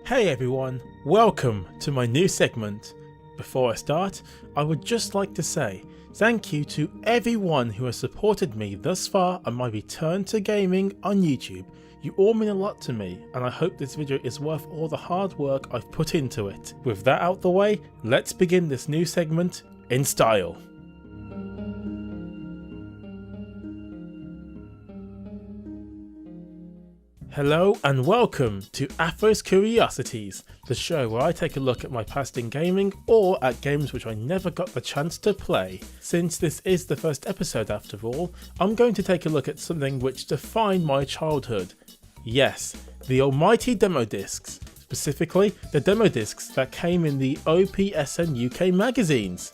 Hey everyone, welcome to my new segment. Before I start, I would just like to say thank you to everyone who has supported me thus far on my return to gaming on YouTube. You all mean a lot to me, and I hope this video is worth all the hard work I've put into it. With that out the way, let's begin this new segment in style. Hello and welcome to Affro's Curiosities, the show where I take a look at my past in gaming or at games which I never got the chance to play. Since this is the first episode after all, I'm going to take a look at something which defined my childhood. Yes, the almighty demo discs, specifically the demo discs that came in the OPSN UK magazines.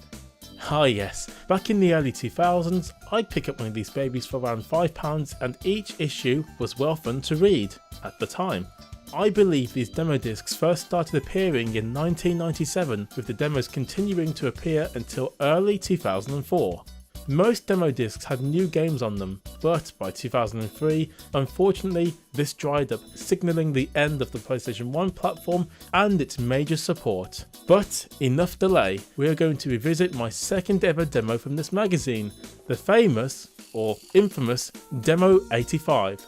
Ah yes, back in the early 2000s, I'd pick up one of these babies for around £5 and each issue was well fun to read, at the time. I believe these demo discs first started appearing in 1997, with the demos continuing to appear until early 2004. Most demo discs had new games on them, but by 2003, unfortunately, this dried up, signalling the end of the PlayStation 1 platform and its major support. But enough delay, we are going to revisit my second ever demo from this magazine, the famous, or infamous, Demo 85.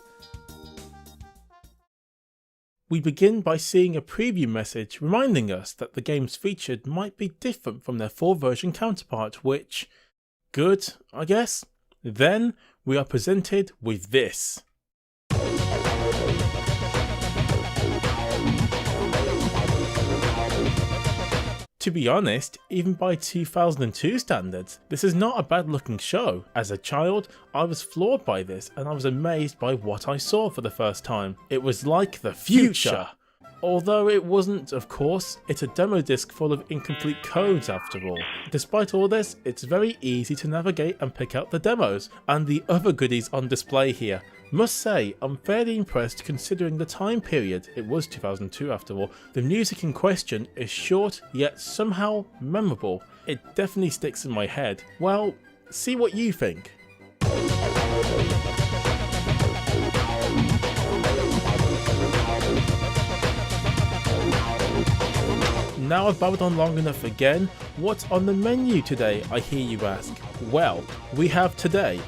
We begin by seeing a preview message reminding us that the games featured might be different from their full version counterpart, which... good, I guess. Then we are presented with this. To be honest, even by 2002 standards, this is not a bad looking show. As a child, I was floored by this and I was amazed by what I saw for the first time. It was like the future. Although it wasn't, of course, it's a demo disc full of incomplete codes after all. Despite all this, it's very easy to navigate and pick out the demos, and the other goodies on display here. Must say, I'm fairly impressed considering the time period, it was 2002 after all. The music in question is short yet somehow memorable. It definitely sticks in my head. Well, see what you think. Now I've babbled on long enough again, what's on the menu today, I hear you ask? Well, we have today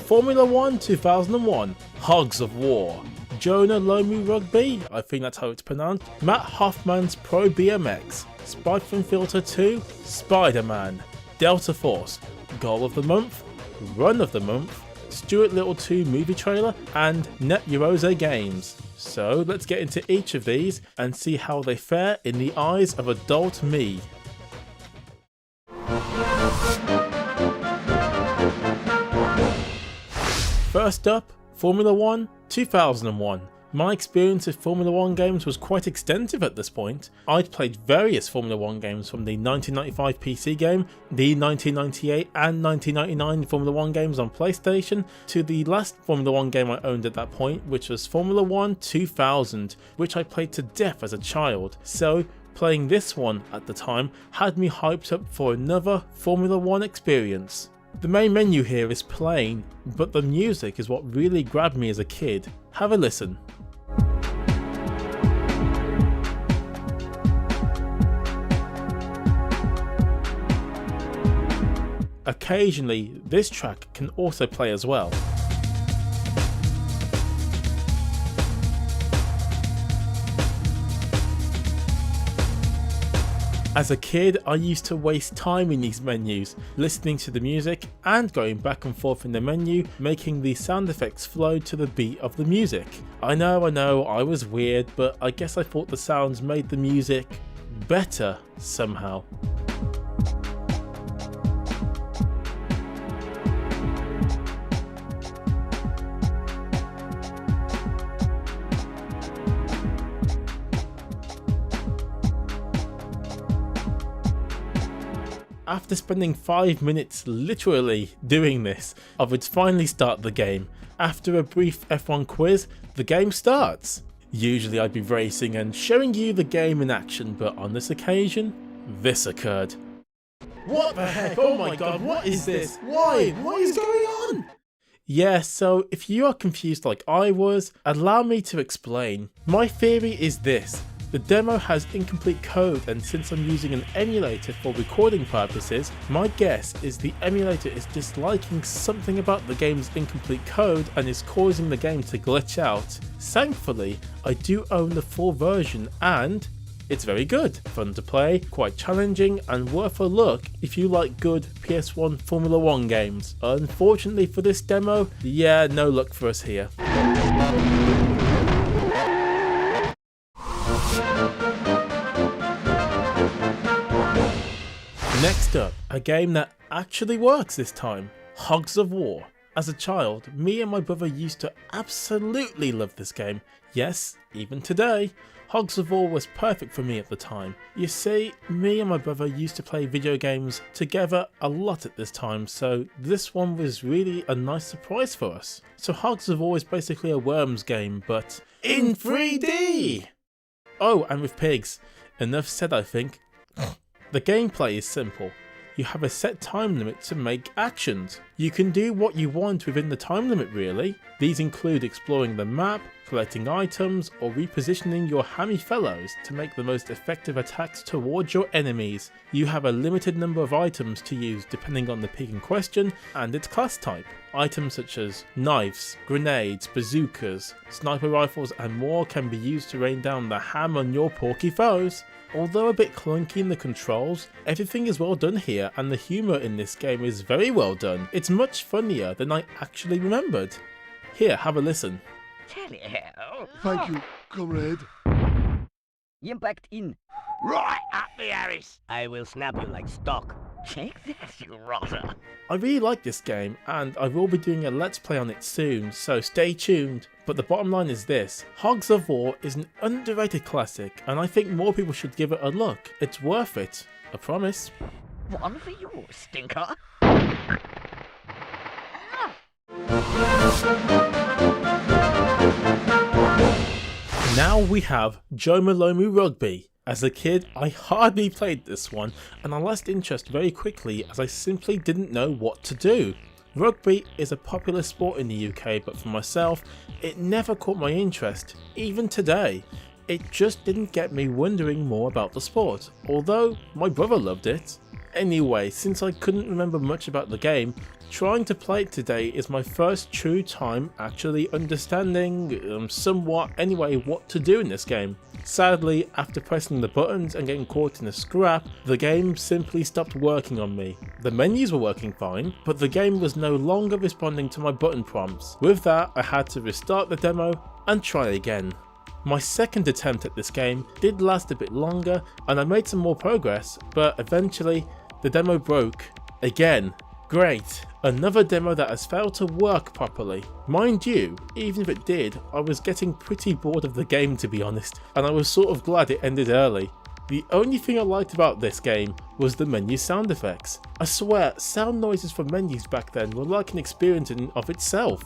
Formula 1 2001, Hogs of War, Jonah Lomu Rugby, I think that's how it's pronounced, Matt Hoffman's Pro BMX, Spiderman Filter 2, Spider-Man, Delta Force, Goal of the Month, Run of the Month, Stuart Little 2 movie trailer, and Net Eurose Games. So let's get into each of these and see how they fare in the eyes of adult me. First up, Formula 1 2001. My experience with Formula 1 games was quite extensive at this point. I'd played various Formula 1 games from the 1995 PC game, the 1998 and 1999 Formula 1 games on PlayStation, to the last Formula 1 game I owned at that point, which was Formula 1 2000, which I played to death as a child. So playing this one at the time had me hyped up for another Formula 1 experience. The main menu here is plain, but the music is what really grabbed me as a kid. Have a listen. Occasionally, this track can also play as well. As a kid, I used to waste time in these menus, listening to the music and going back and forth in the menu, making the sound effects flow to the beat of the music. I know, I was weird, but I guess I thought the sounds made the music better somehow. After spending 5 minutes literally doing this, I would finally start the game. After a brief F1 quiz, the game starts. Usually I'd be racing and showing you the game in action, but on this occasion, this occurred. What the heck? Oh my god, what is this? Why? What is going on? Yeah, so if you are confused like I was, allow me to explain. My theory is this. The demo has incomplete code, and since I'm using an emulator for recording purposes, my guess is the emulator is disliking something about the game's incomplete code and is causing the game to glitch out. Thankfully, I do own the full version and it's very good, fun to play, quite challenging and worth a look if you like good PS1 Formula 1 games. Unfortunately for this demo, yeah, no luck for us here. Next up, a game that actually works this time, Hogs of War. As a child, me and my brother used to absolutely love this game. Yes, even today. Hogs of War was perfect for me at the time. You see, me and my brother used to play video games together a lot at this time, so this one was really a nice surprise for us. So Hogs of War is basically a Worms game, but in 3D! Oh, and with pigs. Enough said, I think. The gameplay is simple. You have a set time limit to make actions. You can do what you want within the time limit really. These include exploring the map, collecting items, or repositioning your hammy fellows to make the most effective attacks towards your enemies. You have a limited number of items to use depending on the pig in question and its class type. Items such as knives, grenades, bazookas, sniper rifles and more can be used to rain down the ham on your porky foes. Although a bit clunky in the controls, everything is well done here and the humour in this game is very well done. It's much funnier than I actually remembered. Here, have a listen. Thank you, comrade. Impact in. Right up the Harris. I will snap you like stock. Take this, you rotter. I really like this game and I will be doing a let's play on it soon, so stay tuned. But the bottom line is this, Hogs of War is an underrated classic and I think more people should give it a look. It's worth it, I promise. One for you, stinker. Now we have Joe Malomu Rugby. As a kid, I hardly played this one and I lost interest very quickly as I simply didn't know what to do. Rugby is a popular sport in the UK, but for myself, it never caught my interest, even today. It just didn't get me wondering more about the sport, although my brother loved it. Anyway, since I couldn't remember much about the game, trying to play it today is my first true time actually understanding, somewhat anyway, what to do in this game. Sadly, after pressing the buttons and getting caught in a scrap, the game simply stopped working on me. The menus were working fine, but the game was no longer responding to my button prompts. With that, I had to restart the demo and try again. My second attempt at this game did last a bit longer and I made some more progress, but eventually the demo broke. Again. Great, another demo that has failed to work properly. Mind you, even if it did, I was getting pretty bored of the game to be honest, and I was sort of glad it ended early. The only thing I liked about this game was the menu sound effects. I swear, sound noises from menus back then were like an experience in of itself.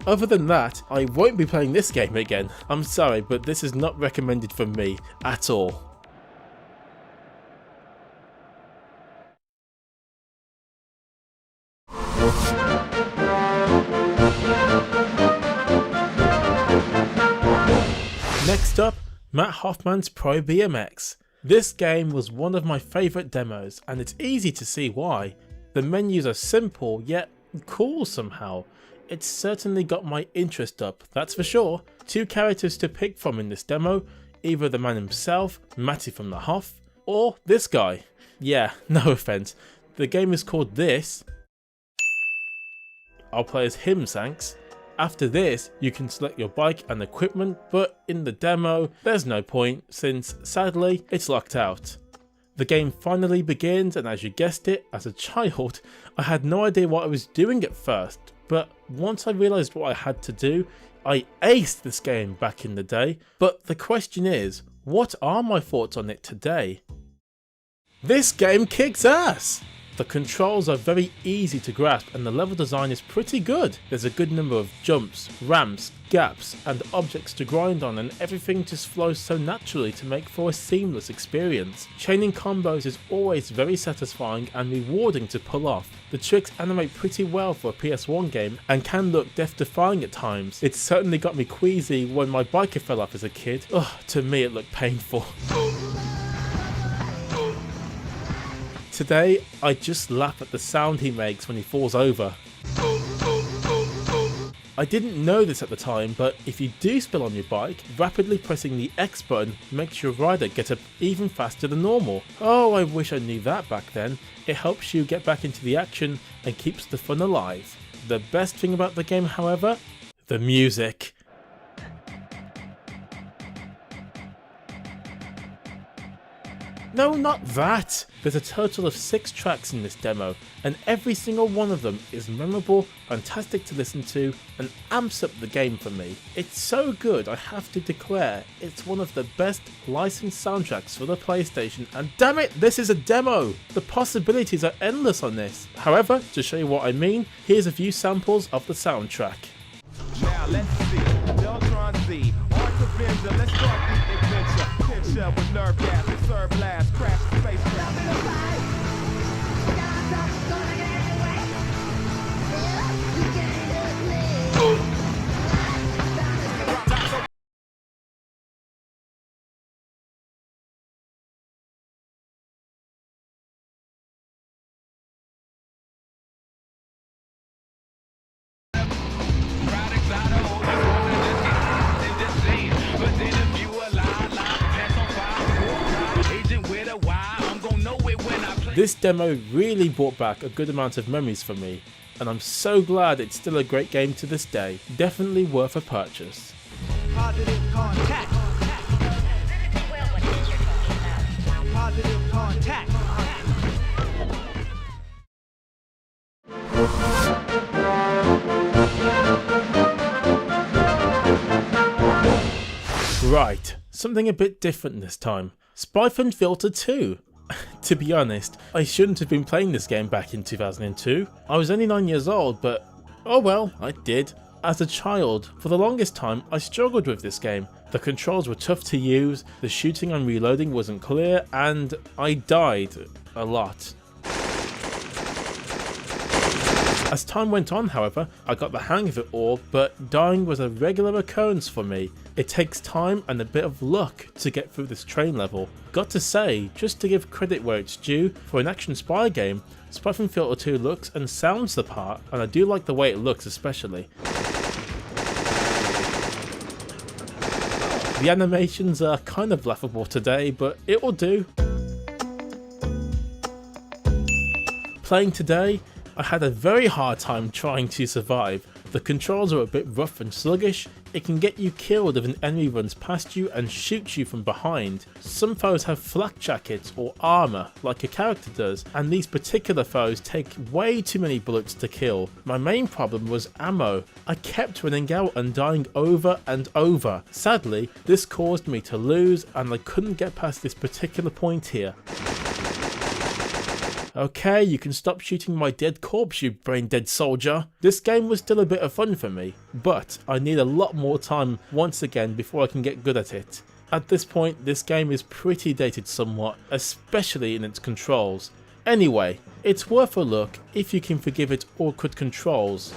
Other than that, I won't be playing this game again. I'm sorry, but this is not recommended from me at all. Next up, Matt Hoffman's Pro BMX. This game was one of my favourite demos, and it's easy to see why. The menus are simple, yet cool somehow. It's certainly got my interest up, that's for sure. 2 characters to pick from in this demo, either the man himself, Matty from the Hoff, or this guy. Yeah, no offence, the game is called this. I'll play as him, thanks. After this, you can select your bike and equipment, but in the demo, there's no point since, sadly, it's locked out. The game finally begins and as you guessed it, as a child, I had no idea what I was doing at first. But once I realised what I had to do, I aced this game back in the day. But the question is, what are my thoughts on it today? This game kicks ass! The controls are very easy to grasp and the level design is pretty good. There's a good number of jumps, ramps, gaps and objects to grind on, and everything just flows so naturally to make for a seamless experience. Chaining combos is always very satisfying and rewarding to pull off. The tricks animate pretty well for a PS1 game and can look death-defying at times. It certainly got me queasy when my biker fell off as a kid. Ugh, to me it looked painful. Today, I just laugh at the sound he makes when he falls over. I didn't know this at the time, but if you do spill on your bike, rapidly pressing the X button makes your rider get up even faster than normal. Oh, I wish I knew that back then. It helps you get back into the action and keeps the fun alive. The best thing about the game, however? The music. No, not that! There's a total of 6 tracks in this demo, and every single one of them is memorable, fantastic to listen to, and amps up the game for me. It's so good I have to declare it's one of the best licensed soundtracks for the PlayStation, and damn it, this is a demo! The possibilities are endless on this. However, to show you what I mean, here's a few samples of the soundtrack. Now let's see, Deltron Z, Arts Avenger, let's start the adventure. Pincher with nerve gas and serve blast, crash the spacecraft. This demo really brought back a good amount of memories for me, and I'm so glad it's still a great game to this day. Definitely worth a purchase. Positive contact. Positive contact. Right, something a bit different this time. Spyphone Filter 2. To be honest, I shouldn't have been playing this game back in 2002. I was only 9 years old, but oh well, I did. As a child, for the longest time, I struggled with this game. The controls were tough to use, the shooting and reloading wasn't clear, and I died a lot. As time went on, however, I got the hang of it all, but dying was a regular occurrence for me. It takes time and a bit of luck to get through this train level. Got to say, just to give credit where it's due, for an action spy game, Spyphone Filter 2 looks and sounds the part, and I do like the way it looks especially. The animations are kind of laughable today, but it will do. Playing today, I had a very hard time trying to survive. The controls are a bit rough and sluggish. It can get you killed if an enemy runs past you and shoots you from behind. Some foes have flak jackets or armour like a character does, and these particular foes take way too many bullets to kill. My main problem was ammo. I kept running out and dying over and over. Sadly, this caused me to lose and I couldn't get past this particular point here. Okay, you can stop shooting my dead corpse, you brain dead soldier. This game was still a bit of fun for me, but I need a lot more time once again before I can get good at it. At this point, this game is pretty dated somewhat, especially in its controls. Anyway, it's worth a look if you can forgive its awkward controls.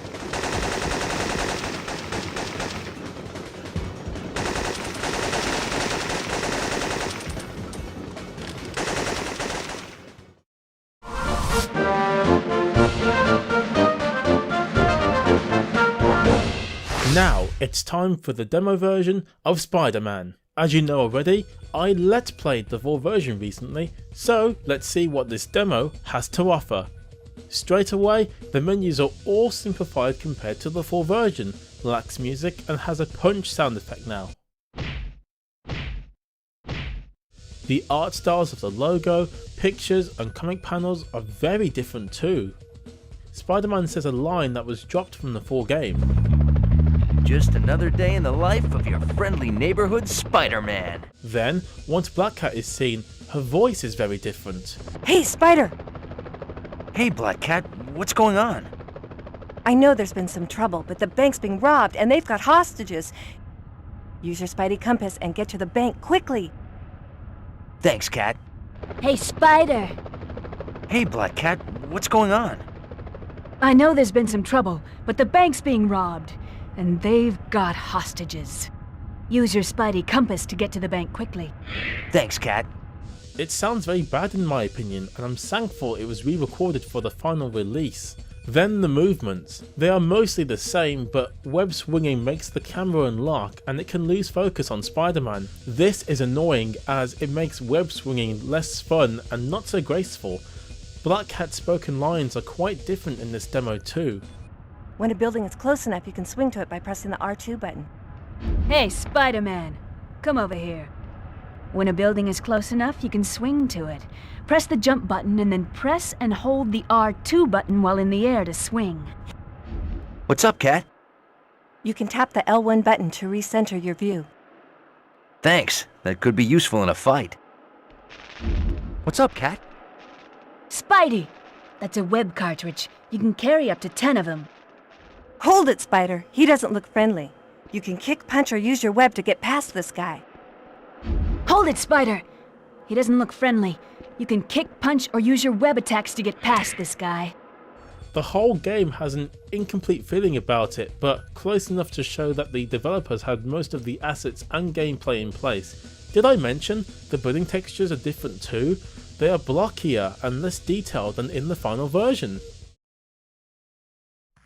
Now, it's time for the demo version of Spider-Man. As you know already, I let's played the full version recently, so let's see what this demo has to offer. Straight away, the menus are all simplified compared to the full version, lacks music and has a punch sound effect now. The art styles of the logo, pictures and comic panels are very different too. Spider-Man says a line that was dropped from the full game. Just another day in the life of your friendly neighborhood Spider-Man. Then, once Black Cat is seen, her voice is very different. Hey, Spider! Hey, Black Cat, what's going on? I know there's been some trouble, but the bank's being robbed and they've got hostages. Use your Spidey compass and get to the bank quickly. Thanks, Cat. Hey, Spider! Hey, Black Cat, what's going on? I know there's been some trouble, but the bank's being robbed, and they've got hostages. Use your Spidey compass to get to the bank quickly. Thanks, Cat. It sounds very bad in my opinion, and I'm thankful it was re-recorded for the final release. Then the movements. They are mostly the same, but web swinging makes the camera unlock and it can lose focus on Spider-Man. This is annoying as it makes web swinging less fun and not so graceful. Black Cat's spoken lines are quite different in this demo too. When a building is close enough, you can swing to it by pressing the R2 button. Hey, Spider-Man! Come over here. When a building is close enough, you can swing to it. Press the jump button and then press and hold the R2 button while in the air to swing. What's up, Cat? You can tap the L1 button to recenter your view. Thanks. That could be useful in a fight. What's up, Cat? Spidey! That's a web cartridge. You can carry up to 10 of them. Hold it, Spider. He doesn't look friendly. You can kick, punch, or use your web to get past this guy. Hold it, Spider! He doesn't look friendly. You can kick, punch, or use your web attacks to get past this guy. The whole game has an incomplete feeling about it, but close enough to show that the developers had most of the assets and gameplay in place. Did I mention the building textures are different too? They are blockier and less detailed than in the final version.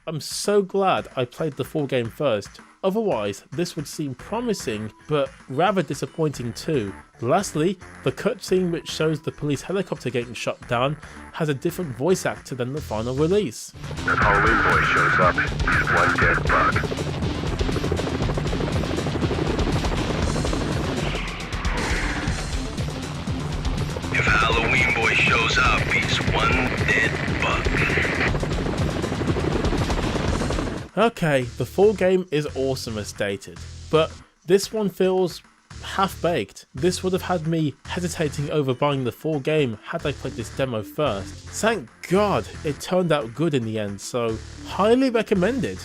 I'm so glad I played the full game first, otherwise this would seem promising but rather disappointing too. Lastly, the cutscene which shows the police helicopter getting shot down has a different voice actor than the final release. If Halloween Boy shows up, he's one dead bug. If Halloween Boy shows up, he's one dead bug. Okay, the full game is awesome as stated, but this one feels half-baked. This would have had me hesitating over buying the full game had I played this demo first. Thank God it turned out good in the end, so highly recommended.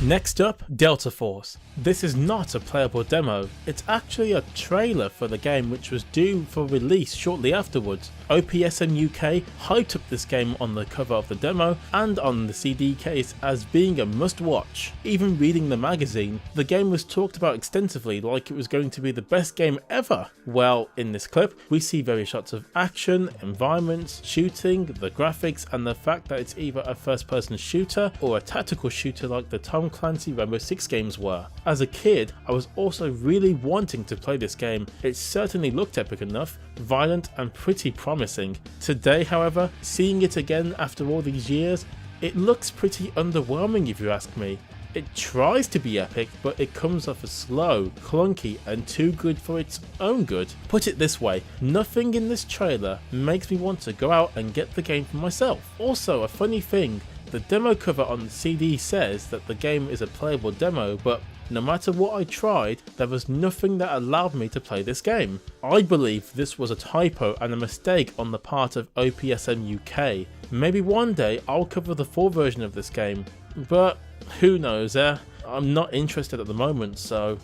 Next up, Delta Force. This is not a playable demo, it's actually a trailer for the game which was due for release shortly afterwards. OPSM UK hyped up this game on the cover of the demo and on the CD case as being a must watch. Even reading the magazine, the game was talked about extensively like it was going to be the best game ever. Well, in this clip, we see various shots of action, environments, shooting, the graphics, and the fact that it's either a first-person shooter or a tactical shooter like the Tom Clancy Rainbow Six games were. As a kid, I was also really wanting to play this game. It certainly looked epic enough, violent and pretty promising. Today, however, seeing it again after all these years, it looks pretty underwhelming if you ask me. It tries to be epic, but it comes off as slow, clunky, and too good for its own good. Put it this way, nothing in this trailer makes me want to go out and get the game for myself. Also, a funny thing, the demo cover on the CD says that the game is a playable demo, but no matter what I tried, there was nothing that allowed me to play this game. I believe this was a typo and a mistake on the part of OPSM UK. Maybe one day I'll cover the full version of this game, but who knows, I'm not interested at the moment, so...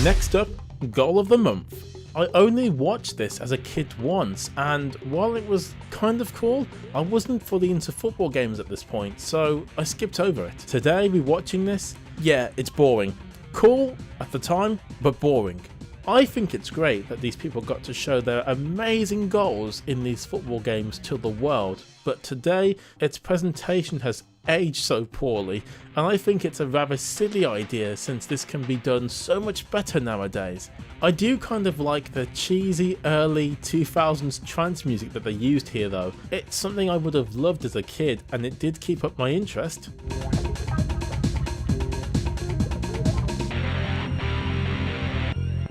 Next up, Goal of the Month. I only watched this as a kid once, and while it was kind of cool, I wasn't fully into football games at this point, so I skipped over it. Today, rewatching this, yeah, it's boring. Cool at the time, but boring. I think it's great that these people got to show their amazing goals in these football games to the world, but today, its presentation has aged so poorly, and I think it's a rather silly idea since this can be done so much better nowadays. I do kind of like the cheesy early 2000s trance music that they used here though. It's something I would have loved as a kid and it did keep up my interest.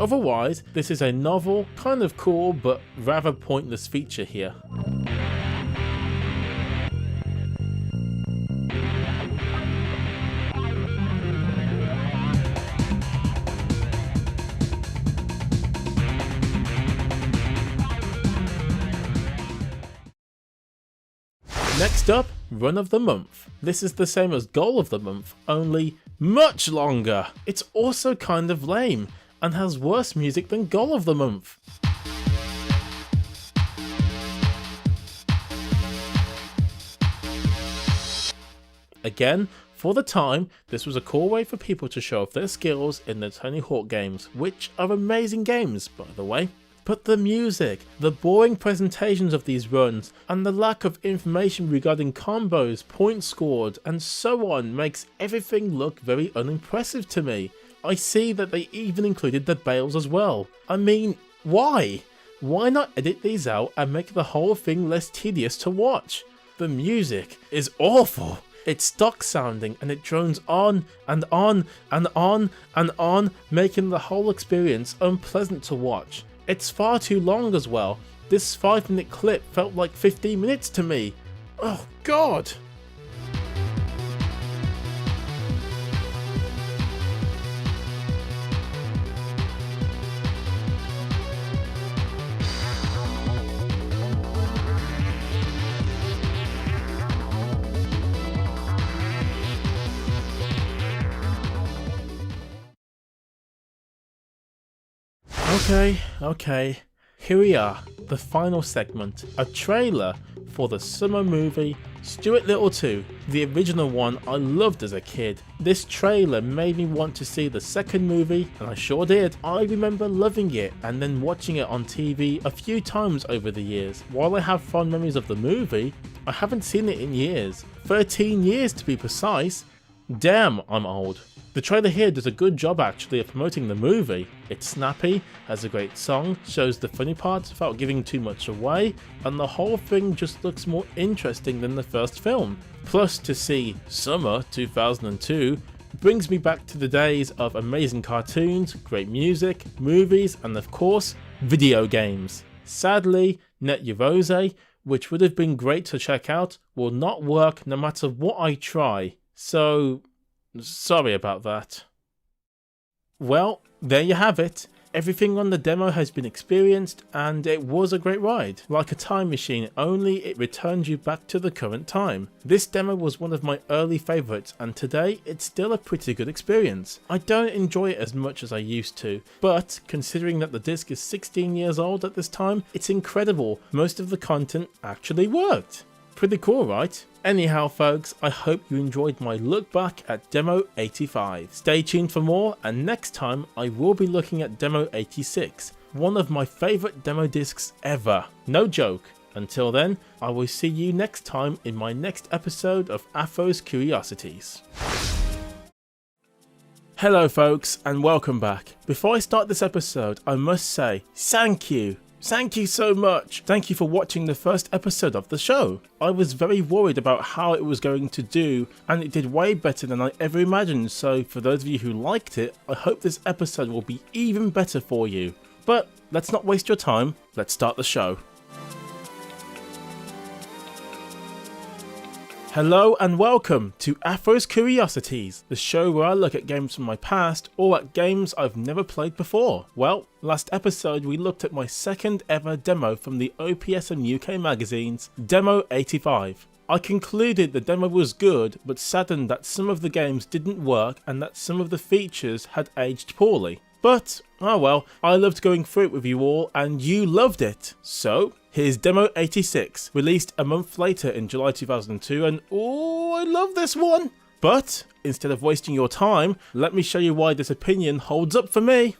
Otherwise, this is a novel, kind of cool, but rather pointless feature here. Next up, Run of the Month. This is the same as Goal of the Month, only much longer. It's also kind of lame, and has worse music than Goal of the Month. Again, for the time, this was a cool way for people to show off their skills in the Tony Hawk games, which are amazing games, by the way. But the music, the boring presentations of these runs, and the lack of information regarding combos, points scored, and so on makes everything look very unimpressive to me. I see that they even included the bails as well. I mean, why? Why not edit these out and make the whole thing less tedious to watch? The music is awful. It's stock sounding and it drones on and on and on and on, making the whole experience unpleasant to watch. It's far too long as well. This 5-minute clip felt like 15 minutes to me. Oh god! Okay, here we are, the final segment, a trailer for the summer movie Stuart Little 2, the original one I loved as a kid. This trailer made me want to see the second movie, and I sure did. I remember loving it and then watching it on TV a few times over the years. While I have fond memories of the movie, I haven't seen it in years, 13 years to be precise. Damn, I'm old. The trailer here does a good job actually of promoting the movie. It's snappy, has a great song, shows the funny parts without giving too much away, and the whole thing just looks more interesting than the first film. Plus, to see Summer 2002 brings me back to the days of amazing cartoons, great music, movies, and of course, video games. Sadly, Net Your Rose, which would have been great to check out, will not work no matter what I try. So, sorry about that. Well, there you have it. Everything on the demo has been experienced and it was a great ride. Like a time machine, only it returned you back to the current time. This demo was one of my early favourites and today it's still a pretty good experience. I don't enjoy it as much as I used to, but considering that the disc is 16 years old at this time, it's incredible. Most of the content actually worked. Pretty cool, right? Anyhow folks, I hope you enjoyed my look back at Demo 85. Stay tuned for more, and next time I will be looking at Demo 86, one of my favourite demo discs ever. No joke. Until then, I will see you next time in my next episode of Affro's Curiosities. Hello folks, and welcome back. Before I start this episode, I must say thank you. Thank you so much. Thank you for watching the first episode of the show. I was very worried about how it was going to do, and it did way better than I ever imagined, so for those of you who liked it, I hope this episode will be even better for you. But let's not waste your time, let's start the show. Hello and welcome to Affro's Curiosities, the show where I look at games from my past or at games I've never played before. Well, last episode we looked at my second ever demo from the OPS and UK magazines, Demo 85. I concluded the demo was good, but saddened that some of the games didn't work and that some of the features had aged poorly. But, oh well, I loved going through it with you all and you loved it. So, here's Demo 86, released a month later in July 2002, and oh, I love this one! But, instead of wasting your time, let me show you why this opinion holds up for me.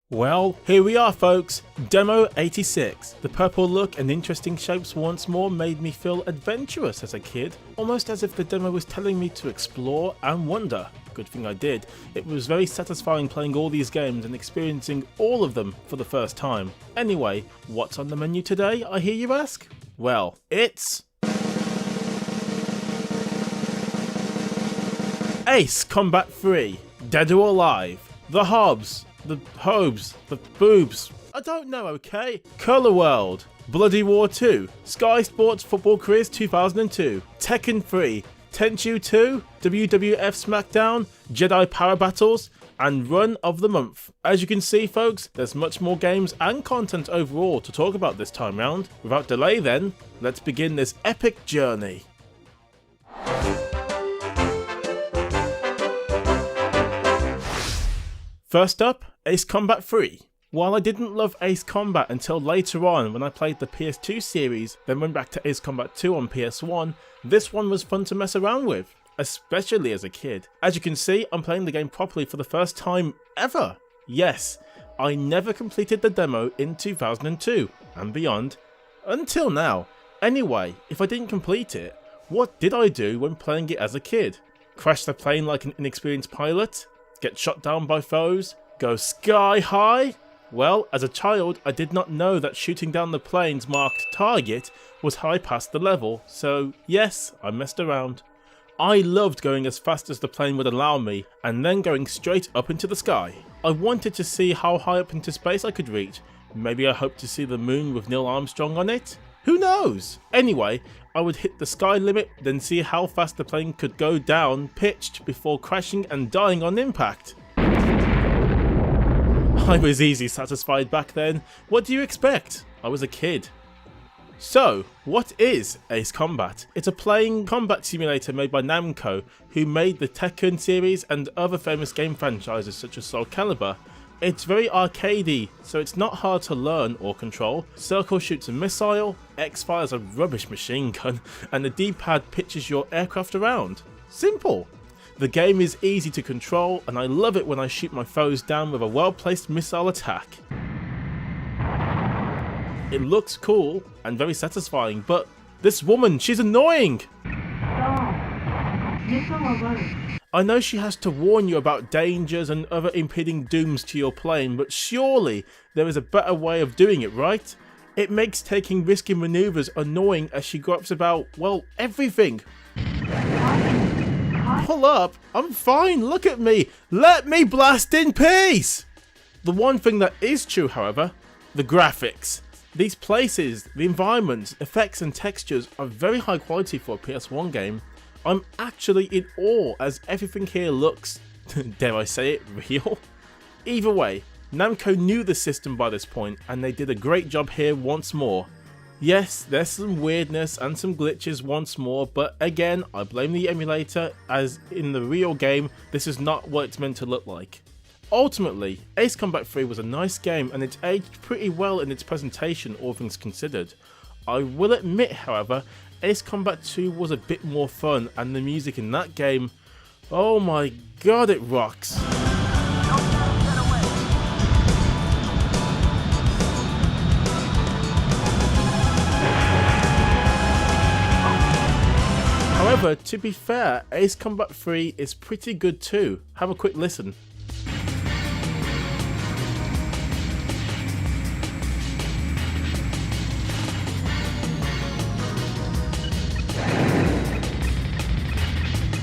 Well, here we are folks, Demo 86. The purple look and interesting shapes once more made me feel adventurous as a kid, almost as if the demo was telling me to explore and wonder. Good thing I did. It was very satisfying playing all these games and experiencing all of them for the first time. Anyway, what's on the menu today, I hear you ask? Well, it's Ace Combat 3, Dead or Alive, The Hobbs, the hobes, the boobs. I don't know, okay? Color World, Bloody War 2, Sky Sports Football Careers 2002, Tekken 3, Tenchu 2, WWF SmackDown, Jedi Power Battles, and Run of the Month. As you can see, folks, there's much more games and content overall to talk about this time round. Without delay then, let's begin this epic journey. First up, Ace Combat 3. While I didn't love Ace Combat until later on when I played the PS2 series, then went back to Ace Combat 2 on PS1, this one was fun to mess around with, especially as a kid. As you can see, I'm playing the game properly for the first time ever. Yes, I never completed the demo in 2002 and beyond, until now. Anyway, if I didn't complete it, what did I do when playing it as a kid? Crash the plane like an inexperienced pilot? Get shot down by foes? Go sky high? Well, as a child, I did not know that shooting down the plane's marked target was how I passed the level, so yes, I messed around. I loved going as fast as the plane would allow me, and then going straight up into the sky. I wanted to see how high up into space I could reach. Maybe I hoped to see the moon with Neil Armstrong on it? Who knows? Anyway, I would hit the sky limit, then see how fast the plane could go down pitched before crashing and dying on impact. I was easy satisfied back then. What do you expect? I was a kid. So, what is Ace Combat? It's a playing combat simulator made by Namco, who made the Tekken series and other famous game franchises such as Soul Calibur. It's very arcadey, so it's not hard to learn or control. Circle shoots a missile, X fires a rubbish machine gun, and the D-pad pitches your aircraft around. Simple! The game is easy to control, and I love it when I shoot my foes down with a well-placed missile attack. It looks cool and very satisfying, but this woman, she's annoying! I know she has to warn you about dangers and other impending dooms to your plane, but surely there is a better way of doing it, right? It makes taking risky maneuvers annoying as she gripes about, well, everything. Pull up, I'm fine, look at me, let me blast in peace! The one thing that is true, however, the graphics. These places, the environments, effects and textures are very high quality for a PS1 game. I'm actually in awe as everything here looks, dare I say it, real? Either way, Namco knew the system by this point and they did a great job here once more. Yes, there's some weirdness and some glitches once more, but again, I blame the emulator, as in the real game, this is not what it's meant to look like. Ultimately, Ace Combat 3 was a nice game and it's aged pretty well in its presentation, all things considered. I will admit, however, Ace Combat 2 was a bit more fun, and the music in that game, oh my god, it rocks. However, to be fair, Ace Combat 3 is pretty good too. Have a quick listen.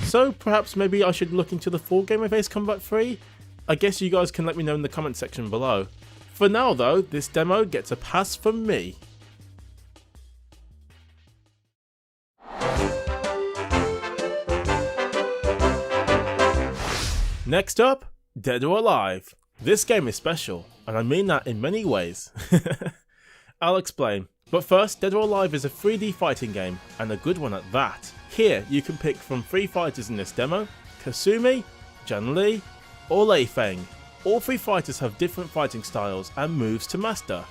So perhaps maybe I should look into the full game of Ace Combat 3? I guess you guys can let me know in the comment section below. For now though, this demo gets a pass from me. Next up, Dead or Alive. This game is special, and I mean that in many ways. I'll explain. But first, Dead or Alive is a 3D fighting game, and a good one at that. Here, you can pick from 3 fighters in this demo: Kasumi, Jan Li, or Lei Feng. All 3 fighters have different fighting styles and moves to master.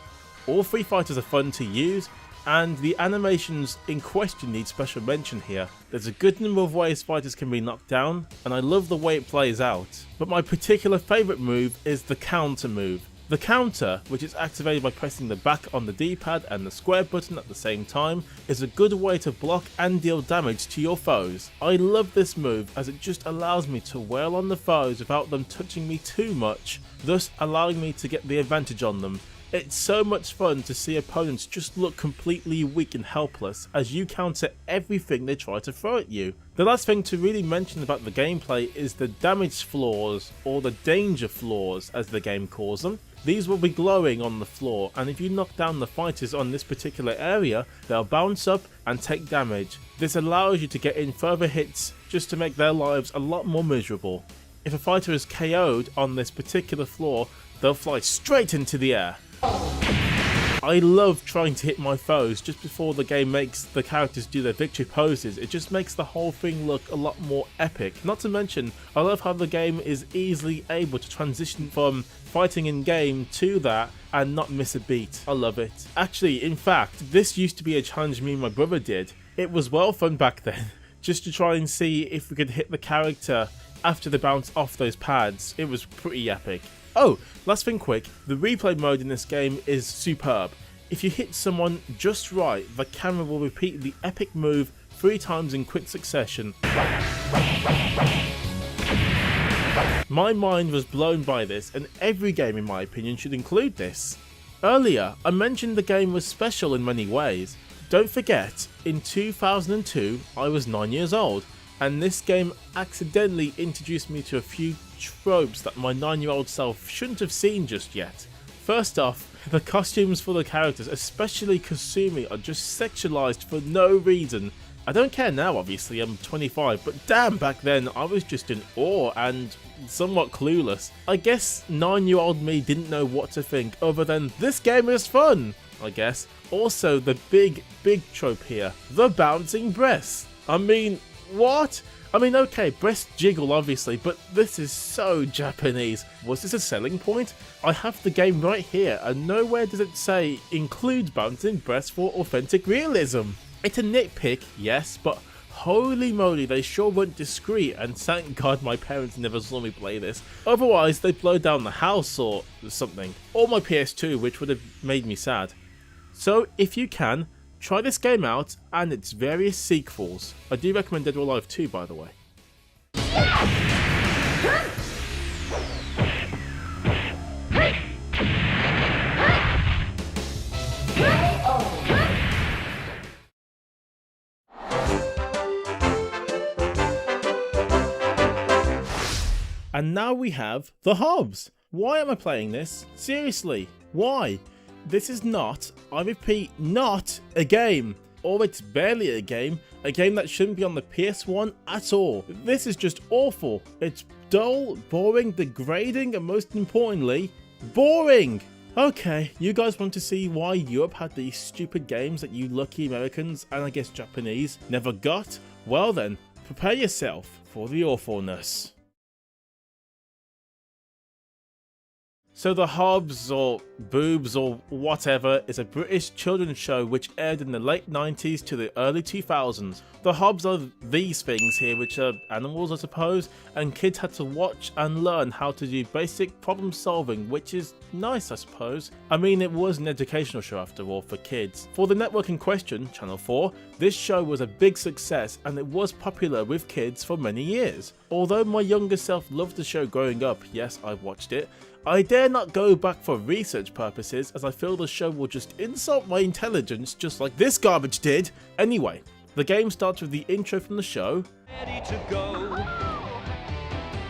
All 3 fighters are fun to use, and the animations in question need special mention here. There's a good number of ways fighters can be knocked down, and I love the way it plays out. But my particular favourite move is the counter move. The counter, which is activated by pressing the back on the D-pad and the square button at the same time, is a good way to block and deal damage to your foes. I love this move as it just allows me to wail on the foes without them touching me too much, thus allowing me to get the advantage on them. It's so much fun to see opponents just look completely weak and helpless as you counter everything they try to throw at you. The last thing to really mention about the gameplay is the damage floors, or the danger floors as the game calls them. These will be glowing on the floor, and if you knock down the fighters on this particular area, they'll bounce up and take damage. This allows you to get in further hits just to make their lives a lot more miserable. If a fighter is KO'd on this particular floor, they'll fly straight into the air. I love trying to hit my foes just before the game makes the characters do their victory poses. It just makes the whole thing look a lot more epic. Not to mention, I love how the game is easily able to transition from fighting in game to that and not miss a beat. I love it. Actually, in fact, this used to be a challenge me and my brother did. It was well fun back then, just to try and see if we could hit the character after they bounce off those pads. It was pretty epic. Oh, last thing quick, the replay mode in this game is superb. If you hit someone just right, the camera will repeat the epic move 3 times in quick succession. My mind was blown by this, and every game in my opinion should include this. Earlier, I mentioned the game was special in many ways. Don't forget, in 2002 I was 9 years old, and this game accidentally introduced me to a few tropes that my 9-year-old self shouldn't have seen just yet. First off, the costumes for the characters, especially Kasumi, are just sexualized for no reason. I don't care now, obviously, I'm 25, but damn, back then I was just in awe and somewhat clueless. I guess 9-year-old me didn't know what to think other than, this game is fun, I guess. Also, the big trope here, the bouncing breasts. I mean, what? I mean, okay, breast jiggle obviously, but this is so Japanese. Was this a selling point? I have the game right here, and nowhere does it say include bouncing breasts for authentic realism. It's a nitpick, yes, but holy moly, they sure weren't discreet, and thank God my parents never saw me play this. Otherwise, they'd blow down the house or something. Or my PS2, which would have made me sad. So, if you can, try this game out and its various sequels. I do recommend Dead or Alive 2, by the way. And now we have the Hobbs. Why am I playing this? Seriously, why? This is not, I repeat, not a game. Or it's barely a game that shouldn't be on the PS1 at all. This is just awful. It's dull, boring, degrading, and most importantly, boring. Okay, you guys want to see why Europe had these stupid games that you lucky Americans, and I guess Japanese, never got? Well then, prepare yourself for the awfulness. So The Hobbs, or Boobs, or whatever, is a British children's show which aired in the late 90s to the early 2000s. The Hobbs are these things here, which are animals I suppose, and kids had to watch and learn how to do basic problem solving, which is nice I suppose. I mean, it was an educational show after all for kids. For the network in question, Channel 4, this show was a big success and it was popular with kids for many years. Although my younger self loved the show growing up, yes, I watched it, I dare not go back for research purposes as I feel the show will just insult my intelligence just like this garbage did. Anyway, the game starts with the intro from the show. Ready to go.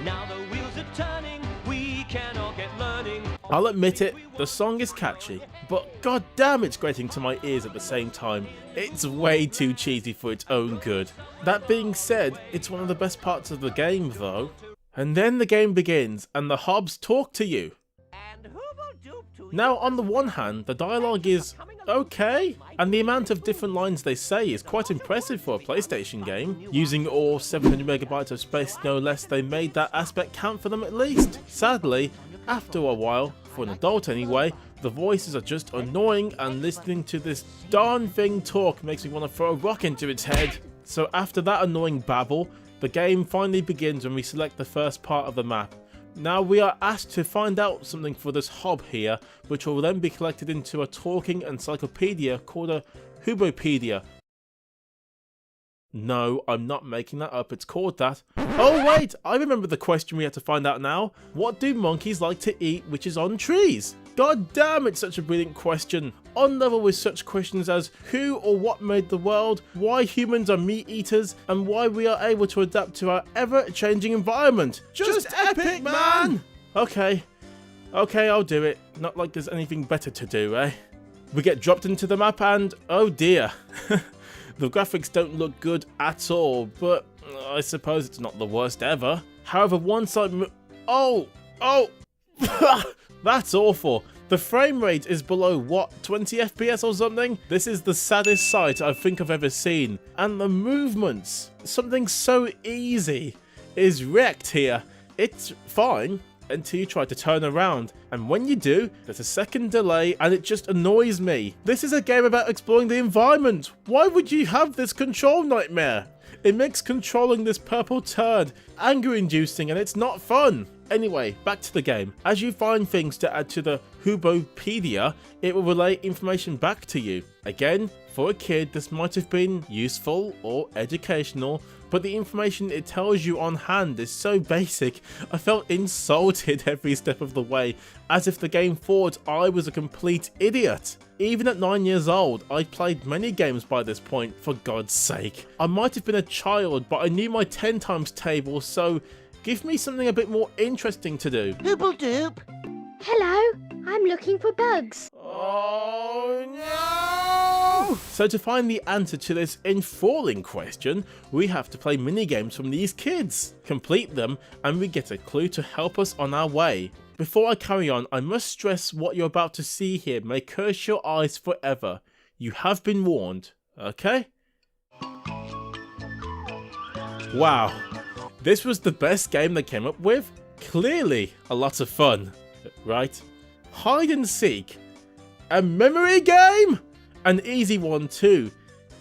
Now the wheels are turning, we can all get learning. I'll admit it, the song is catchy, but god damn it's grating to my ears at the same time. It's way too cheesy for its own good. That being said, it's one of the best parts of the game though. And then the game begins, and the Hobbs talk to you. Now, on the one hand, the dialogue is okay, and the amount of different lines they say is quite impressive for a PlayStation game. Using all 700 megabytes of space no less, they made that aspect count for them at least. Sadly, after a while, for an adult anyway, the voices are just annoying, and listening to this darn thing talk makes me want to throw a rock into its head. So after that annoying babble, the game finally begins when we select the first part of the map. Now we are asked to find out something for this hob here, which will then be collected into a talking encyclopedia called a Hubopedia. No, I'm not making that up, it's called that. Oh wait, I remember the question we had to find out now. What do monkeys like to eat which is on trees? God damn, it's such a brilliant question. On level with such questions as who or what made the world, why humans are meat eaters, and why we are able to adapt to our ever-changing environment. Just epic, man! Okay, I'll do it. Not like there's anything better to do, eh? We get dropped into the map and, oh dear. The graphics don't look good at all, but I suppose it's not the worst ever. However, once oh! That's awful. The frame rate is below, what, 20 FPS or something? This is the saddest sight I think I've ever seen. And the movements, something so easy, is wrecked here. It's fine until you try to turn around, and when you do, there's a second delay and it just annoys me. This is a game about exploring the environment. Why would you have this control nightmare? It makes controlling this purple turd anger-inducing and it's not fun. Anyway, back to the game. As you find things to add to the Hubopedia, it will relay information back to you. Again, for a kid, this might have been useful or educational, but the information it tells you on hand is so basic, I felt insulted every step of the way, as if the game thought I was a complete idiot. Even at 9 years old, I'd played many games by this point, for God's sake. I might have been a child, but I knew my 10 times table, so give me something a bit more interesting to do. Hooble doop. Hello, I'm looking for bugs. Oh no! So to find the answer to this enthralling question, we have to play minigames from these kids, complete them, and we get a clue to help us on our way. Before I carry on, I must stress what you're about to see here may curse your eyes forever. You have been warned, okay? Wow, this was the best game they came up with? Clearly a lot of fun, right? Hide and seek. A memory game? An easy one too.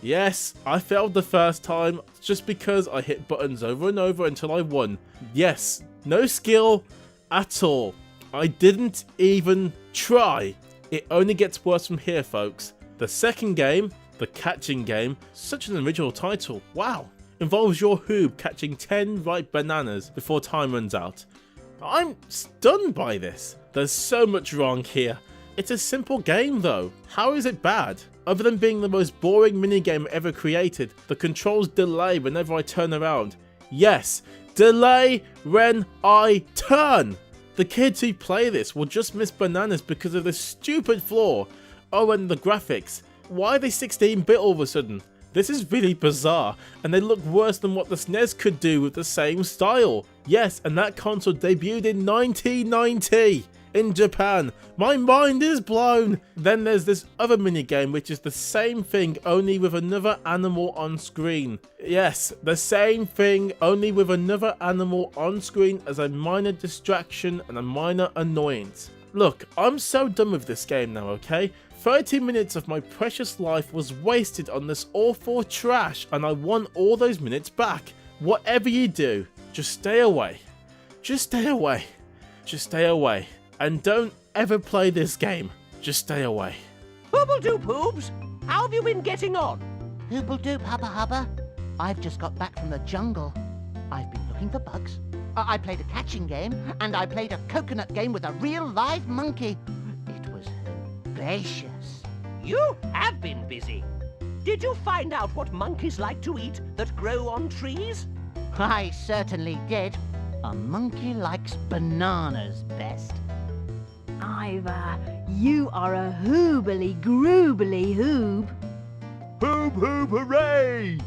Yes, I failed the first time just because I hit buttons over and over until I won. Yes, no skill at all. I didn't even try. It only gets worse from here, folks. The second game, the catching game, such an original title, wow, involves your hoob catching 10 ripe bananas before time runs out. I'm stunned by this. There's so much wrong here. It's a simple game though. How is it bad? Other than being the most boring minigame ever created, the controls delay whenever I turn around. Yes, delay when I turn! The kids who play this will just miss bananas because of this stupid flaw. Oh, and the graphics. Why are they 16-bit all of a sudden? This is really bizarre, and they look worse than what the SNES could do with the same style. Yes, and that console debuted in 1990 in Japan. My mind is blown. Then there's this other minigame which is the same thing only with another animal on screen. Yes, the same thing only with another animal on screen as a minor distraction and a minor annoyance. Look, I'm so done with this game now, okay? 30 minutes of my precious life was wasted on this awful trash and I want all those minutes back. Whatever you do, just stay away. Just stay away. Just stay away. And don't ever play this game. Just stay away. Hooble doop hoobs, how have you been getting on? Hooble doop hubba hubba. I've just got back from the jungle. I've been looking for bugs. I played a catching game, and I played a coconut game with a real live monkey. It was gracious. You have been busy. Did you find out what monkeys like to eat that grow on trees? I certainly did. A monkey likes bananas best. Ivor, you are a hoobly groobly hoob. Hoob hoob hooray!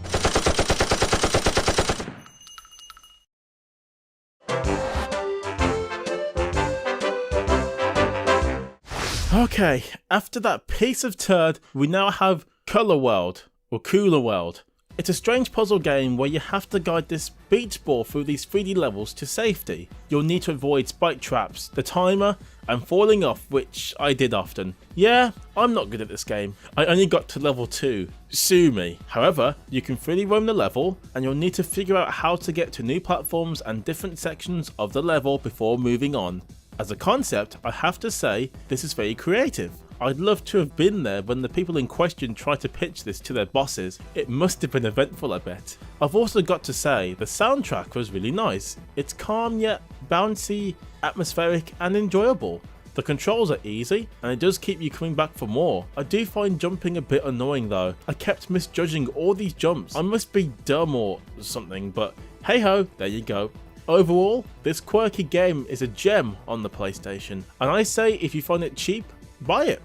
Okay, after that piece of turd, we now have Colour World, or Cooler World. It's a strange puzzle game where you have to guide this beach ball through these 3D levels to safety. You'll need to avoid spike traps, the timer, and falling off, which I did often. Yeah, I'm not good at this game. I only got to level 2. Sue me. However, you can freely roam the level, and you'll need to figure out how to get to new platforms and different sections of the level before moving on. As a concept, I have to say, this is very creative. I'd love to have been there when the people in question tried to pitch this to their bosses. It must have been eventful, I bet. I've also got to say, the soundtrack was really nice. It's calm yet bouncy, atmospheric and enjoyable. The controls are easy, and it does keep you coming back for more. I do find jumping a bit annoying though. I kept misjudging all these jumps. I must be dumb or something, but hey ho, there you go. Overall, this quirky game is a gem on the PlayStation, and I say if you find it cheap, buy it.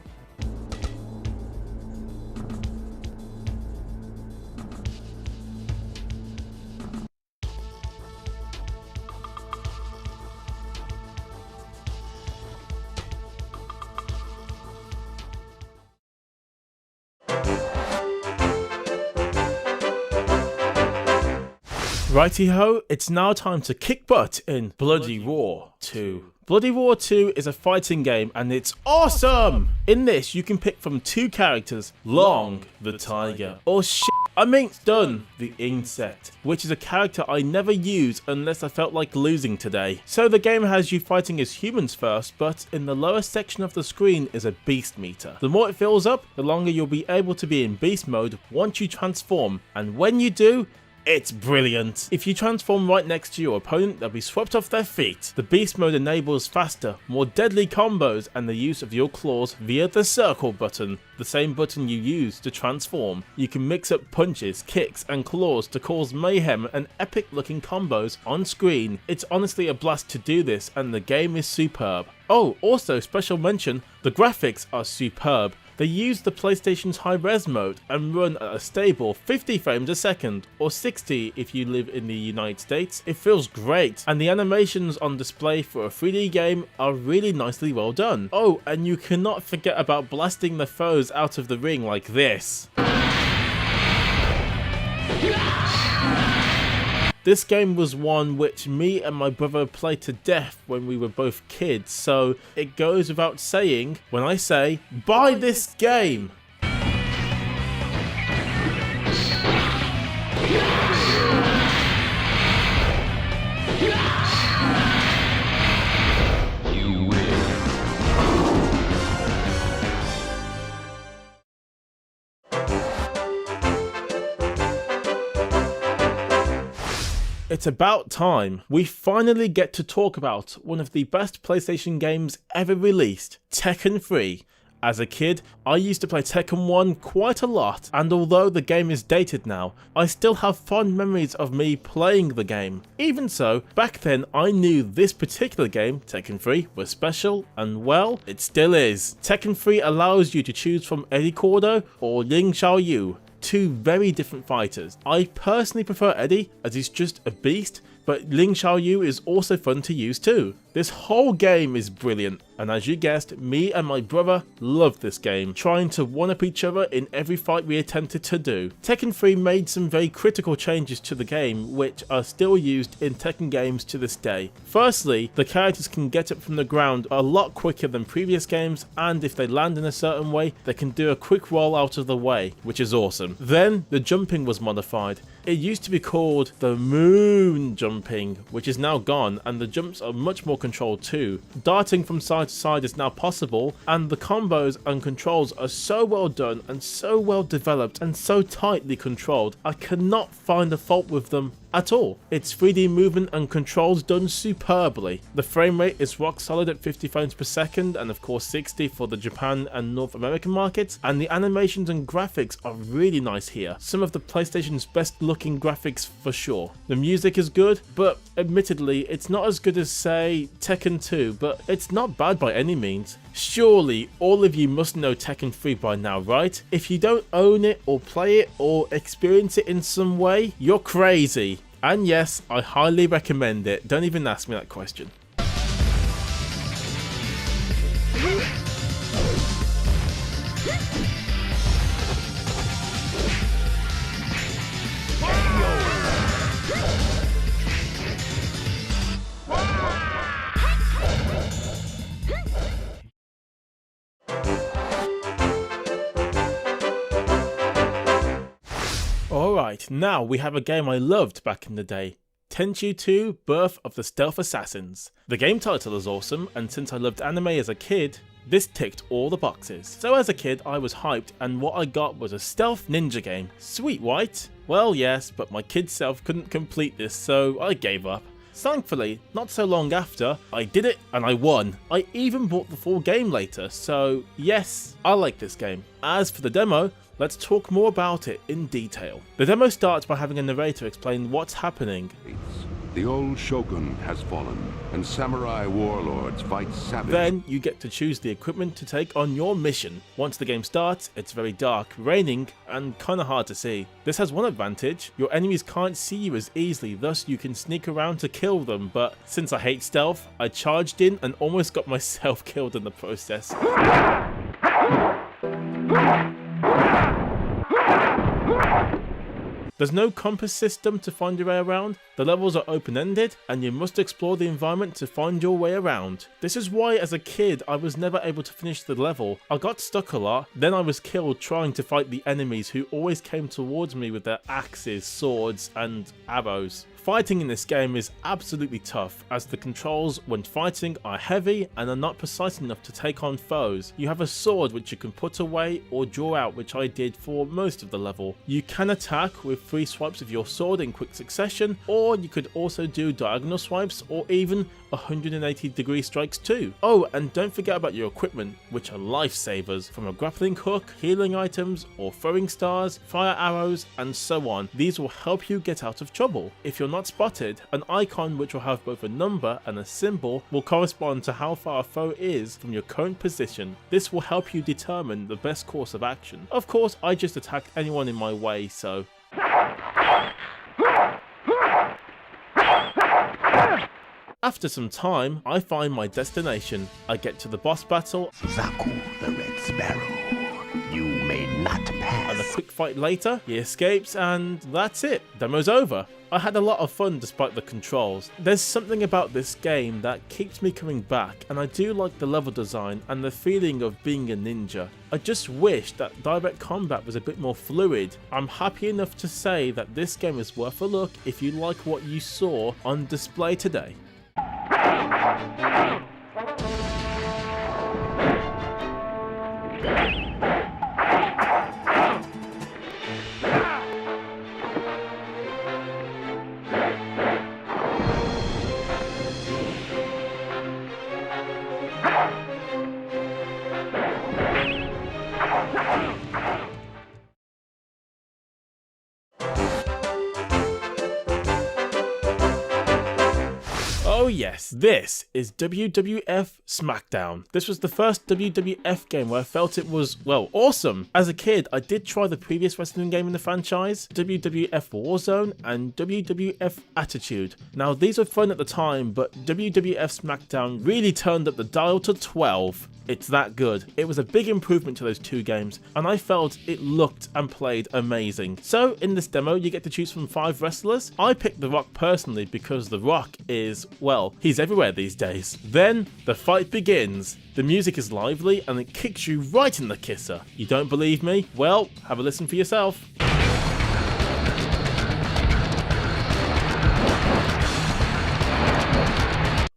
Righty ho, it's now time to kick butt in Bloody Roar 2. Bloody Roar 2 is a fighting game and it's awesome! In this you can pick from two characters, Long the Tiger, or Dun the Insect, which is a character I never use unless I felt like losing today. So the game has you fighting as humans first, but in the lower section of the screen is a beast meter. The more it fills up, the longer you'll be able to be in beast mode once you transform, and when you do, it's brilliant. If you transform right next to your opponent, they'll be swept off their feet. The beast mode enables faster, more deadly combos and the use of your claws via the circle button, the same button you use to transform. You can mix up punches, kicks and claws to cause mayhem and epic looking combos on screen. It's honestly a blast to do this and the game is superb. Oh, also special mention, the graphics are superb. They use the PlayStation's high-res mode and run at a stable 50 frames a second, or 60 if you live in the United States. It feels great, and the animations on display for a 3D game are really nicely well done. Oh, and you cannot forget about blasting the foes out of the ring like this. This game was one which me and my brother played to death when we were both kids, so it goes without saying when I say, buy this game! It's about time. We finally get to talk about one of the best PlayStation games ever released, Tekken 3. As a kid, I used to play Tekken 1 quite a lot, and although the game is dated now, I still have fond memories of me playing the game. Even so, back then I knew this particular game, Tekken 3, was special, and well, it still is. Tekken 3 allows you to choose from Eddie Cordo or Ling Xiaoyu. Two very different fighters. I personally prefer Eddie as he's just a beast, but Ling Xiaoyu is also fun to use too. This whole game is brilliant, and as you guessed, me and my brother loved this game, trying to one-up each other in every fight we attempted to do. Tekken 3 made some very critical changes to the game, which are still used in Tekken games to this day. Firstly, the characters can get up from the ground a lot quicker than previous games, and if they land in a certain way, they can do a quick roll out of the way, which is awesome. Then, the jumping was modified. It used to be called the moon jumping, which is now gone, and the jumps are much more controlled too. Darting from side to side is now possible, and the combos and controls are so well done and so well developed and so tightly controlled, I cannot find a fault with them at all. It's 3D movement and controls done superbly. The frame rate is rock solid at 50 frames per second, and of course 60 for the Japan and North American markets, and the animations and graphics are really nice here. Some of the PlayStation's best looking graphics for sure. The music is good, but admittedly it's not as good as say Tekken 2, but it's not bad by any means. Surely all of you must know Tekken 3 by now, right? If you don't own it or play it or experience it in some way, you're crazy. And yes, I highly recommend it. Don't even ask me that question. Alright, now we have a game I loved back in the day. Tenchu 2 Birth of the Stealth Assassins. The game title is awesome, and since I loved anime as a kid, this ticked all the boxes. So as a kid I was hyped, and what I got was a stealth ninja game. Sweet, right? Well yes, but my kid self couldn't complete this, so I gave up. Thankfully, not so long after, I did it and I won. I even bought the full game later, so yes, I like this game. As for the demo, let's talk more about it in detail. The demo starts by having a narrator explain what's happening. The old shogun has fallen, and samurai warlords fight savage. Then you get to choose the equipment to take on your mission. Once the game starts, it's very dark, raining, and kinda hard to see. This has one advantage: your enemies can't see you as easily, thus you can sneak around to kill them, but since I hate stealth, I charged in and almost got myself killed in the process. There's no compass system to find your way around, the levels are open-ended, and you must explore the environment to find your way around. This is why as a kid I was never able to finish the level. I got stuck a lot, then I was killed trying to fight the enemies who always came towards me with their axes, swords, and arrows. Fighting in this game is absolutely tough, as the controls when fighting are heavy and are not precise enough to take on foes. You have a sword which you can put away or draw out, which I did for most of the level. You can attack with 3 swipes of your sword in quick succession, or you could also do diagonal swipes or even 180-degree strikes too. Oh, and don't forget about your equipment, which are lifesavers, from a grappling hook, healing items, or throwing stars, fire arrows, and so on. These will help you get out of trouble. If you're not spotted, an icon which will have both a number and a symbol will correspond to how far a foe is from your current position. This will help you determine the best course of action. Of course, I just attacked anyone in my way, so... After some time, I find my destination. I get to the boss battle, Zaku the Red Sparrow. You may not pass. And a quick fight later, he escapes and that's it. Demo's over. I had a lot of fun despite the controls. There's something about this game that keeps me coming back, and I do like the level design and the feeling of being a ninja. I just wish that direct combat was a bit more fluid. I'm happy enough to say that this game is worth a look if you like what you saw on display today. Oh yes, this is WWF SmackDown. This was the first WWF game where I felt it was, well, awesome. As a kid, I did try the previous wrestling game in the franchise, WWF Warzone and WWF Attitude. Now these were fun at the time, but WWF SmackDown really turned up the dial to 12. It's that good. It was a big improvement to those 2 games, and I felt it looked and played amazing. So in this demo, you get to choose from 5 wrestlers. I picked The Rock personally because The Rock is, well, he's everywhere these days. Then the fight begins. The music is lively and it kicks you right in the kisser. You don't believe me? Well, have a listen for yourself.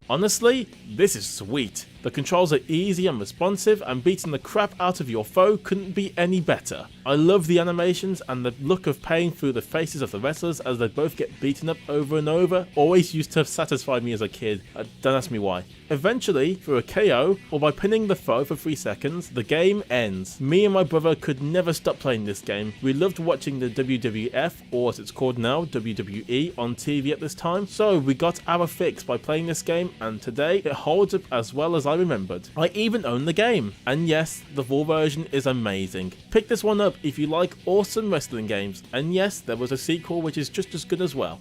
Honestly, this is sweet. The controls are easy and responsive, and beating the crap out of your foe couldn't be any better. I love the animations and the look of pain through the faces of the wrestlers as they both get beaten up over and over. Always used to satisfy me as a kid, don't ask me why. Eventually, through a KO, or by pinning the foe for 3 seconds, the game ends. Me and my brother could never stop playing this game. We loved watching the WWF, or as it's called now, WWE, on TV at this time, so we got our fix by playing this game, and today it holds up as well as I remembered. I even own the game, and yes, the full version is amazing. Pick this one up if you like awesome wrestling games, and yes, there was a sequel which is just as good as well.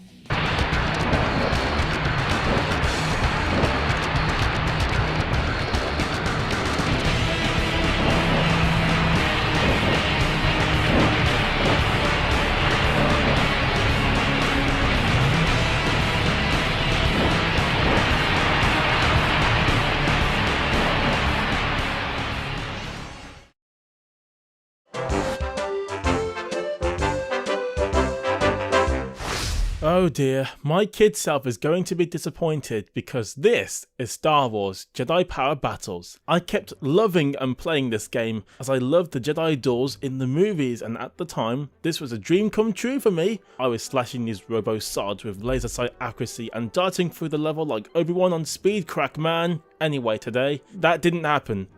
Oh dear, my kid self is going to be disappointed because this is Star Wars Jedi Power Battles. I kept loving and playing this game as I loved the Jedi duels in the movies, and at the time, this was a dream come true for me. I was slashing these robo-sods with laser sight accuracy and darting through the level like Obi-Wan on speed crack, man. Anyway, today, that didn't happen.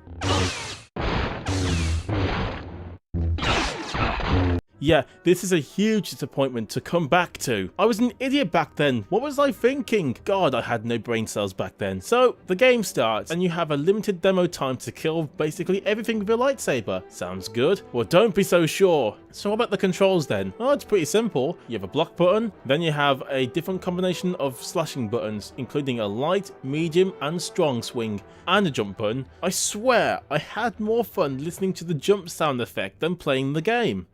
Yeah, this is a huge disappointment to come back to. I was an idiot back then. What was I thinking? God, I had no brain cells back then. So, the game starts and you have a limited demo time to kill basically everything with your lightsaber. Sounds good? Well, don't be so sure. So what about the controls then? Oh, it's pretty simple. You have a block button, then you have a different combination of slashing buttons, including a light, medium, and strong swing, and a jump button. I swear, I had more fun listening to the jump sound effect than playing the game.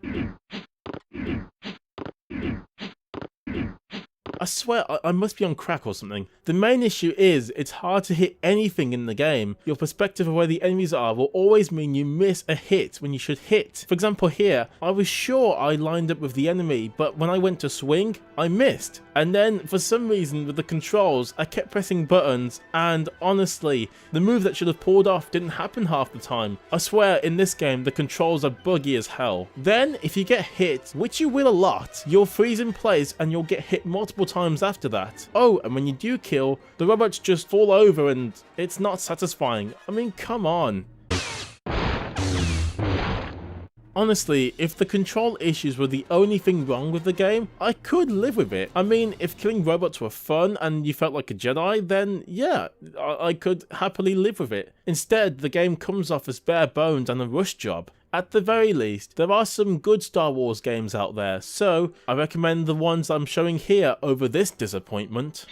I swear, I must be on crack or something. The main issue is, it's hard to hit anything in the game. Your perspective of where the enemies are will always mean you miss a hit when you should hit. For example here, I was sure I lined up with the enemy, but when I went to swing, I missed. And then, for some reason, with the controls, I kept pressing buttons, and honestly, the move that should have pulled off didn't happen half the time. I swear, in this game, the controls are buggy as hell. Then, if you get hit, which you will a lot, you'll freeze in place and you'll get hit multiple times after that. Oh, and when you do kill, the robots just fall over and it's not satisfying. I mean, come on. Honestly, if the control issues were the only thing wrong with the game, I could live with it. I mean, if killing robots were fun and you felt like a Jedi, then yeah, I could happily live with it. Instead, the game comes off as bare bones and a rush job. At the very least, there are some good Star Wars games out there, so I recommend the ones I'm showing here over this disappointment.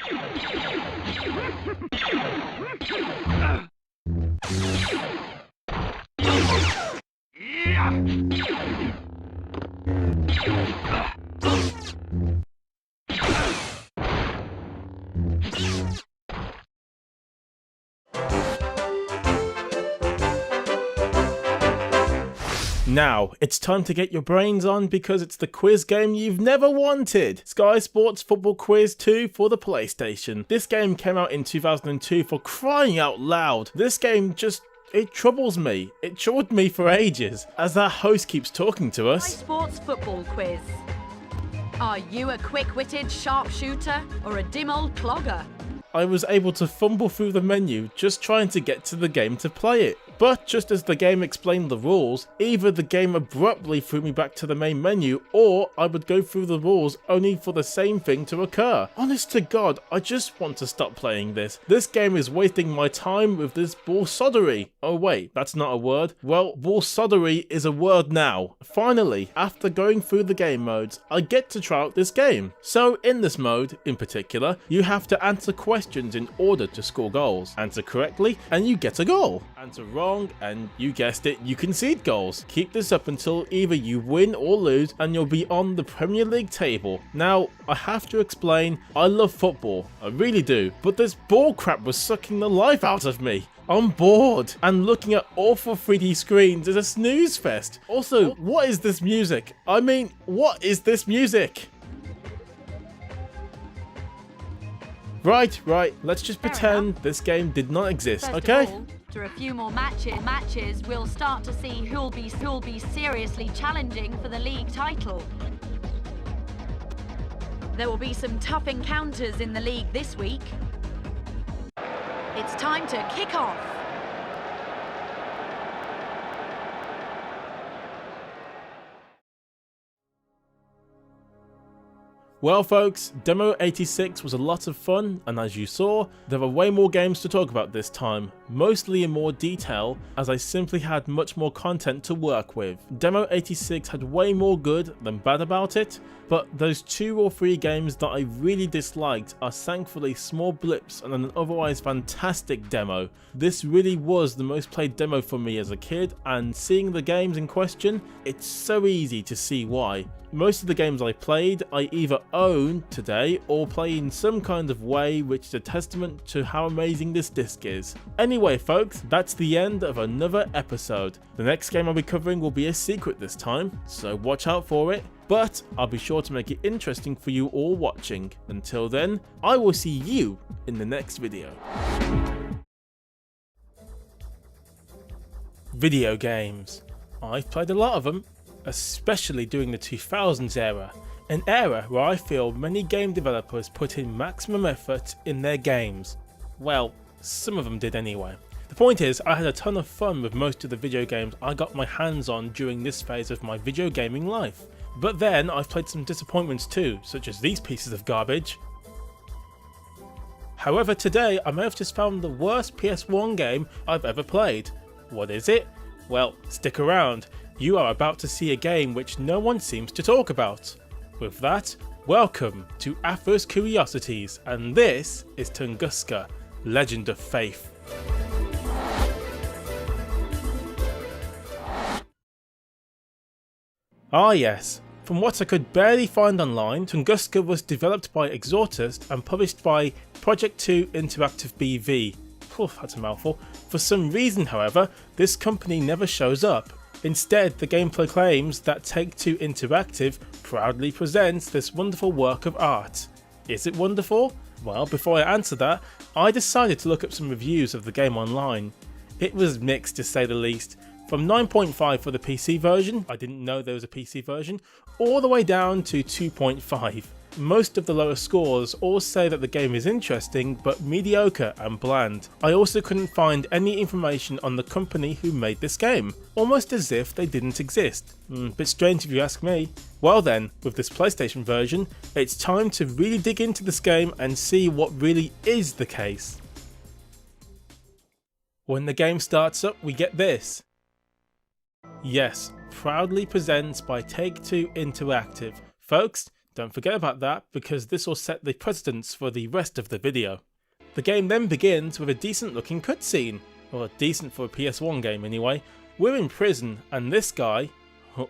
Now, it's time to get your brains on because it's the quiz game you've never wanted. Sky Sports Football Quiz 2 for the PlayStation. This game came out in 2002, for crying out loud. This game just... it troubles me. It troubled me for ages, as our host keeps talking to us. Sky Sports Football Quiz. Are you a quick-witted sharpshooter or a dim old clogger? I was able to fumble through the menu just trying to get to the game to play it. But just as the game explained the rules, either the game abruptly threw me back to the main menu, or I would go through the rules only for the same thing to occur. Honest to God, I just want to stop playing this. This game is wasting my time with this bullsoddery. Oh wait, that's not a word? Well, bullsoddery is a word now. Finally, after going through the game modes, I get to try out this game. So in this mode, in particular, you have to answer questions in order to score goals. Answer correctly, and you get a goal. Answer wrong, and you guessed it, you concede goals. Keep this up until either you win or lose and you'll be on the Premier League table. Now, I have to explain, I love football, I really do, but this ball crap was sucking the life out of me. I'm bored, and looking at awful 3D screens is a snooze fest. Also, what is this music? I mean, what is this music? Right, let's just pretend this game did not exist, okay? After a few more matches, we'll start to see who'll be seriously challenging for the league title. There will be some tough encounters in the league this week. It's time to kick off. Well folks, Demo 86 was a lot of fun, and as you saw, there are way more games to talk about this time, mostly in more detail, as I simply had much more content to work with. Demo 86 had way more good than bad about it, but those 2 or 3 games that I really disliked are thankfully small blips on an otherwise fantastic demo. This really was the most played demo for me as a kid, and seeing the games in question, it's so easy to see why. Most of the games I played, I either own today or play in some kind of way, which is a testament to how amazing this disc is. Anyway folks, that's the end of another episode. The next game I'll be covering will be a secret this time, so watch out for it, but I'll be sure to make it interesting for you all watching. Until then, I will see you in the next video. Video games. I've played a lot of them, especially during the 2000s era, an era where I feel many game developers put in maximum effort in their games. Well, some of them did anyway. The point is, I had a ton of fun with most of the video games I got my hands on during this phase of my video gaming life. But then I've played some disappointments too, such as these pieces of garbage. However, today I may have just found the worst PS1 game I've ever played. What is it? Well, stick around. You are about to see a game which no one seems to talk about. With that, welcome to Afro's Curiosities, and this is Tunguska, Legend of Faith. Ah yes, from what I could barely find online, Tunguska was developed by Exorcist and published by Project 2 Interactive BV. That's a mouthful. For some reason, however, this company never shows up. Instead, the gameplay claims that Take-Two Interactive proudly presents this wonderful work of art. Is it wonderful? Well, before I answer that, I decided to look up some reviews of the game online. It was mixed to say the least. From 9.5 for the PC version, I didn't know there was a PC version, all the way down to 2.5. Most of the lower scores all say that the game is interesting but mediocre and bland. I also couldn't find any information on the company who made this game, almost as if they didn't exist. Bit strange if you ask me. Well then, with this PlayStation version, it's time to really dig into this game and see what really is the case. When the game starts up, we get this. Yes, proudly presents by Take-Two Interactive. Folks, don't forget about that, because this will set the precedence for the rest of the video. The game then begins with a decent looking cutscene, or decent for a PS1 game anyway. We're in prison, and this guy,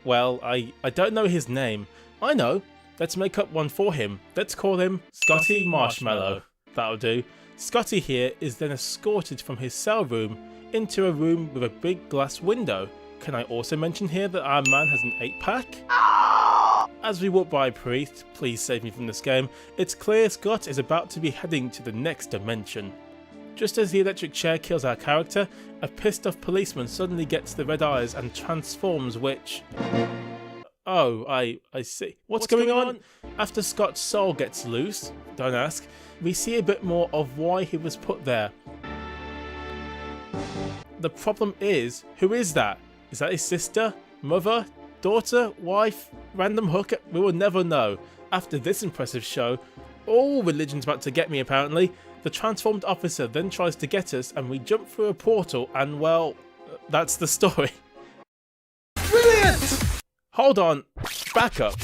well, I don't know his name. I know, let's make up one for him. Let's call him Scotty Marshmallow. That'll do. Scotty here is then escorted from his cell room into a room with a big glass window. Can I also mention here that our man has an 8-pack? As we walk by a priest, please save me from this game, it's clear Scott is about to be heading to the next dimension. Just as the electric chair kills our character, a pissed off policeman suddenly gets the red eyes and transforms, which... Oh, I see. What's going on? After Scott's soul gets loose, don't ask, we see a bit more of why he was put there. The problem is, who is that? Is that his sister? Mother? Daughter? Wife? Random hooker? We will never know. After this impressive show, all religion's about to get me apparently, the transformed officer then tries to get us and we jump through a portal and well, that's the story. Brilliant! Hold on, back up.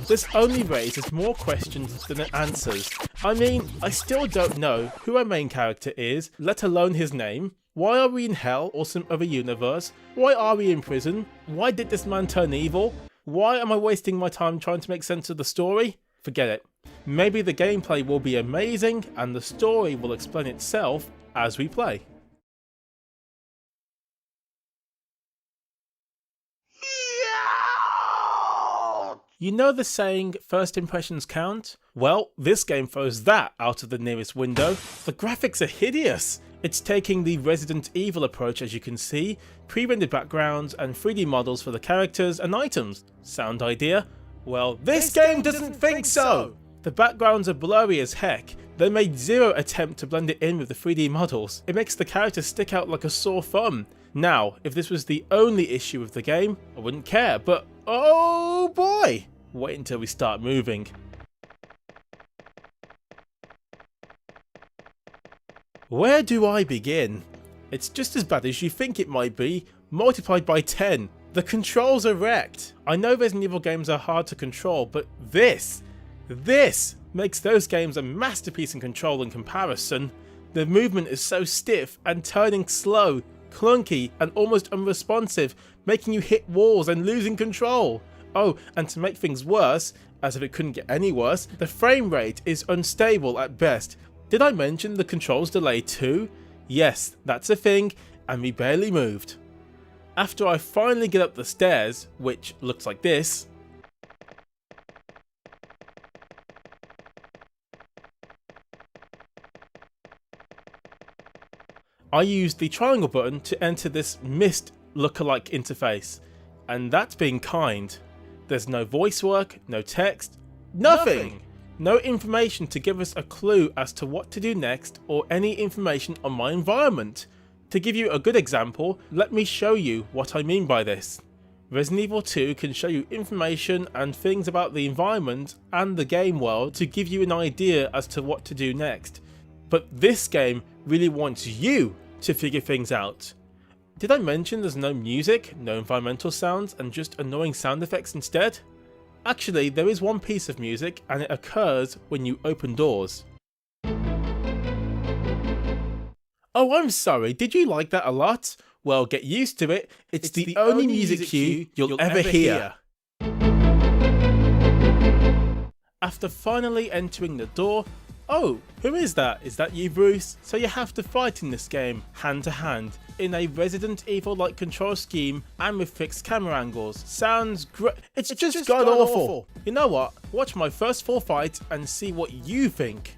This only raises more questions than it answers. I mean, I still don't know who our main character is, let alone his name. Why are we in hell or some other universe? Why are we in prison? Why did this man turn evil? Why am I wasting my time trying to make sense of the story? Forget it. Maybe the gameplay will be amazing and the story will explain itself as we play. You know the saying, first impressions count? Well, this game throws that out of the nearest window. The graphics are hideous. It's taking the Resident Evil approach, as you can see, pre-rendered backgrounds and 3D models for the characters and items. Sound idea? Well, this game doesn't think so! The backgrounds are blurry as heck. They made zero attempt to blend it in with the 3D models. It makes the characters stick out like a sore thumb. Now, if this was the only issue with the game, I wouldn't care, but oh boy! Wait until we start moving. Where do I begin? It's just as bad as you think it might be, multiplied by 10. The controls are wrecked. I know Resident Evil games are hard to control, but this makes those games a masterpiece in control in comparison. The movement is so stiff and turning slow, clunky and almost unresponsive, making you hit walls and losing control. Oh, and to make things worse, as if it couldn't get any worse, the frame rate is unstable at best. Did I mention the controls delay too? Yes, that's a thing, and we barely moved. After I finally get up the stairs, which looks like this, I use the triangle button to enter this mist lookalike interface, and that's being kind. There's no voice work, no text, nothing! No information to give us a clue as to what to do next or any information on my environment. To give you a good example, let me show you what I mean by this. Resident Evil 2 can show you information and things about the environment and the game world to give you an idea as to what to do next. But this game really wants you to figure things out. Did I mention there's no music, no environmental sounds, and just annoying sound effects instead? Actually, there is one piece of music, and it occurs when you open doors. Oh, I'm sorry, did you like that a lot? Well, get used to it, it's the only music cue you'll ever hear. After finally entering the door, oh, who is that? Is that you, Bruce? So you have to fight in this game, hand to hand, in a Resident Evil-like control scheme and with fixed camera angles. Sounds great. It's just god awful. You know what? Watch my first 4 fights and see what you think.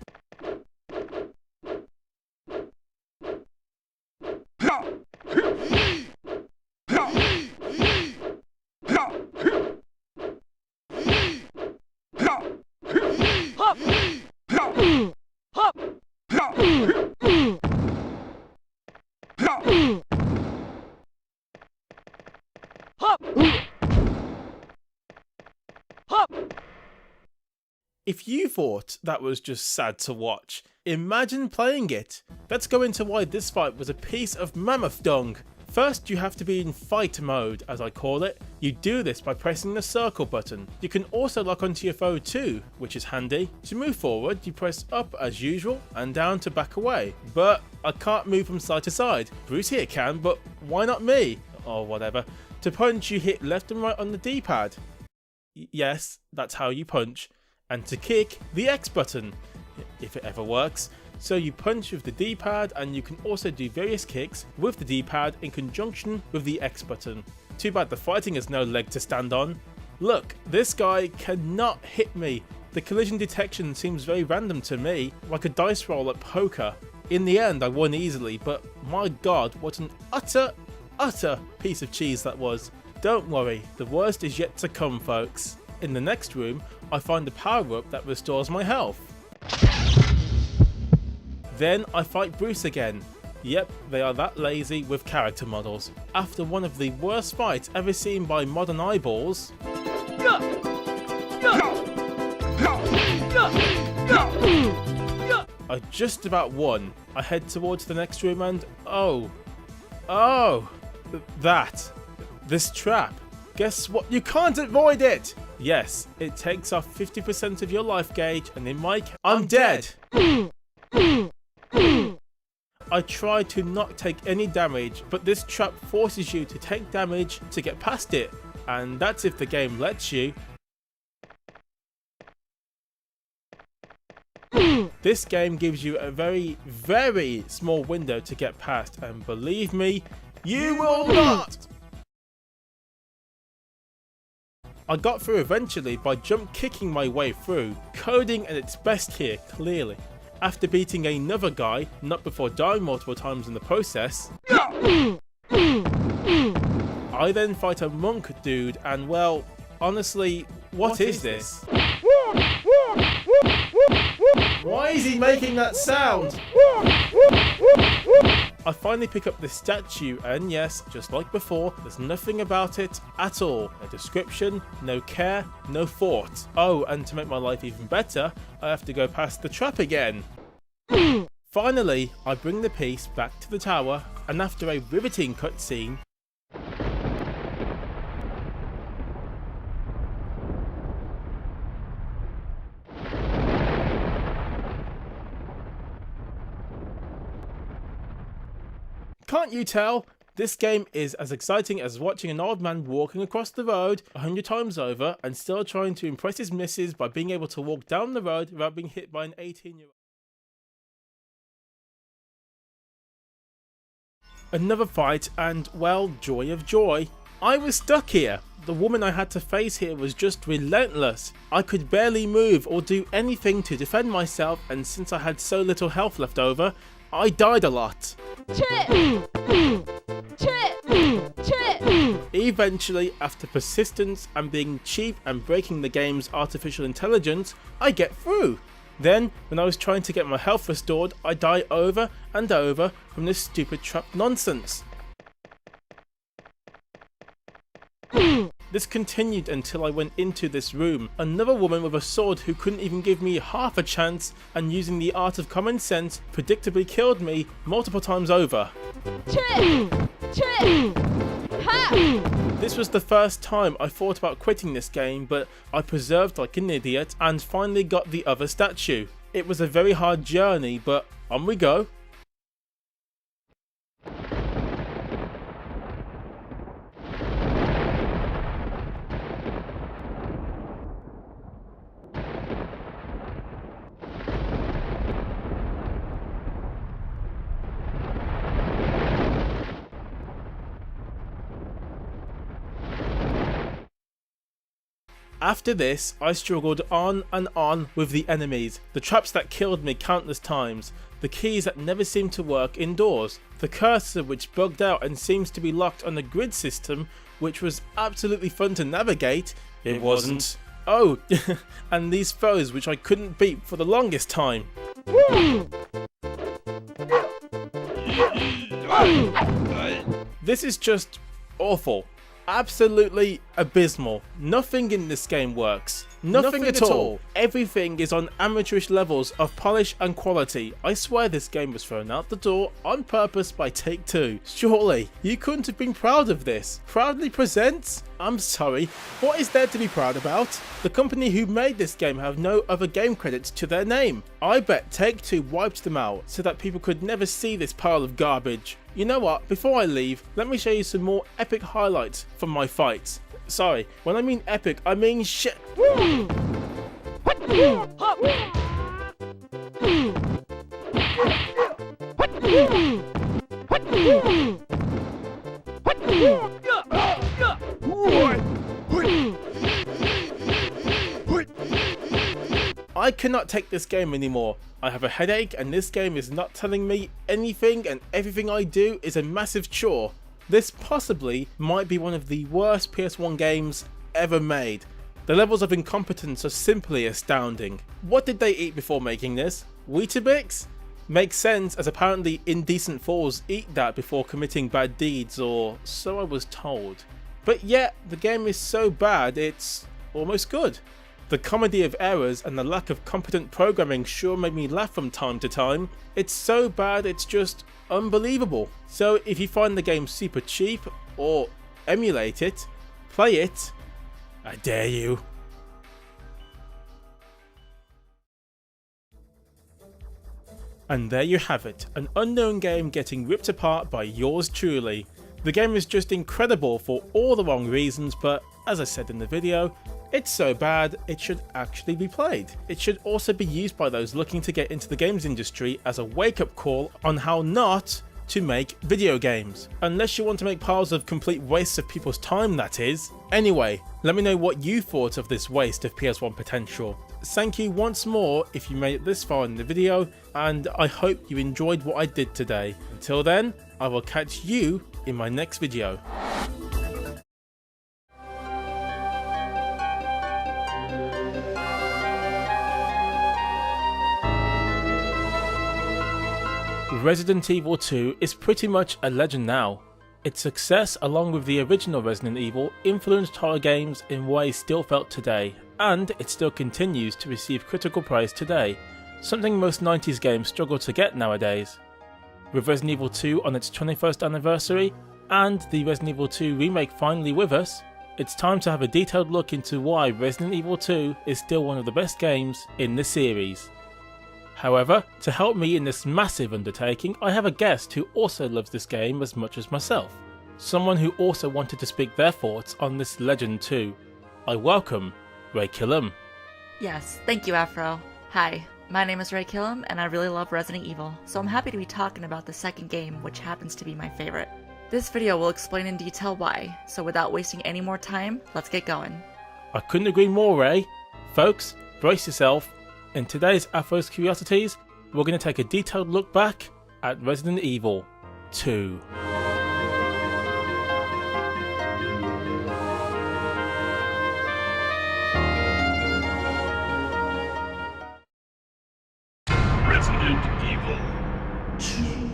If you thought that was just sad to watch, imagine playing it. Let's go into why this fight was a piece of mammoth dung. First, you have to be in fight mode, as I call it. You do this by pressing the circle button. You can also lock onto your foe too, which is handy. To move forward, you press up as usual and down to back away. But I can't move from side to side. Bruce here can, but why not me? Or whatever. To punch, you hit left and right on the D-pad. Yes, that's how you punch. And to kick, the X button, if it ever works. So you punch with the D-pad, and you can also do various kicks with the D-pad in conjunction with the X button. Too bad the fighting has no leg to stand on. Look, this guy cannot hit me. The collision detection seems very random to me, like a dice roll at poker. In the end I won easily, but my god, what an utter piece of cheese that was. Don't worry, the worst is yet to come, folks. In the next room, I find a power-up that restores my health. Then I fight Bruce again. Yep, they are that lazy with character models. After one of the worst fights ever seen by modern eyeballs, I just about won. I head towards the next room and this trap. Guess what? You can't avoid it! Yes, it takes off 50% of your life gauge, and in my case, I'm dead! I try to not take any damage, but this trap forces you to take damage to get past it, and that's if the game lets you. This game gives you a very, very small window to get past, and believe me, you will not! I got through eventually by jump kicking my way through, coding at its best here, clearly. After beating another guy, not before dying multiple times in the process, I then fight a monk dude, and well, honestly, what is this? Why is he making that sound? I finally pick up this statue, and yes, just like before, there's nothing about it at all. No description, no care, no thought. Oh, and to make my life even better, I have to go past the trap again. Finally, I bring the piece back to the tower, and after a riveting cutscene, can't you tell? This game is as exciting as watching an old man walking across the road 100 times over and still trying to impress his missus by being able to walk down the road without being hit by an 18-year-old. Another fight, and well, joy of joy. I was stuck here. The woman I had to face here was just relentless. I could barely move or do anything to defend myself, and since I had so little health left over, I died a lot. Eventually, after persistence and being cheap and breaking the game's artificial intelligence, I get through. Then, when I was trying to get my health restored, I die over and over from this stupid trap nonsense. This continued until I went into this room. Another woman with a sword who couldn't even give me half a chance, and using the art of common sense, predictably killed me multiple times over. This was the first time I thought about quitting this game, but I persevered like an idiot and finally got the other statue. It was a very hard journey, but on we go. After this, I struggled on and on with the enemies, the traps that killed me countless times, the keys that never seemed to work indoors, the cursor which bugged out and seems to be locked on the grid system, which was absolutely fun to navigate. It wasn't. Oh, and these foes which I couldn't beat for the longest time. This is just awful. Absolutely abysmal. Nothing in this game works. Nothing at all. Everything is on amateurish levels of polish and quality. I swear this game was thrown out the door on purpose by Take-Two. Surely, you couldn't have been proud of this. Proudly presents? I'm sorry, what is there to be proud about? The company who made this game have no other game credits to their name. I bet Take-Two wiped them out so that people could never see this pile of garbage. You know what, before I leave, let me show you some more epic highlights from my fights. Sorry, when I mean epic, I mean shit. I cannot take this game anymore. I have a headache and this game is not telling me anything, and everything I do is a massive chore. This possibly might be one of the worst PS1 games ever made. The levels of incompetence are simply astounding. What did they eat before making this? Weetabix? Makes sense, as apparently indecent fools eat that before committing bad deeds, or so I was told. But yet, the game is so bad it's almost good. The comedy of errors and the lack of competent programming sure made me laugh from time to time. It's so bad it's just unbelievable. So if you find the game super cheap or emulate it, play it, I dare you. And there you have it, an unknown game getting ripped apart by yours truly. The game is just incredible for all the wrong reasons, but as I said in the video, it's so bad it should actually be played. It should also be used by those looking to get into the games industry as a wake-up call on how not to make video games. Unless you want to make piles of complete wastes of people's time, that is. Anyway, let me know what you thought of this waste of PS1 potential. Thank you once more if you made it this far in the video, and I hope you enjoyed what I did today. Until then, I will catch you in my next video. Resident Evil 2 is pretty much a legend now. Its success, along with the original Resident Evil, influenced horror games in ways still felt today, and it still continues to receive critical praise today, something most 90s games struggle to get nowadays. With Resident Evil 2 on its 21st anniversary, and the Resident Evil 2 remake finally with us, it's time to have a detailed look into why Resident Evil 2 is still one of the best games in the series. However, to help me in this massive undertaking, I have a guest who also loves this game as much as myself. someone who also wanted to speak their thoughts on this legend too. I welcome Rae Killham. Yes, thank you, Affro. Hi, my name is Rae Killham, and I really love Resident Evil, so I'm happy to be talking about the second game, which happens to be my favorite. This video will explain in detail why, so without wasting any more time, let's get going. I couldn't agree more, Ray. Folks, brace yourself. In today's Afro's Curiosities, we're going to take a detailed look back at Resident Evil 2. Resident Evil 2.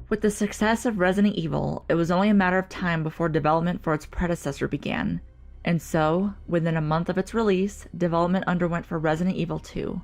With the success of Resident Evil, it was only a matter of time before development for its predecessor began. And so, within a month of its release, development underwent for Resident Evil 2.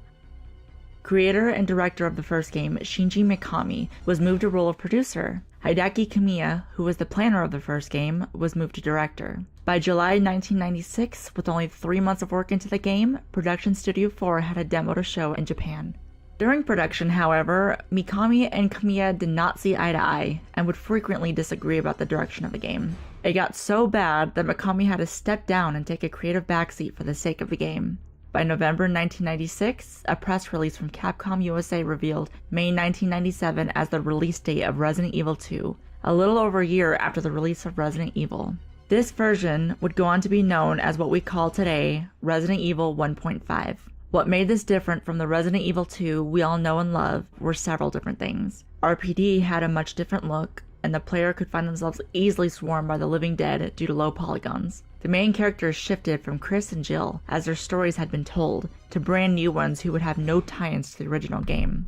Creator and director of the first game, Shinji Mikami, was moved to role of producer. Hideaki Kamiya, who was the planner of the first game, was moved to director. By July 1996, with only 3 months of work into the game, Production Studio 4 had a demo to show in Japan. During production, however, Mikami and Kamiya did not see eye to eye, and would frequently disagree about the direction of the game. It got so bad that Mikami had to step down and take a creative backseat for the sake of the game. By November 1996, a press release from Capcom USA revealed May 1997 as the release date of Resident Evil 2, a little over a year after the release of Resident Evil. This version would go on to be known as what we call today Resident Evil 1.5. What made this different from the Resident Evil 2 we all know and love were several different things. RPD had a much different look, and the player could find themselves easily swarmed by the living dead due to low polygons. The main characters shifted from Chris and Jill, as their stories had been told, to brand new ones who would have no tie-ins to the original game.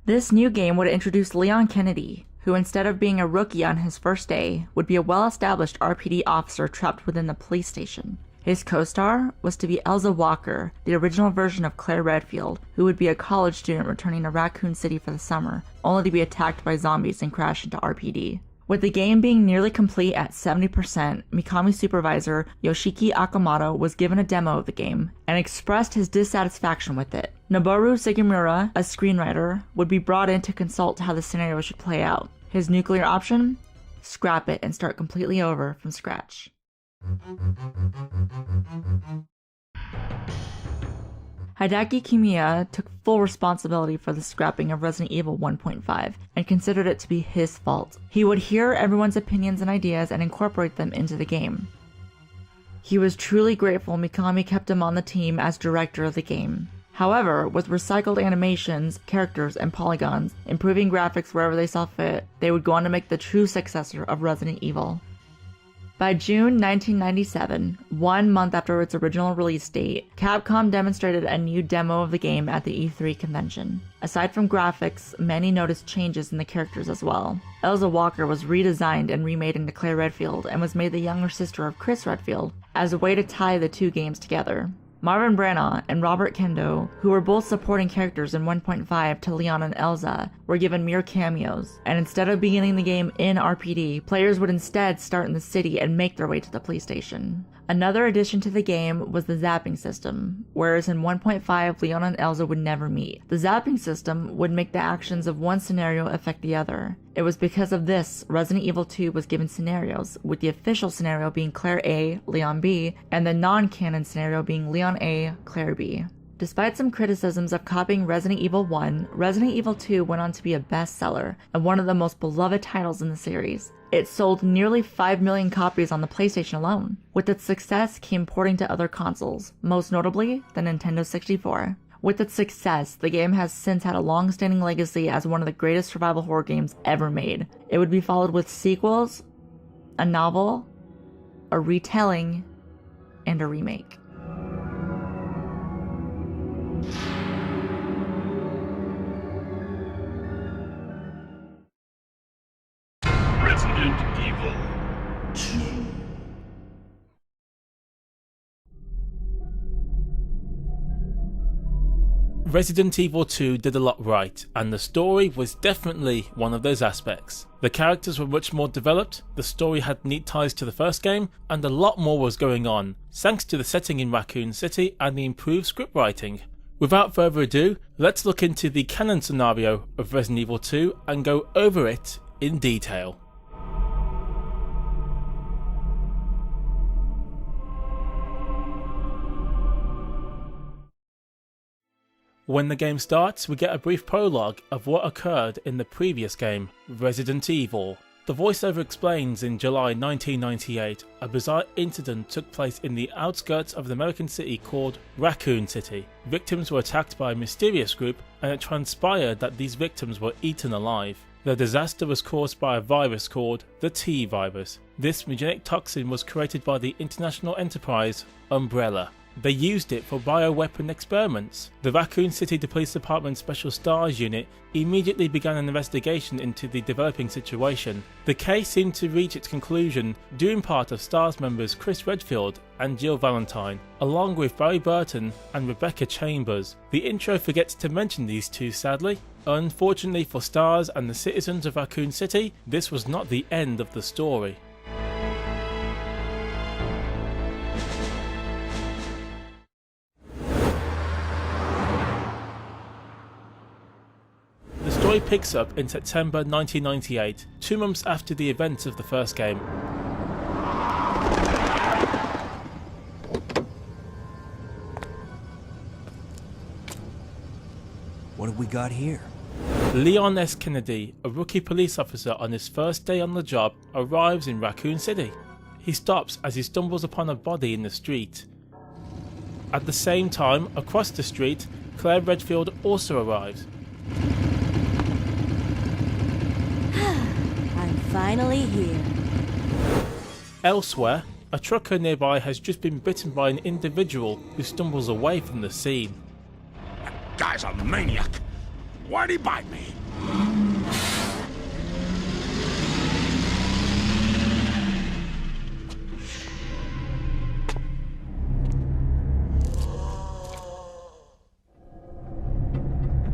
This new game would introduce Leon Kennedy, who instead of being a rookie on his first day, would be a well-established RPD officer trapped within the police station. His co-star was to be Elza Walker, the original version of Claire Redfield, who would be a college student returning to Raccoon City for the summer, only to be attacked by zombies and crash into RPD. With the game being nearly complete at 70%, Mikami's supervisor, Yoshiki Akamoto, was given a demo of the game, and expressed his dissatisfaction with it. Noboru Sugemura, a screenwriter, would be brought in to consult how the scenario should play out. His nuclear option? Scrap it and start completely over from scratch. Hideaki Kamiya took full responsibility for the scrapping of Resident Evil 1.5 and considered it to be his fault. He would hear everyone's opinions and ideas and incorporate them into the game. He was truly grateful Mikami kept him on the team as director of the game. However, with recycled animations, characters, and polygons, improving graphics wherever they saw fit, they would go on to make the true successor of Resident Evil. By June 1997, 1 month after its original release date, Capcom demonstrated a new demo of the game at the E3 convention. Aside from graphics, many noticed changes in the characters as well. Elza Walker was redesigned and remade into Claire Redfield and was made the younger sister of Chris Redfield as a way to tie the two games together. Marvin Branagh and Robert Kendo, who were both supporting characters in 1.5 to Leon and Elza, were given mere cameos, and instead of beginning the game in RPD, players would instead start in the city and make their way to the police station. Another addition to the game was the zapping system, whereas in 1.5 Leon and Elza would never meet. The zapping system would make the actions of one scenario affect the other. It was because of this Resident Evil 2 was given scenarios, with the official scenario being Claire A, Leon B, and the non-canon scenario being Leon A, Claire B. Despite some criticisms of copying Resident Evil 1, Resident Evil 2 went on to be a bestseller and one of the most beloved titles in the series. It sold nearly 5 million copies on the PlayStation alone. With its success came porting to other consoles, most notably the Nintendo 64. With its success, the game has since had a long-standing legacy as one of the greatest survival horror games ever made. It would be followed with sequels, a novel, a retelling, and a remake. Resident Evil 2. Resident Evil 2 did a lot right, and the story was definitely one of those aspects. The characters were much more developed, the story had neat ties to the first game, and a lot more was going on, thanks to the setting in Raccoon City and the improved script writing. Without further ado, let's look into the canon scenario of Resident Evil 2 and go over it in detail. When the game starts, we get a brief prologue of what occurred in the previous game, Resident Evil. The voiceover explains in July 1998, a bizarre incident took place in the outskirts of the American city called Raccoon City. Victims were attacked by a mysterious group, and it transpired that these victims were eaten alive. The disaster was caused by a virus called the T-virus. This mutagenic toxin was created by the international enterprise Umbrella. They used it for bioweapon experiments. The Raccoon City Police Department Special Stars Unit immediately began an investigation into the developing situation. The case seemed to reach its conclusion due in part of Stars members Chris Redfield and Jill Valentine, along with Barry Burton and Rebecca Chambers. The intro forgets to mention these two, sadly. Unfortunately for Stars and the citizens of Raccoon City, this was not the end of the story. The story picks up in September 1998, 2 months after the events of the first game. What have we got here? Leon S. Kennedy, a rookie police officer on his first day on the job, arrives in Raccoon City. He stops as he stumbles upon a body in the street. At the same time, across the street, Claire Redfield also arrives. I'm finally here. Elsewhere, a trucker nearby has just been bitten by an individual who stumbles away from the scene. That guy's a maniac. Why'd he bite me?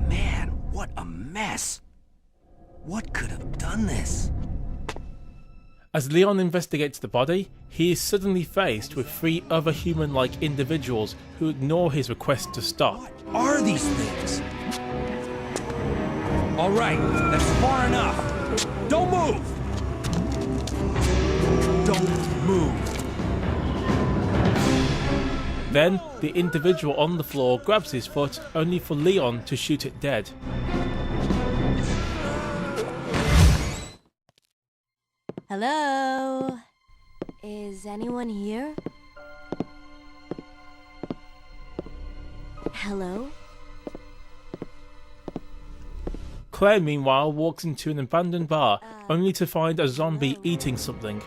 Man, what a mess. What could have done this? As Leon investigates the body, he is suddenly faced with 3 other human-like individuals who ignore his request to stop. What are these things? All right, that's far enough. Don't move! Don't move. Then, the individual on the floor grabs his foot, only for Leon to shoot it dead. Hello? Is anyone here? Hello? Claire, meanwhile, walks into an abandoned bar, only to find a zombie eating something.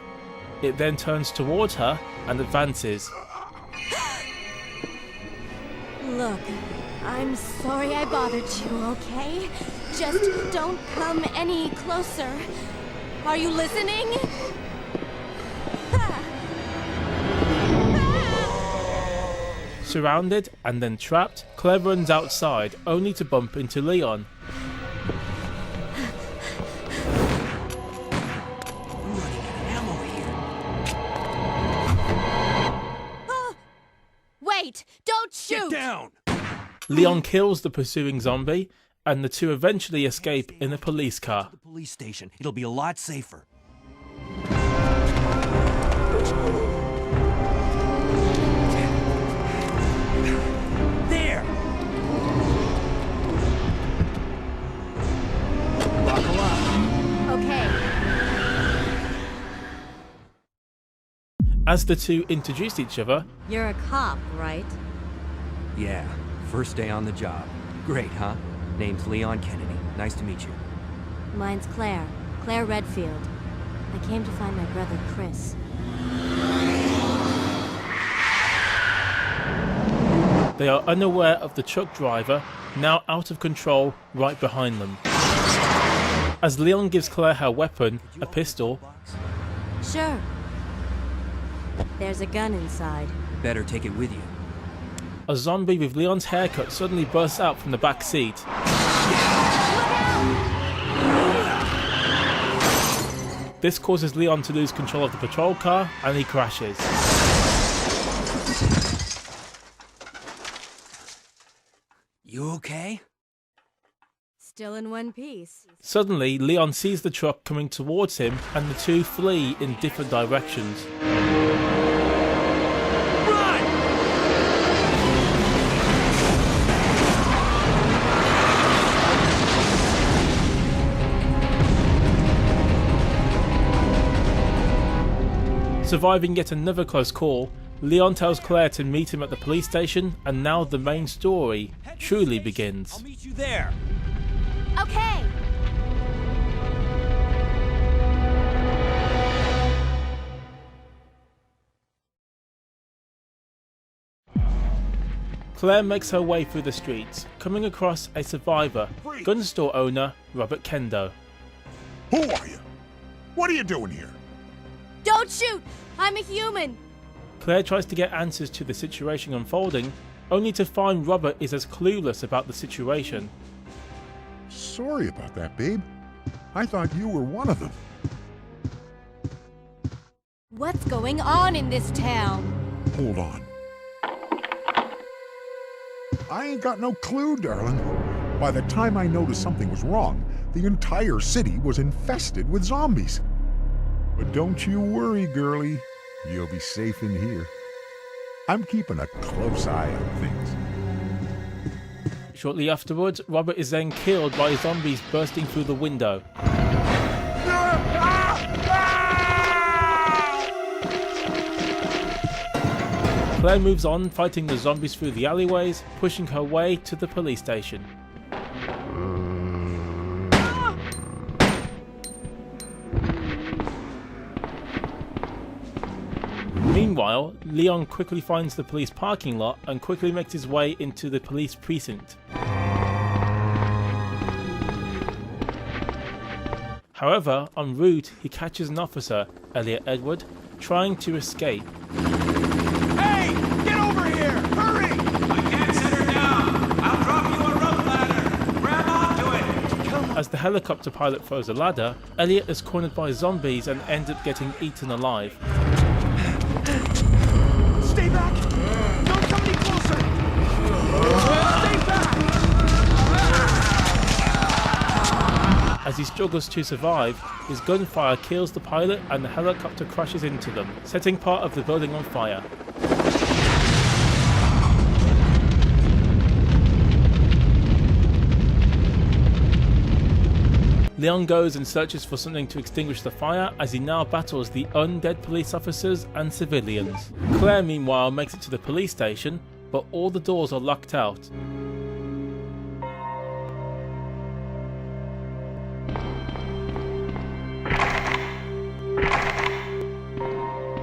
It then turns towards her and advances. Look, I'm sorry I bothered you, okay? Just don't come any closer. Are you listening? Surrounded and then trapped, Claire runs outside, only to bump into Leon. Wait! Don't shoot! Get down! Leon kills the pursuing zombie, and the two eventually escape in a police car. The police station. It'll be a lot safer. There! Buckle up. Okay. As the two introduce each other, You're a cop, right? Yeah, first day on the job. Great, huh? Name's Leon Kennedy. Nice to meet you. Mine's Claire. Claire Redfield. I came to find my brother, Chris. they are unaware of the truck driver, now out of control, right behind them. As Leon gives Claire her weapon, a pistol, Sure. There's a gun inside. Better take it with you. a zombie with Leon's haircut suddenly bursts out from the back seat. This causes Leon to lose control of the patrol car and he crashes. okay? Still in one piece. Suddenly, Leon sees the truck coming towards him and the two flee in different directions. Surviving yet another close call, Leon tells Claire to meet him at the police station, and now the main story truly begins. I'll meet you there. Okay. Claire makes her way through the streets, coming across a survivor, gun store owner Robert Kendo. Who are you? What are you doing here? Don't shoot! I'm a human! Claire tries to get answers to the situation unfolding, only to find Robert is as clueless about the situation. Sorry about that, babe. I thought you were one of them. What's going on in this town? Hold on. I ain't got no clue, darling. By the time I noticed something was wrong, the entire city was infested with zombies. But don't you worry, girlie. You'll be safe in here. I'm keeping a close eye on things. Shortly afterwards, Robert is then killed by zombies bursting through the window. Claire moves on, fighting the zombies through the alleyways, pushing her way to the police station. Meanwhile, Leon quickly finds the police parking lot and quickly makes his way into the police precinct. However, en route, he catches an officer, Elliot Edward, trying to escape. Hey! Get over here! Hurry! I can't set her down. I'll drop you a rope ladder. Grab onto it. As the helicopter pilot throws a ladder, Elliot is cornered by zombies and ends up getting eaten alive. Stay back! Don't come any closer! Stay back! As he struggles to survive, his gunfire kills the pilot and the helicopter crashes into them, setting part of the building on fire. Leon goes and searches for something to extinguish the fire as he now battles the undead police officers and civilians. Claire meanwhile makes it to the police station, but all the doors are locked out.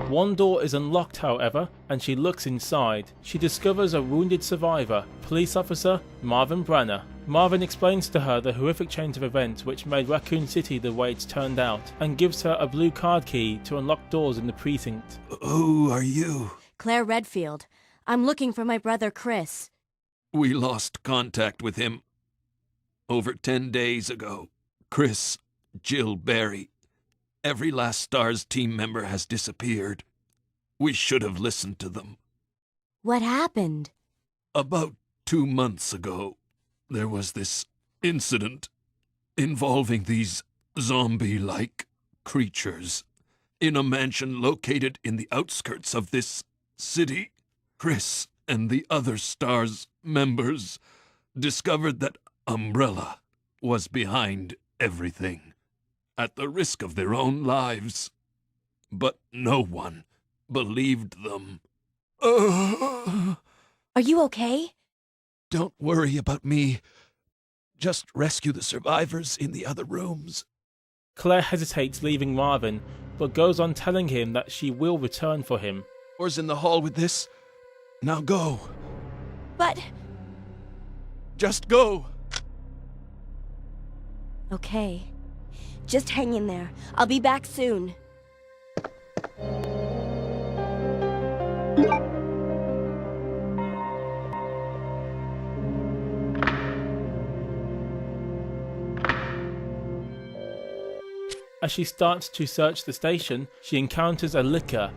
One door is unlocked, however, and she looks inside. She discovers a wounded survivor, police officer Marvin Branner. Marvin explains to her the horrific change of events which made Raccoon City the way it's turned out, and gives her a blue card key to unlock doors in the precinct. Who are you? Claire Redfield. I'm looking for my brother Chris. We lost contact with him over 10 days ago. Chris, Jill Barry. Every last STARS team member has disappeared. We should have listened to them. What happened? About 2 months ago, there was this incident involving these zombie-like creatures in a mansion located in the outskirts of this city. Chris and the other STARS members discovered that Umbrella was behind everything, at the risk of their own lives. But no one believed them. Are you okay? Don't worry about me. Just rescue the survivors in the other rooms. Claire hesitates leaving Marvin, but goes on telling him that she will return for him. Door's in the hall with this. Now go. But... Just go. Okay. Just hang in there. I'll be back soon. As she starts to search the station, she encounters a licker.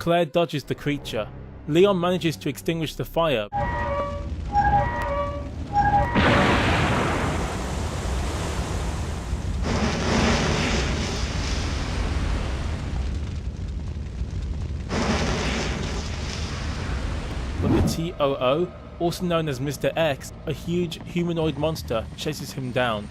Claire dodges the creature. Leon manages to extinguish the fire. But the TOO, also known as Mr. X, a huge humanoid monster, chases him down.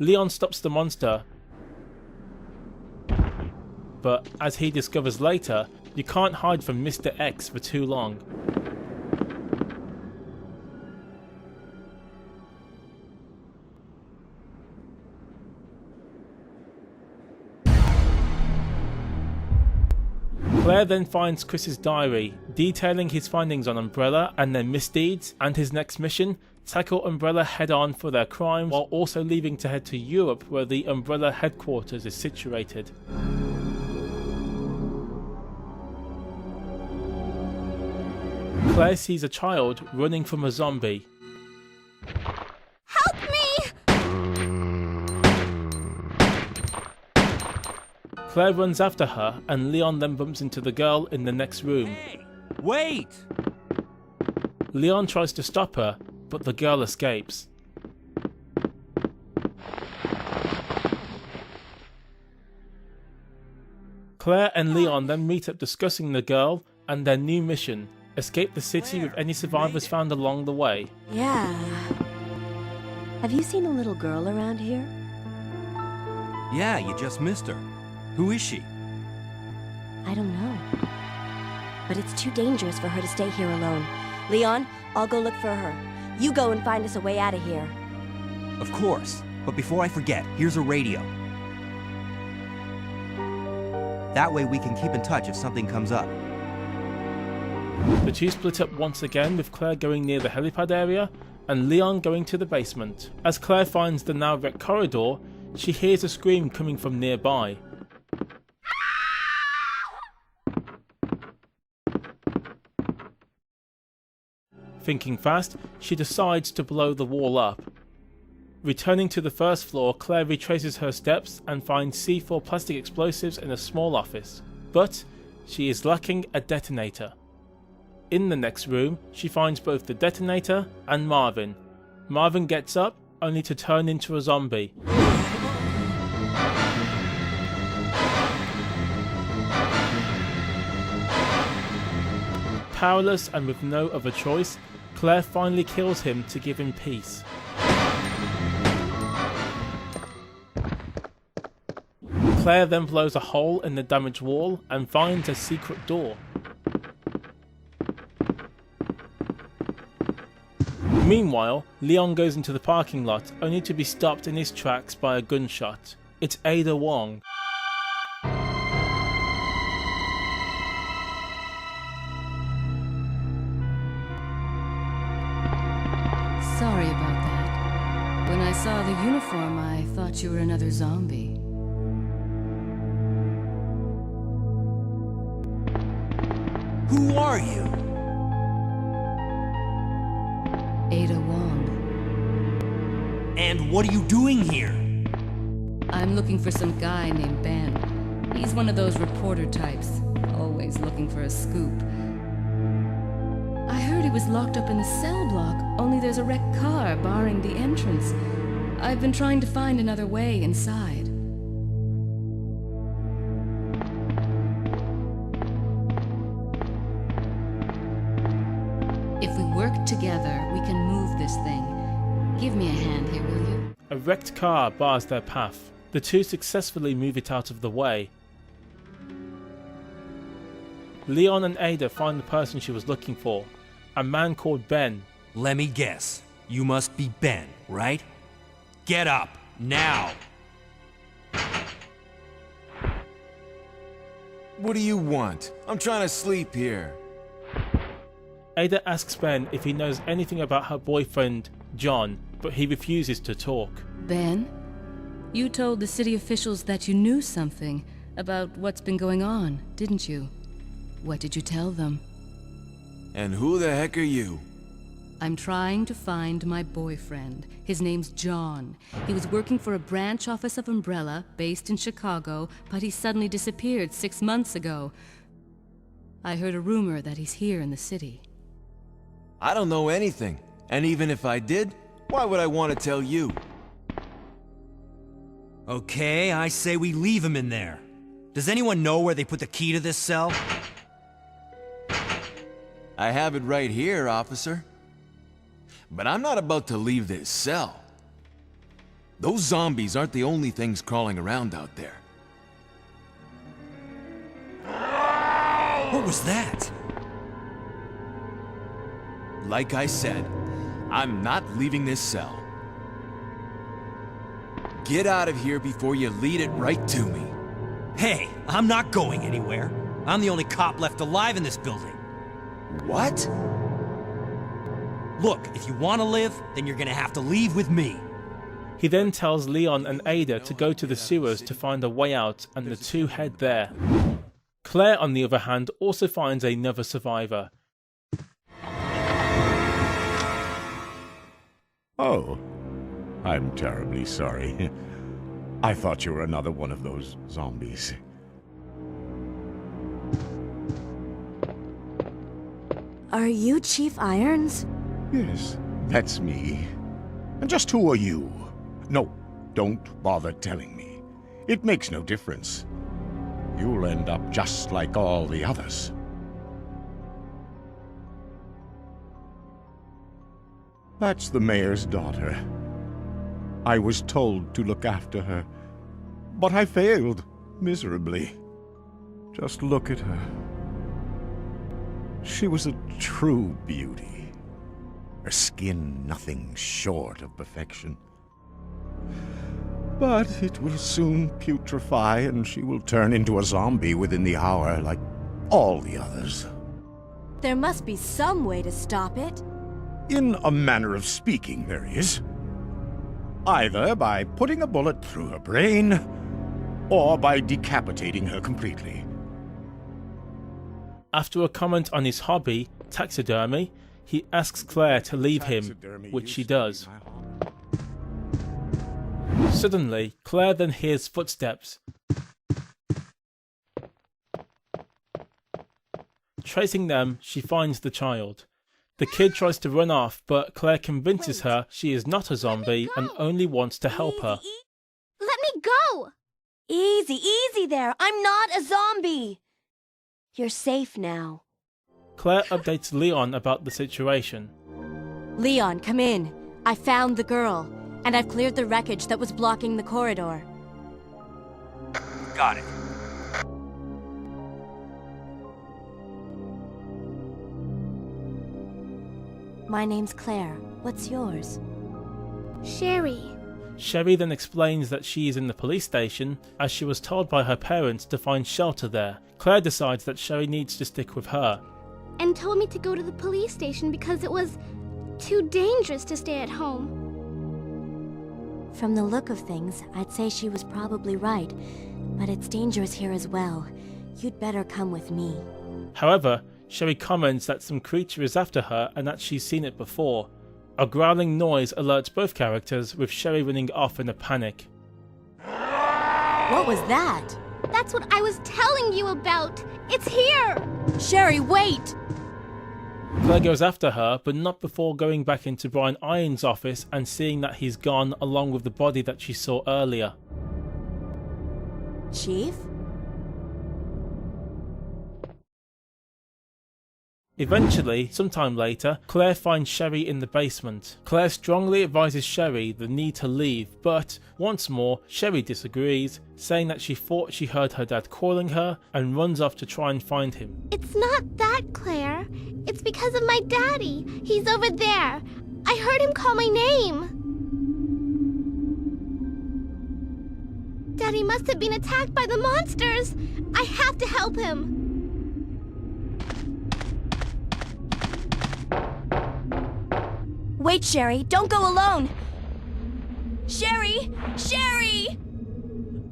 Leon stops the monster, but as he discovers later, you can't hide from Mr. X for too long. Claire then finds Chris's diary, detailing his findings on Umbrella and their misdeeds, and his next mission: tackle Umbrella head-on for their crimes, while also leaving to head to Europe, where the Umbrella headquarters is situated. Claire sees a child running from a zombie. Help me! Claire runs after her, and Leon then bumps into the girl in the next room. Hey, wait! Leon tries to stop her, but the girl escapes. Claire and Leon then meet up discussing the girl and their new mission: escape the city with any survivors found along the way. Yeah. Have you seen a little girl around here? Yeah, you just missed her. Who is she? I don't know. But it's too dangerous for her to stay here alone. Leon, I'll go look for her. You go and find us a way out of here. Of course. But before I forget, here's a radio. That way we can keep in touch if something comes up. The two split up once again, with Claire going near the helipad area and Leon going to the basement. As Claire finds the now wrecked corridor, she hears a scream coming from nearby. Thinking fast, she decides to blow the wall up. Returning to the first floor, Claire retraces her steps and finds C4 plastic explosives in a small office, but she is lacking a detonator. In the next room, she finds both the detonator and Marvin. Marvin gets up, only to turn into a zombie. Powerless and with no other choice, Claire finally kills him to give him peace. Claire then blows a hole in the damaged wall and finds a secret door. Meanwhile, Leon goes into the parking lot, only to be stopped in his tracks by a gunshot. It's Ada Wong. Sorry about that. When I saw the uniform, I thought you were another zombie. Who are you? Ada Wong. And what are you doing here? I'm looking for some guy named Ben. He's one of those reporter types, always looking for a scoop. I heard he was locked up in the cell block, only there's a wrecked car barring the entrance. I've been trying to find another way inside. If we work together, we can move this thing. Give me a hand here, will you? A wrecked car bars their path. The two successfully move it out of the way. Leon and Ada find the person she was looking for, a man called Ben. Let me guess. You must be Ben, right? Get up, now! What do you want? I'm trying to sleep here. Ada asks Ben if he knows anything about her boyfriend, John, but he refuses to talk. Ben, you told the city officials that you knew something about what's been going on, didn't you? What did you tell them? And who the heck are you? I'm trying to find my boyfriend. His name's John. He was working for a branch office of Umbrella, based in Chicago, but he suddenly disappeared 6 months ago. I heard a rumor that he's here in the city. I don't know anything. And even if I did, why would I want to tell you? Okay, I say we leave him in there. Does anyone know where they put the key to this cell? I have it right here, officer. But I'm not about to leave this cell. Those zombies aren't the only things crawling around out there. What was that? Like I said, I'm not leaving this cell. Get out of here before you lead it right to me. Hey, I'm not going anywhere. I'm the only cop left alive in this building. What? Look, if you want to live, then you're gonna have to leave with me. He then tells Leon and Ada to go to the sewers to find a way out, and the two head there. Claire, on the other hand, also finds another survivor. Oh, I'm terribly sorry. I thought you were another one of those zombies. Are you Chief Irons? Yes, that's me. And just who are you? No, don't bother telling me. It makes no difference. You'll end up just like all the others. That's the mayor's daughter. I was told to look after her, but I failed miserably. Just look at her. She was a true beauty. Her skin nothing short of perfection. But it will soon putrefy, and she will turn into a zombie within the hour, like all the others. There must be some way to stop it. In a manner of speaking, there is. Either by putting a bullet through her brain, or by decapitating her completely. After a comment on his hobby, taxidermy, he asks Claire to leave him, which she does. Suddenly, Claire then hears footsteps. Tracing them, she finds the child. The kid tries to run off, but Claire convinces her she is not a zombie and only wants to help her. Let me go! Easy, easy there. I'm not a zombie. You're safe now. Claire updates Leon about the situation. Leon, come in. I found the girl, and I've cleared the wreckage that was blocking the corridor. Got it. My name's Claire. What's yours? Sherry. Sherry then explains that she is in the police station as she was told by her parents to find shelter there. Claire decides that Sherry needs to stick with her. And told me to go to the police station because it was too dangerous to stay at home. From the look of things, I'd say she was probably right. But it's dangerous here as well. You'd better come with me. However, Sherry comments that some creature is after her and that she's seen it before. A growling noise alerts both characters, with Sherry running off in a panic. What was that? That's what I was telling you about! It's here! Sherry, wait! Claire goes after her, but not before going back into Brian Irons' office and seeing that he's gone along with the body that she saw earlier. Chief? Eventually, sometime later, Claire finds Sherry in the basement. Claire strongly advises Sherry the need to leave, but once more, Sherry disagrees, saying that she thought she heard her dad calling her and runs off to try and find him. It's not that, Claire. It's because of my daddy. He's over there. I heard him call my name. Daddy must have been attacked by the monsters. I have to help him. Wait, Sherry, don't go alone! Sherry! Sherry!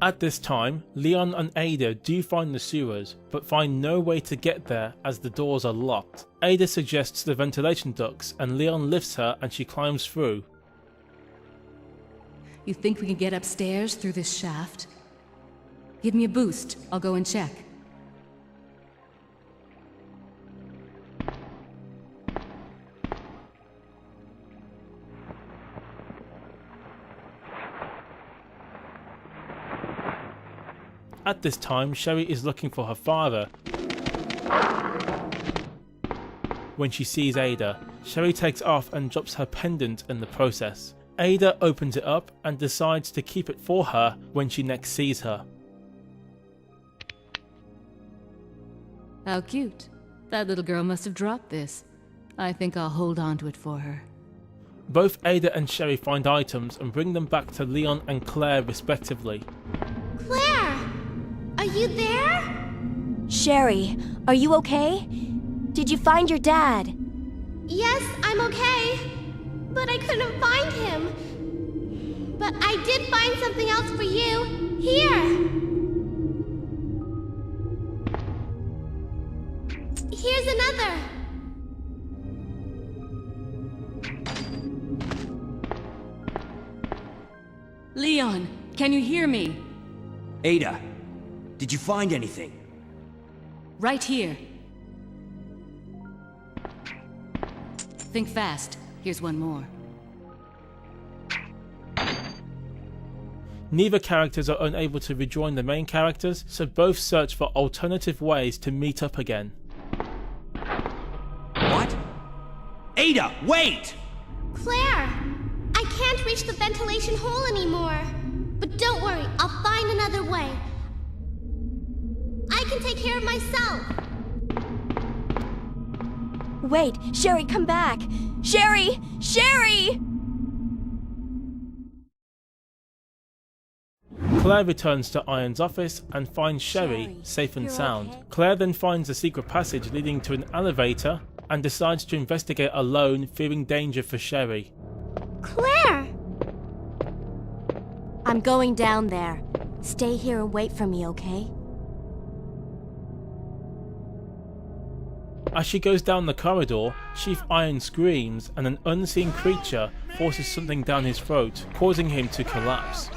At this time, Leon and Ada do find the sewers, but find no way to get there as the doors are locked. Ada suggests the ventilation ducts and Leon lifts her and she climbs through. You think we can get upstairs through this shaft? Give me a boost. I'll go and check. At this time, Sherry is looking for her father. When she sees Ada, Sherry takes off and drops her pendant in the process. Ada opens it up and decides to keep it for her when she next sees her. How cute. That little girl must have dropped this. I think I'll hold on to it for her. Both Ada and Sherry find items and bring them back to Leon and Claire respectively. Claire! Are you there? Sherry, are you okay? Did you find your dad? Yes, I'm okay. But I couldn't find him. But I did find something else for you. Here! Here's another. Leon, can you hear me? Ada, did you find anything? Right here. Think fast. Here's one more. Neither characters are unable to rejoin the main characters, so both search for alternative ways to meet up again. What? Ada, wait! Claire! I can't reach the ventilation hole anymore. But don't worry, I'll find another way. I can take care of myself. Wait, Sherry, come back! Sherry! Sherry! Claire returns to Iron's office and finds Sherry safe and sound. Okay? Claire then finds a secret passage leading to an elevator and decides to investigate alone, fearing danger for Sherry. Claire! I'm going down there. Stay here and wait for me, okay? As she goes down the corridor, Chief Iron screams and an unseen creature forces something down his throat, causing him to collapse.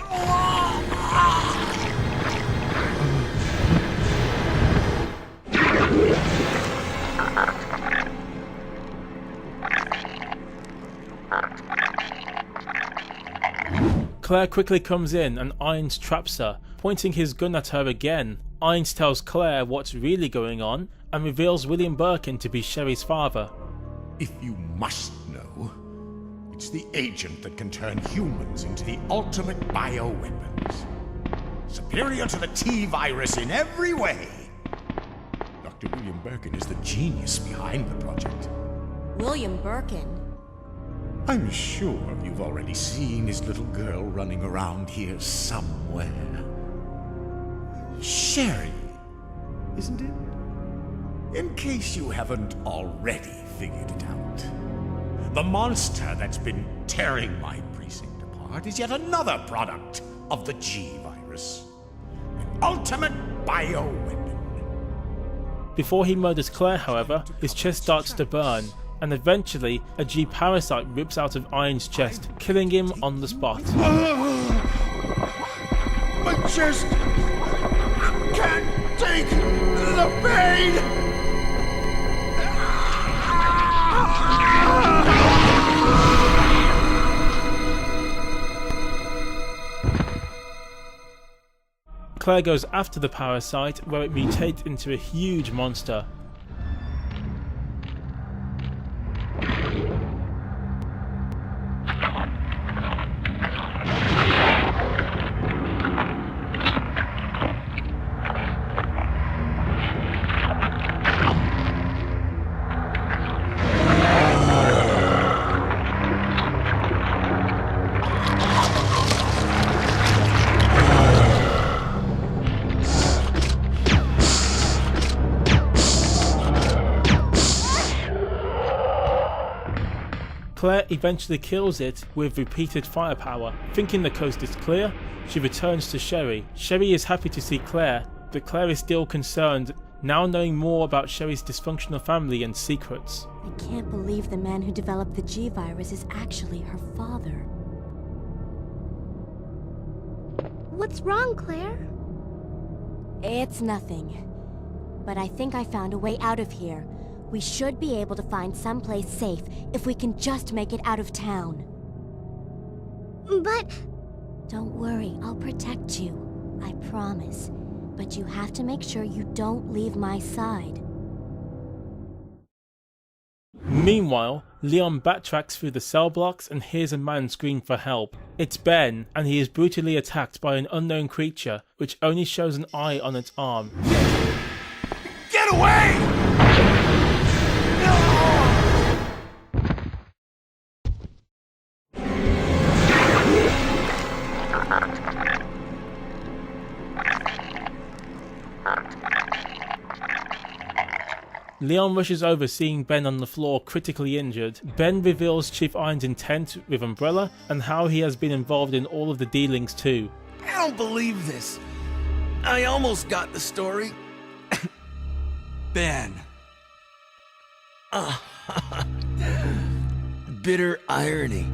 Claire quickly comes in and Irons traps her, pointing his gun at her again. Irons tells Claire what's really going on and reveals William Birkin to be Sherry's father. If you must know, it's the agent that can turn humans into the ultimate bioweapons. Superior to the T-virus in every way. Dr. William Birkin is the genius behind the project. William Birkin? I'm sure you've already seen his little girl running around here somewhere. Sherry, isn't it? In case you haven't already figured it out. The monster that's been tearing my precinct apart is yet another product of the G-virus. An ultimate bioweapon. Before he murders Claire, however, his chest starts to burn, and eventually a G-parasite rips out of Iron's chest, killing him on the spot. My chest can't take the pain! Claire goes after the parasite, where it mutates into a huge monster. Claire eventually kills it with repeated firepower. Thinking the coast is clear, she returns to Sherry. Sherry is happy to see Claire, but Claire is still concerned, now knowing more about Sherry's dysfunctional family and secrets. I can't believe the man who developed the G virus is actually her father. What's wrong, Claire? It's nothing. But I think I found a way out of here. We should be able to find someplace safe if we can just make it out of town. But... Don't worry, I'll protect you. I promise. But you have to make sure you don't leave my side. Meanwhile, Leon backtracks through the cell blocks and hears a man scream for help. It's Ben, and he is brutally attacked by an unknown creature, which only shows an eye on its arm. Get away! Leon rushes over, seeing Ben on the floor critically injured. Ben reveals Chief Iron's intent with Umbrella and how he has been involved in all of the dealings too. I don't believe this. I almost got the story. Ben. Bitter irony.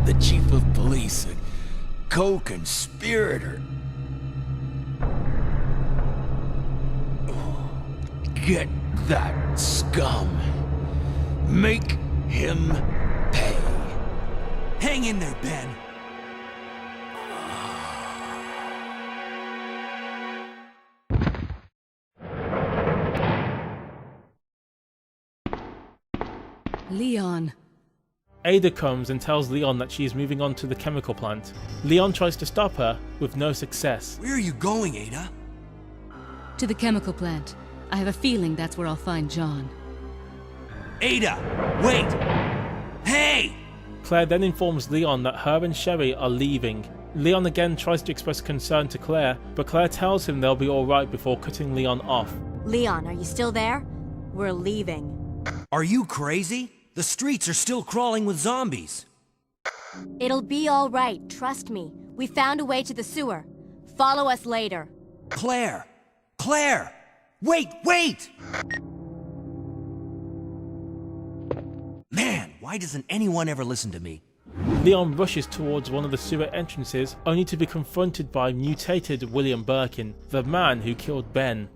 The chief of police, a co-conspirator. Get that scum. Make him pay. Hang in there, Ben. Leon. Ada comes and tells Leon that she is moving on to the chemical plant. Leon tries to stop her, with no success. Where are you going, Ada? To the chemical plant. I have a feeling that's where I'll find John. Ada! Wait! Hey! Claire then informs Leon that her and Sherry are leaving. Leon again tries to express concern to Claire, but Claire tells him they'll be alright before cutting Leon off. Leon, are you still there? We're leaving. Are you crazy? The streets are still crawling with zombies. It'll be alright, trust me. We found a way to the sewer. Follow us later. Claire! Claire! Wait! Man, why doesn't anyone ever listen to me? Leon rushes towards one of the sewer entrances, only to be confronted by mutated William Birkin, the man who killed Ben.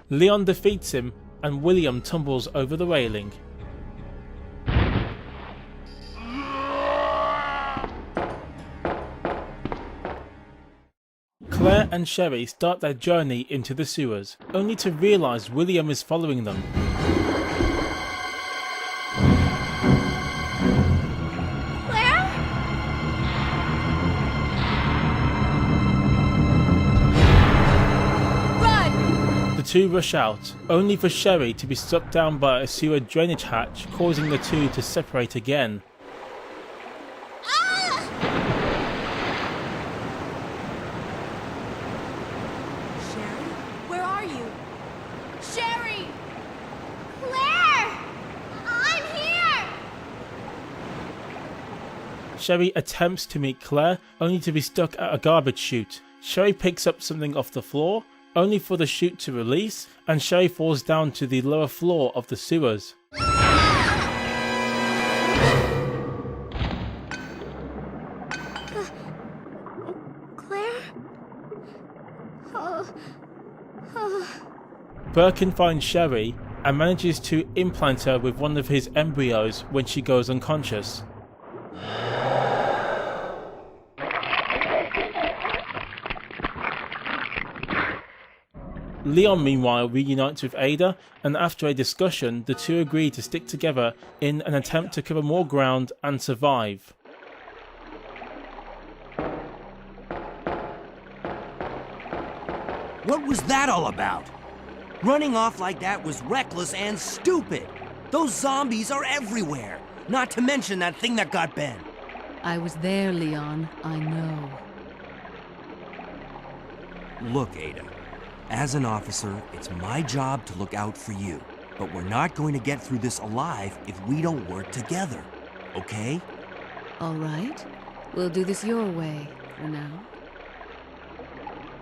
Leon defeats him, and William tumbles over the railing. Claire and Sherry start their journey into the sewers, only to realise William is following them. The two rush out, only for Sherry to be struck down by a sewer drainage hatch, causing the two to separate again. Sherry? Where are you? Sherry! Claire! I'm here! Sherry attempts to meet Claire, only to be stuck at a garbage chute. Sherry picks up something off the floor, only for the chute to release, and Sherry falls down to the lower floor of the sewers. Claire? Birkin finds Sherry and manages to implant her with one of his embryos when she goes unconscious. Leon meanwhile reunites with Ada, and after a discussion the two agree to stick together in an attempt to cover more ground and survive. What was that all about? Running off like that was reckless and stupid. Those zombies are everywhere. Not to mention that thing that got Ben. I was there, Leon. I know. Look, Ada. As an officer, it's my job to look out for you. But we're not going to get through this alive if we don't work together. Okay? All right. We'll do this your way for now.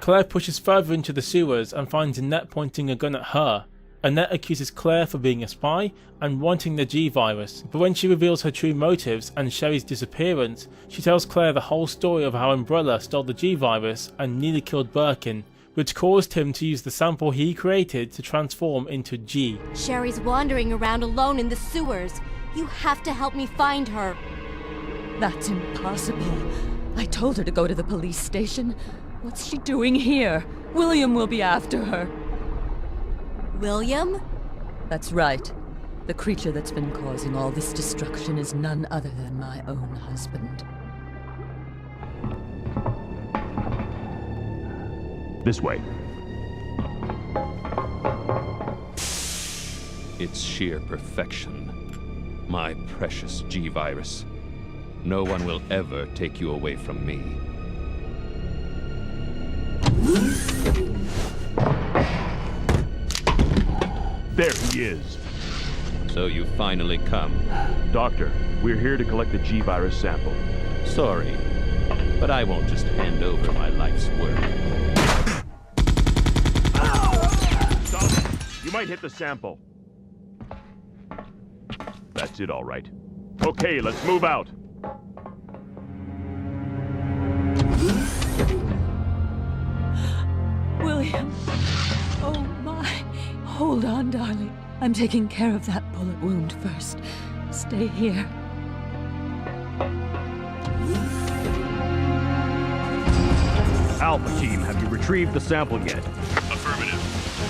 Claire pushes further into the sewers and finds Annette pointing a gun at her. Annette accuses Claire for being a spy and wanting the G-Virus, but when she reveals her true motives and Sherry's disappearance, she tells Claire the whole story of how Umbrella stole the G-Virus and nearly killed Birkin, which caused him to use the sample he created to transform into G. Sherry's wandering around alone in the sewers. You have to help me find her. That's impossible. I told her to go to the police station. What's she doing here? William will be after her. William? That's right. The creature that's been causing all this destruction is none other than my own husband. This way. It's sheer perfection. My precious G-Virus. No one will ever take you away from me. There he is. So you finally come. Doctor, we're here to collect the G-Virus sample. Sorry, but I won't just hand over my life's work. Stop! You might hit the sample. That's it, all right. Okay, let's move out. William. Oh my. Hold on, darling. I'm taking care of that bullet wound first. Stay here. Alpha team, have you retrieved the sample yet? Affirmative.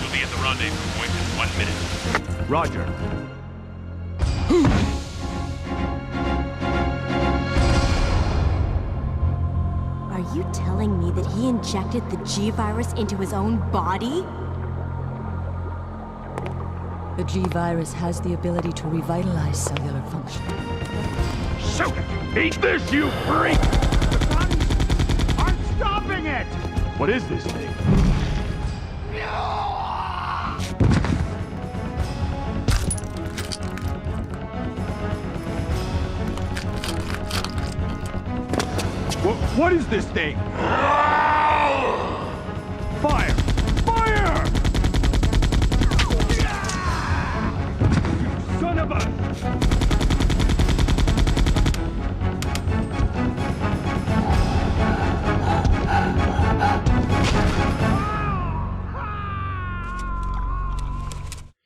We'll be at the rendezvous point in 1 minute. Roger. Are you telling me that he injected the G-Virus into his own body? The G-Virus has the ability to revitalize cellular function. Shoot! Eat this, you freak! The guns aren't stopping it! What is this thing? What is this thing? Fire! Fire! You son of a...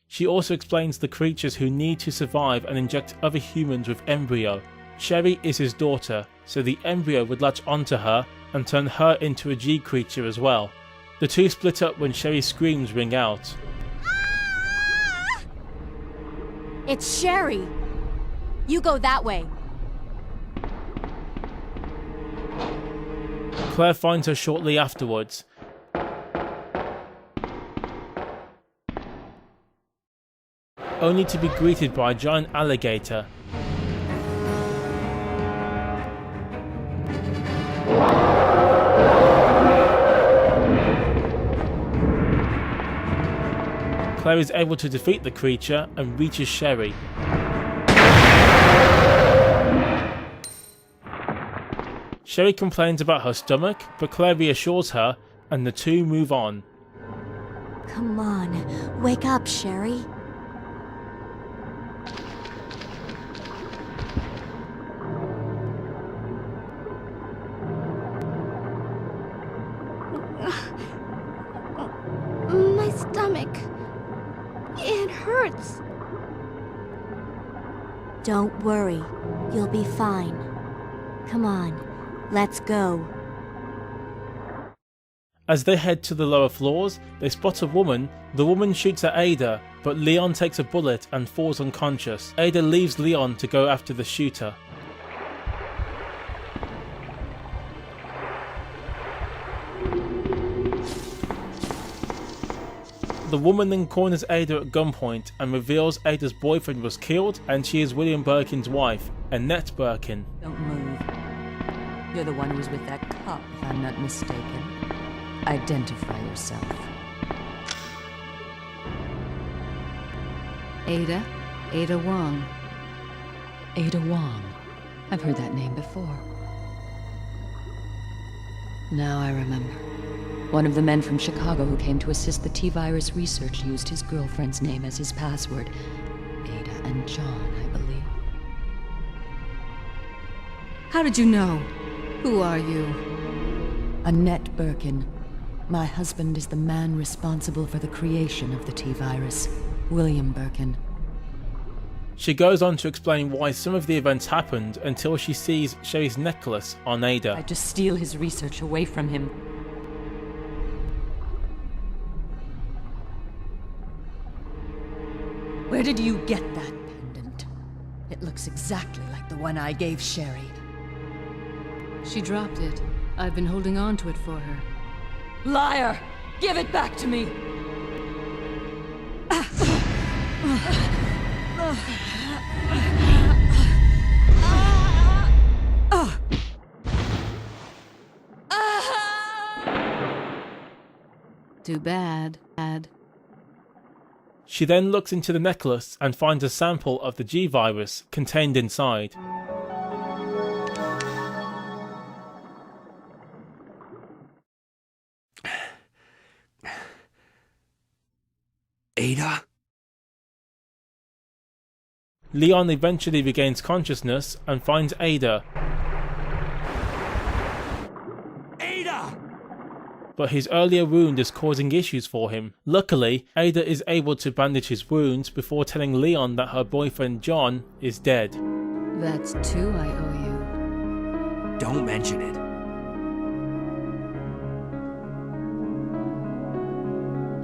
She also explains the creatures who need to survive and inject other humans with embryo. Sherry is his daughter, so the embryo would latch onto her and turn her into a G creature as well. The two split up when Sherry's screams ring out. It's Sherry! You go that way. Claire finds her shortly afterwards. Only to be greeted by a giant alligator. Claire is able to defeat the creature and reaches Sherry. Sherry complains about her stomach, but Claire reassures her and the two move on. Come on, wake up, Sherry. My stomach. It hurts. Don't worry, you'll be fine. Come on, let's go. As they head to the lower floors, they spot a woman. The woman shoots at Ada, but Leon takes a bullet and falls unconscious. Ada leaves Leon to go after the shooter. The woman then corners Ada at gunpoint and reveals Ada's boyfriend was killed and she is William Birkin's wife, Annette Birkin. Don't move. You're the one who was with that cop, if I'm not mistaken. Identify yourself. Ada Wong. Ada Wong. I've heard that name before. Now I remember. One of the men from Chicago who came to assist the T-virus research used his girlfriend's name as his password. Ada and John, I believe. How did you know? Who are you? Annette Birkin. My husband is the man responsible for the creation of the T-virus, William Birkin. She goes on to explain why some of the events happened until she sees Sherry's necklace on Ada. I just steal his research away from him. Where did you get that pendant? It looks exactly like the one I gave Sherry. She dropped it. I've been holding on to it for her. Liar! Give it back to me! Too bad. She then looks into the necklace and finds a sample of the G-virus contained inside. Ada? Leon eventually regains consciousness and finds Ada. Ada! But his earlier wound is causing issues for him. Luckily, Ada is able to bandage his wounds before telling Leon that her boyfriend John is dead. That's 2 I owe you. Don't mention it.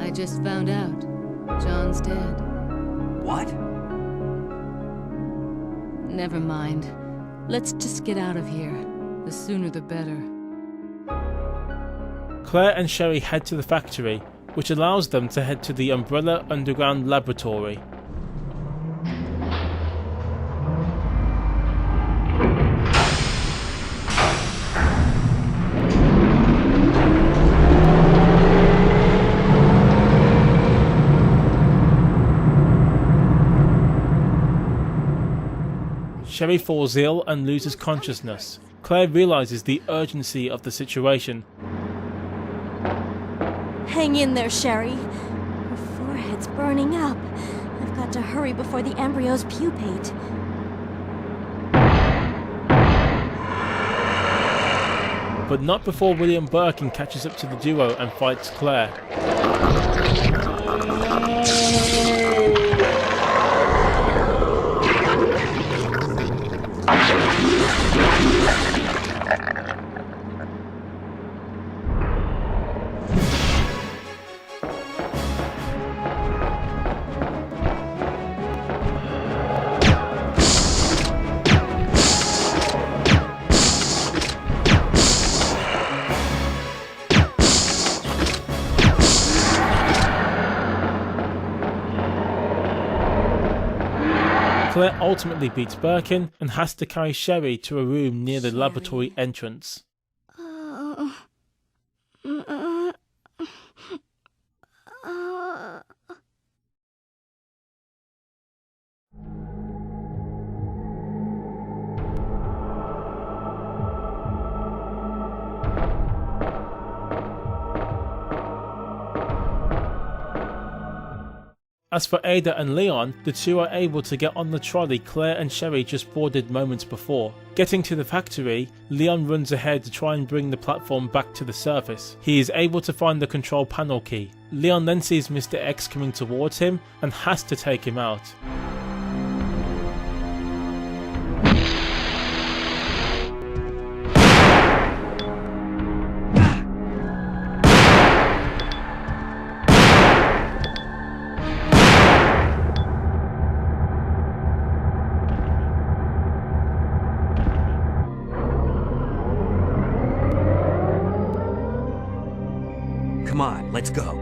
I just found out. John's dead. What? Never mind. Let's just get out of here. The sooner the better. Claire and Sherry head to the factory, which allows them to head to the Umbrella Underground Laboratory. Sherry falls ill and loses consciousness. Claire realizes the urgency of the situation. Hang in there, Sherry. Her forehead's burning up. I've got to hurry before the embryos pupate. But not before William Birkin catches up to the duo and fights Claire. Claire ultimately beats Birkin and has to carry Sherry to a room near the laboratory entrance. As for Ada and Leon, the two are able to get on the trolley Claire and Sherry just boarded moments before. Getting to the factory, Leon runs ahead to try and bring the platform back to the surface. He is able to find the control panel key. Leon then sees Mr. X coming towards him and has to take him out. Come on, let's go.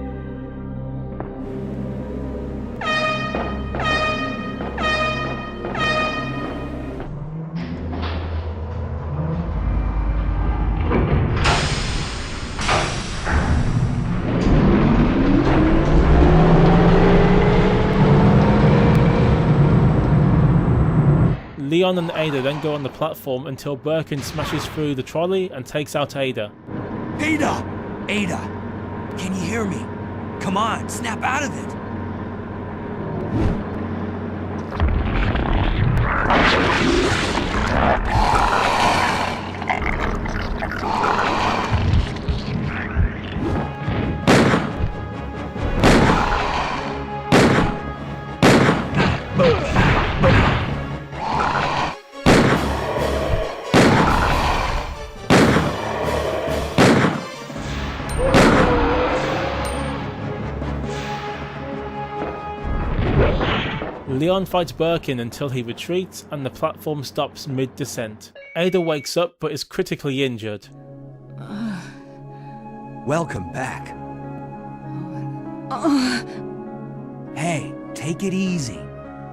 Leon and Ada then go on the platform until Birkin smashes through the trolley and takes out Ada. Ada! Ada! Can you hear me? Come on, snap out of it! Leon fights Birkin until he retreats and the platform stops mid-descent. Ada wakes up but is critically injured. Welcome back. Hey, take it easy.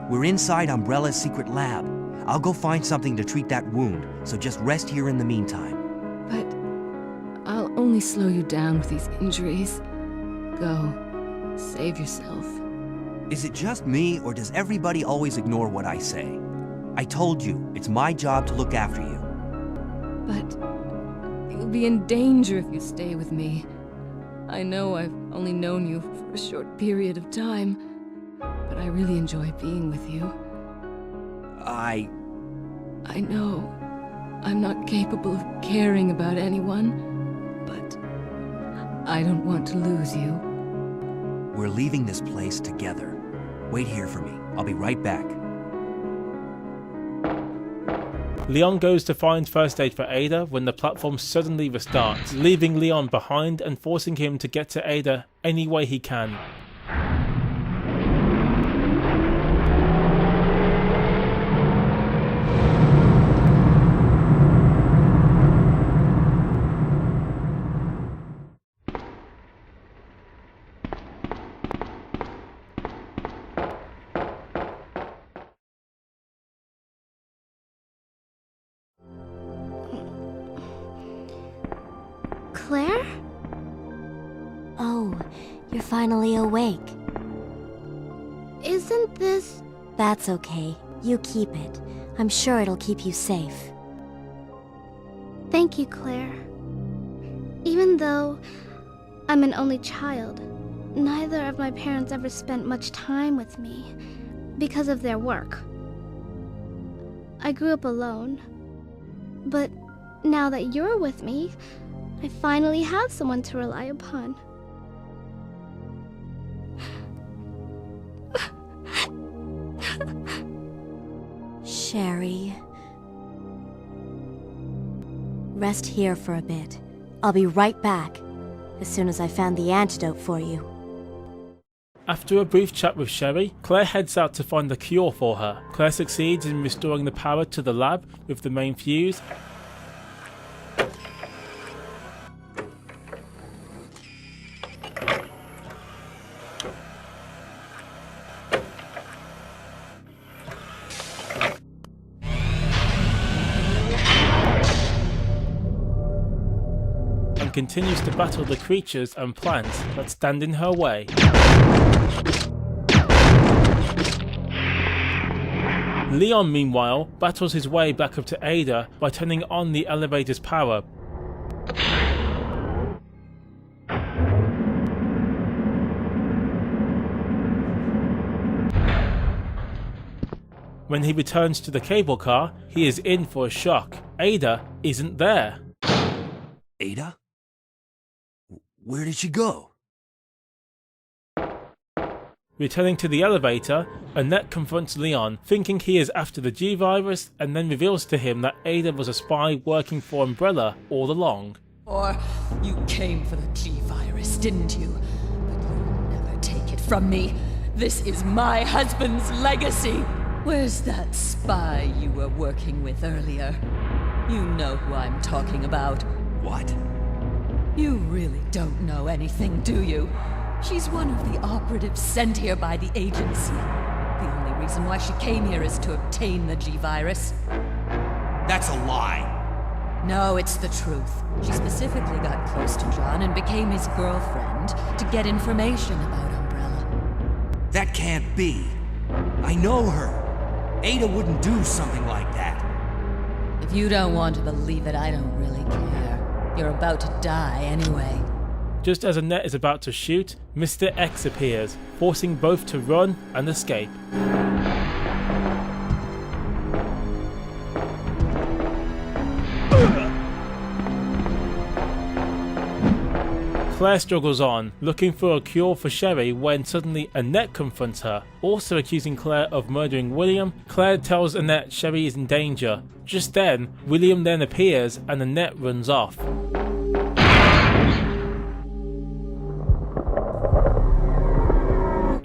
We're inside Umbrella's secret lab. I'll go find something to treat that wound, so just rest here in the meantime. But I'll only slow you down with these injuries. Go. Save yourself. Is it just me, or does everybody always ignore what I say? I told you, it's my job to look after you. But you'll be in danger if you stay with me. I know I've only known you for a short period of time, but I really enjoy being with you. I know I'm not capable of caring about anyone, but I don't want to lose you. We're leaving this place together. Wait here for me. I'll be right back. Leon goes to find first aid for Ada when the platform suddenly restarts, leaving Leon behind and forcing him to get to Ada any way he can. Claire? Oh, you're finally awake. Isn't this... That's okay. You keep it. I'm sure it'll keep you safe. Thank you, Claire. Even though I'm an only child, neither of my parents ever spent much time with me because of their work. I grew up alone. But now that you're with me, I finally have someone to rely upon. Sherry. Rest here for a bit. I'll be right back, as soon as I found the antidote for you. After a brief chat with Sherry, Claire heads out to find the cure for her. Claire succeeds in restoring the power to the lab with the main fuse, and continues to battle the creatures and plants that stand in her way. Leon, meanwhile, battles his way back up to Ada by turning on the elevator's power. When he returns to the cable car, he is in for a shock. Ada isn't there. Ada? Where did she go? Returning to the elevator, Annette confronts Leon, thinking he is after the G-Virus, and then reveals to him that Ada was a spy working for Umbrella all along. Or you came for the G-Virus, didn't you? But you'll never take it from me. This is my husband's legacy. Where's that spy you were working with earlier? You know who I'm talking about. What? You really don't know anything, do you? She's one of the operatives sent here by the agency. The only reason why she came here is to obtain the G-Virus. That's a lie. No, it's the truth. She specifically got close to John and became his girlfriend to get information about Umbrella. That can't be. I know her. Ada wouldn't do something like that. If you don't want to believe it, I don't really care. You're about to die anyway. Just as Annette is about to shoot, Mr. X appears, forcing both to run and escape. Claire struggles on, looking for a cure for Sherry when suddenly Annette confronts her, also accusing Claire of murdering William. Claire tells Annette Sherry is in danger. Just then, William then appears and Annette runs off.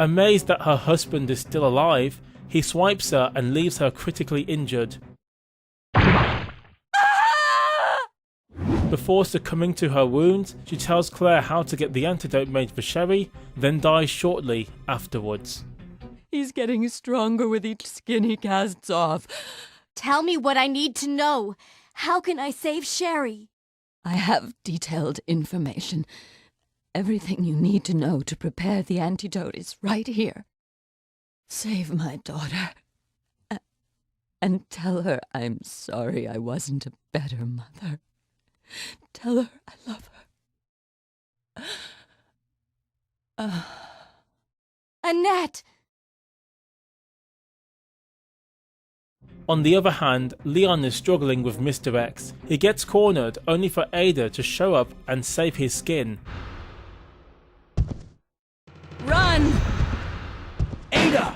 Amazed that her husband is still alive, he swipes her and leaves her critically injured. Before succumbing to her wounds, she tells Claire how to get the antidote made for Sherry, then dies shortly afterwards. He's getting stronger with each skin he casts off. Tell me what I need to know. How can I save Sherry? I have detailed information. Everything you need to know to prepare the antidote is right here. Save my daughter. And tell her I'm sorry I wasn't a better mother. Tell her I love her. Annette! On the other hand, Leon is struggling with Mr. X. He gets cornered only for Ada to show up and save his skin. Run! Ada!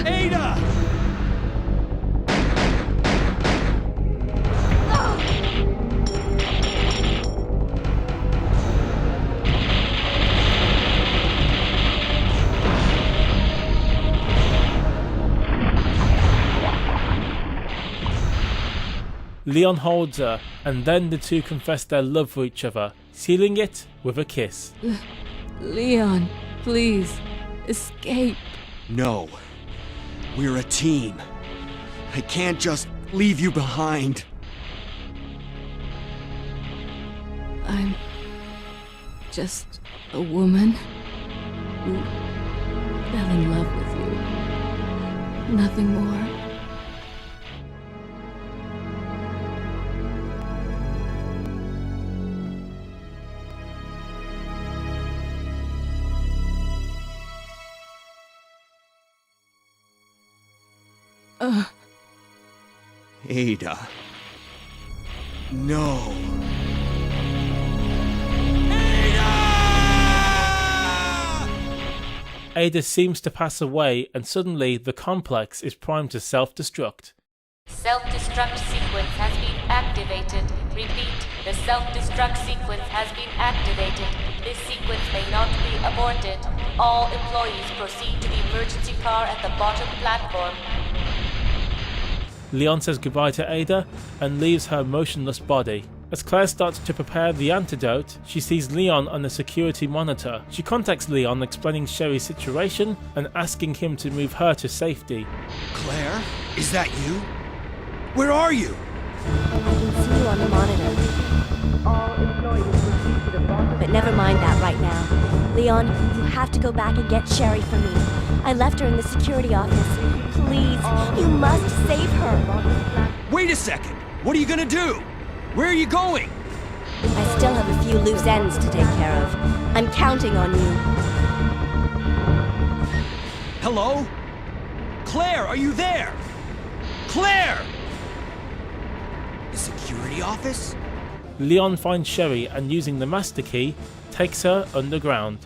Ada! Leon holds her, and then the two confess their love for each other, sealing it with a kiss. Leon, please, escape. No. We're a team. I can't just leave you behind. I'm just a woman who fell in love with you. Nothing more. Ada. No. Ada seems to pass away, and suddenly the complex is primed to self-destruct. Self-destruct sequence has been activated. Repeat, the self-destruct sequence has been activated. This sequence may not be aborted. All employees proceed to the emergency car at the bottom platform. Leon says goodbye to Ada and leaves her motionless body. As Claire starts to prepare the antidote, she sees Leon on the security monitor. She contacts Leon explaining Sherry's situation and asking him to move her to safety. Claire? Is that you? Where are you? I can see you on the monitor. All employees proceed to the bottom. But never mind that right now. Leon, you have to go back and get Sherry for me. I left her in the security office. Please, you must save her. Wait a second! What are you gonna do? Where are you going? I still have a few loose ends to take care of. I'm counting on you. Hello? Claire, are you there? Claire! The security office? Leon finds Sherry and using the master key, takes her underground.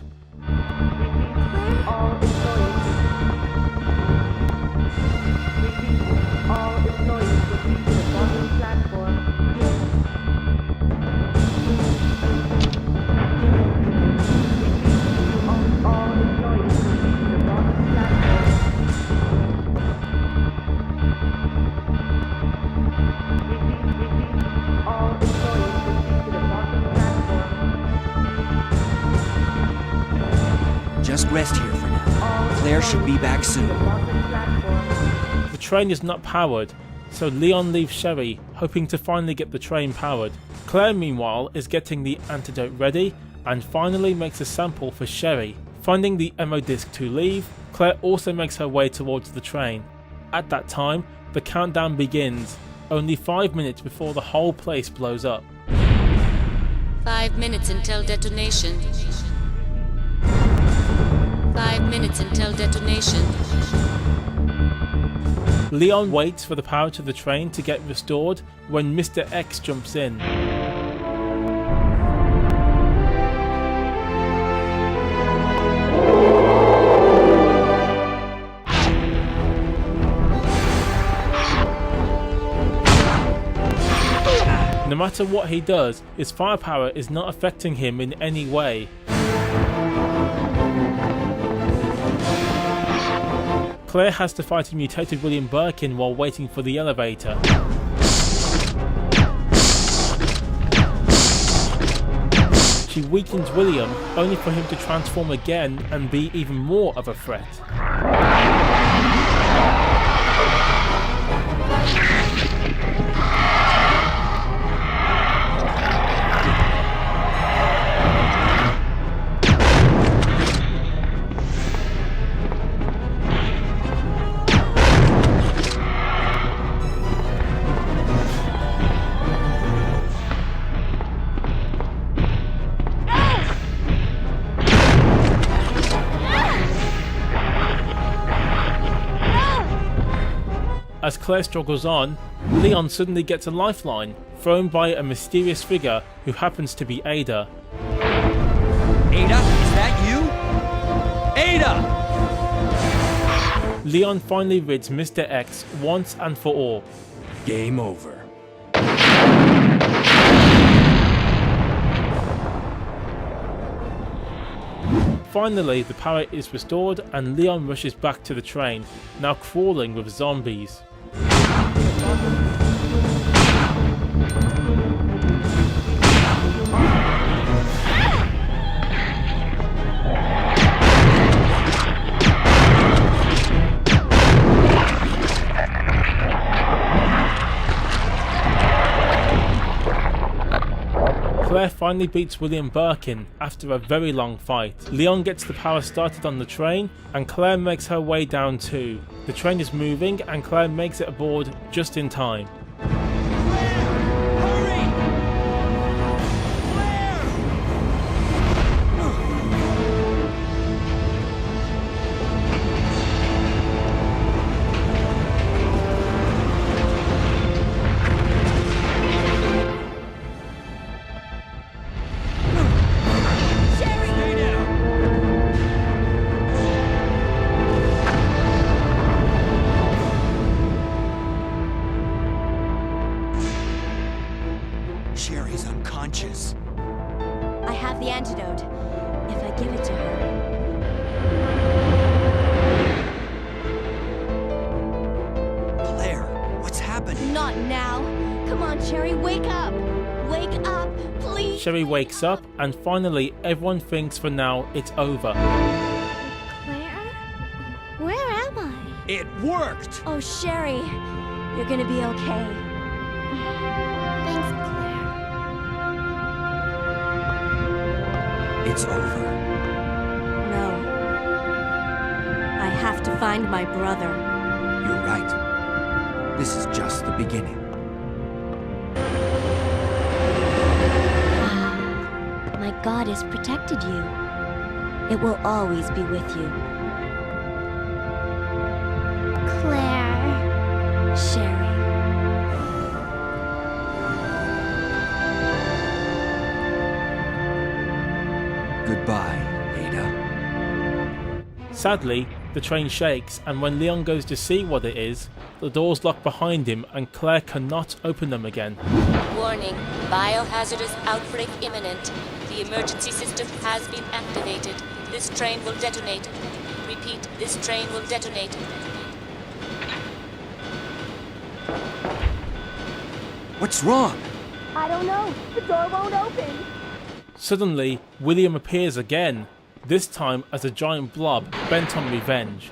rest here for now. Claire should be back soon. The train is not powered, so Leon leaves Sherry, hoping to finally get the train powered. Claire, meanwhile, is getting the antidote ready and finally makes a sample for Sherry. Finding the ammo disc to leave, Claire also makes her way towards the train. At that time, the countdown begins, only 5 minutes before the whole place blows up. 5 minutes until detonation. 5 minutes until detonation. Leon waits for the power to the train to get restored when Mr. X jumps in. No matter what he does, his firepower is not affecting him in any way. Claire has to fight a mutated William Birkin while waiting for the elevator. She weakens William, only for him to transform again and be even more of a threat. As Claire struggles on, Leon suddenly gets a lifeline, thrown by a mysterious figure who happens to be Ada. Ada, is that you? Ada! Leon finally rids Mr. X once and for all. Game over. Finally, the power is restored and Leon rushes back to the train, now crawling with zombies. Claire finally beats William Birkin after a very long fight. Leon gets the power started on the train and Claire makes her way down too. The train is moving and Claire makes it aboard just in time. Sherry's unconscious. I have the antidote, if I give it to her. Claire, what's happening? Not now. Come on, Sherry, wake up. Wake up, please. Sherry wakes up and finally everyone thinks for now it's over. Claire? Where am I? It worked! Oh, Sherry, you're gonna be okay. Thanks, Claire. It's over. No. I have to find my brother. You're right. This is just the beginning. My God has protected you. It will always be with you. Claire. Sherry. Goodbye, Ada. Sadly, the train shakes and when Leon goes to see what it is, the doors lock behind him and Claire cannot open them again. Warning, biohazardous outbreak imminent. The emergency system has been activated. This train will detonate. Repeat, this train will detonate. What's wrong? I don't know. The door won't open. Suddenly, William appears again, this time as a giant blob bent on revenge.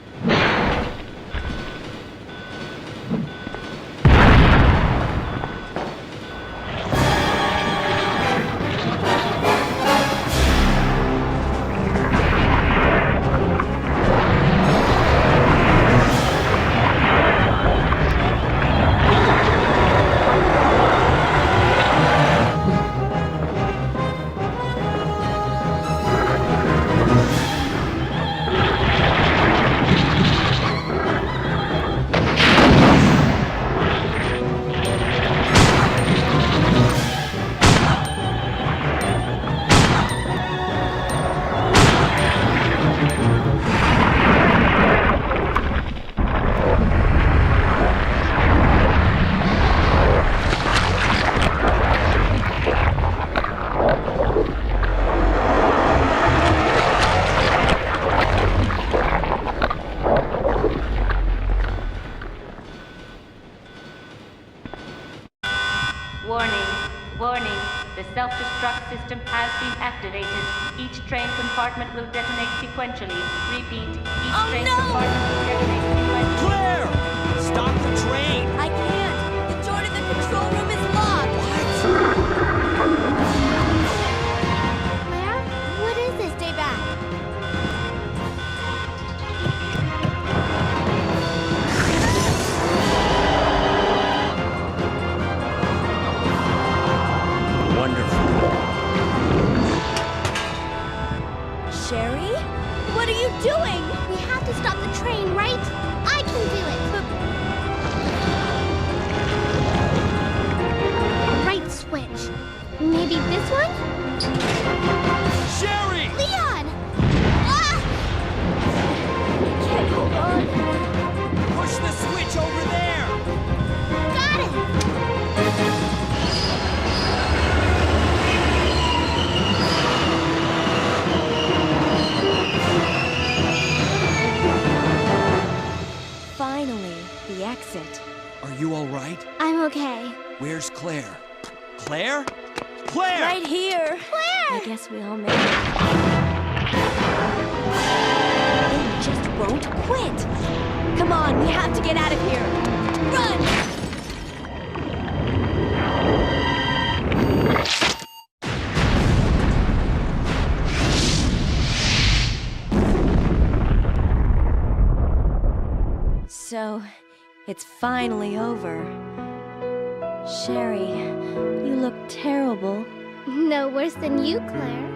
Warning. The self-destruct system has been activated. Each train compartment will detonate sequentially. Repeat, each train compartment will detonate sequentially. Claire! Stop the train! I can't. The door to the control room is locked. Claire? What is this? Stay back. Sherry? What are you doing? We have to stop the train, right? I can do it. Right switch. Maybe this one? Sherry! Leon! Ah! I can't hold on. Push the switch over there! Got it! Finally, the exit. Are you all right? I'm okay. Where's Claire? Claire? Claire! Right here. Claire! I guess we all made it. They just won't quit. Come on, we have to get out of here. Run! So, it's finally over. Sherry, you look terrible. No worse than you, Claire.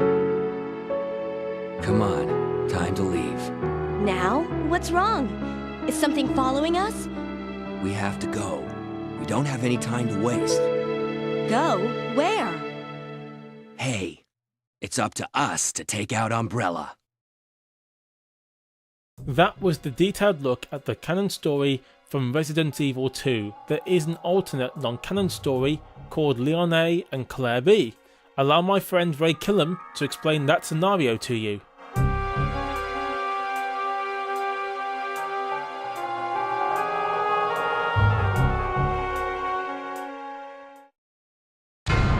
Come on, time to leave. Now? What's wrong? Is something following us? We have to go. We don't have any time to waste. Go? Where? Hey, it's up to us to take out Umbrella. That was the detailed look at the canon story from Resident Evil 2. There is an alternate non-canon story called Leon A and Claire B. Allow my friend Rae Killham to explain that scenario to you.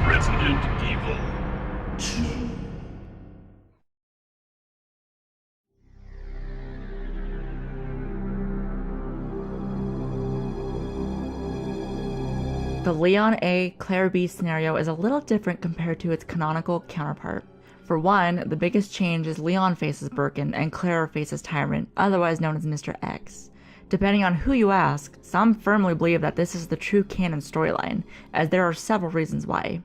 Resident Evil 2. The Leon A, Claire B scenario is a little different compared to its canonical counterpart. For one, the biggest change is Leon faces Birkin and Claire faces Tyrant, otherwise known as Mr. X. Depending on who you ask, some firmly believe that this is the true canon storyline, as there are several reasons why.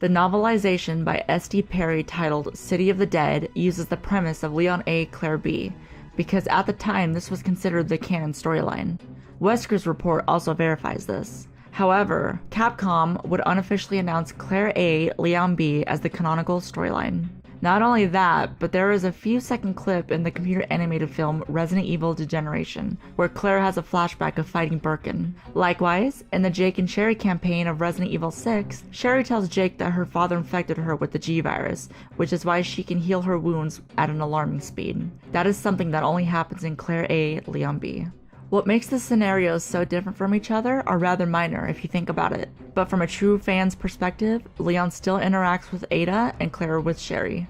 The novelization by S.D. Perry titled City of the Dead uses the premise of Leon A, Claire B, because at the time this was considered the canon storyline. Wesker's report also verifies this. However, Capcom would unofficially announce Claire A, Leon B as the canonical storyline. Not only that, but there is a few-second clip in the computer animated film Resident Evil Degeneration, where Claire has a flashback of fighting Birkin. Likewise, in the Jake and Sherry campaign of Resident Evil 6, Sherry tells Jake that her father infected her with the G-Virus, which is why she can heal her wounds at an alarming speed. That is something that only happens in Claire A, Leon B. What makes the scenarios so different from each other are rather minor if you think about it, but from a true fan's perspective, Leon still interacts with Ada and Claire with Sherry.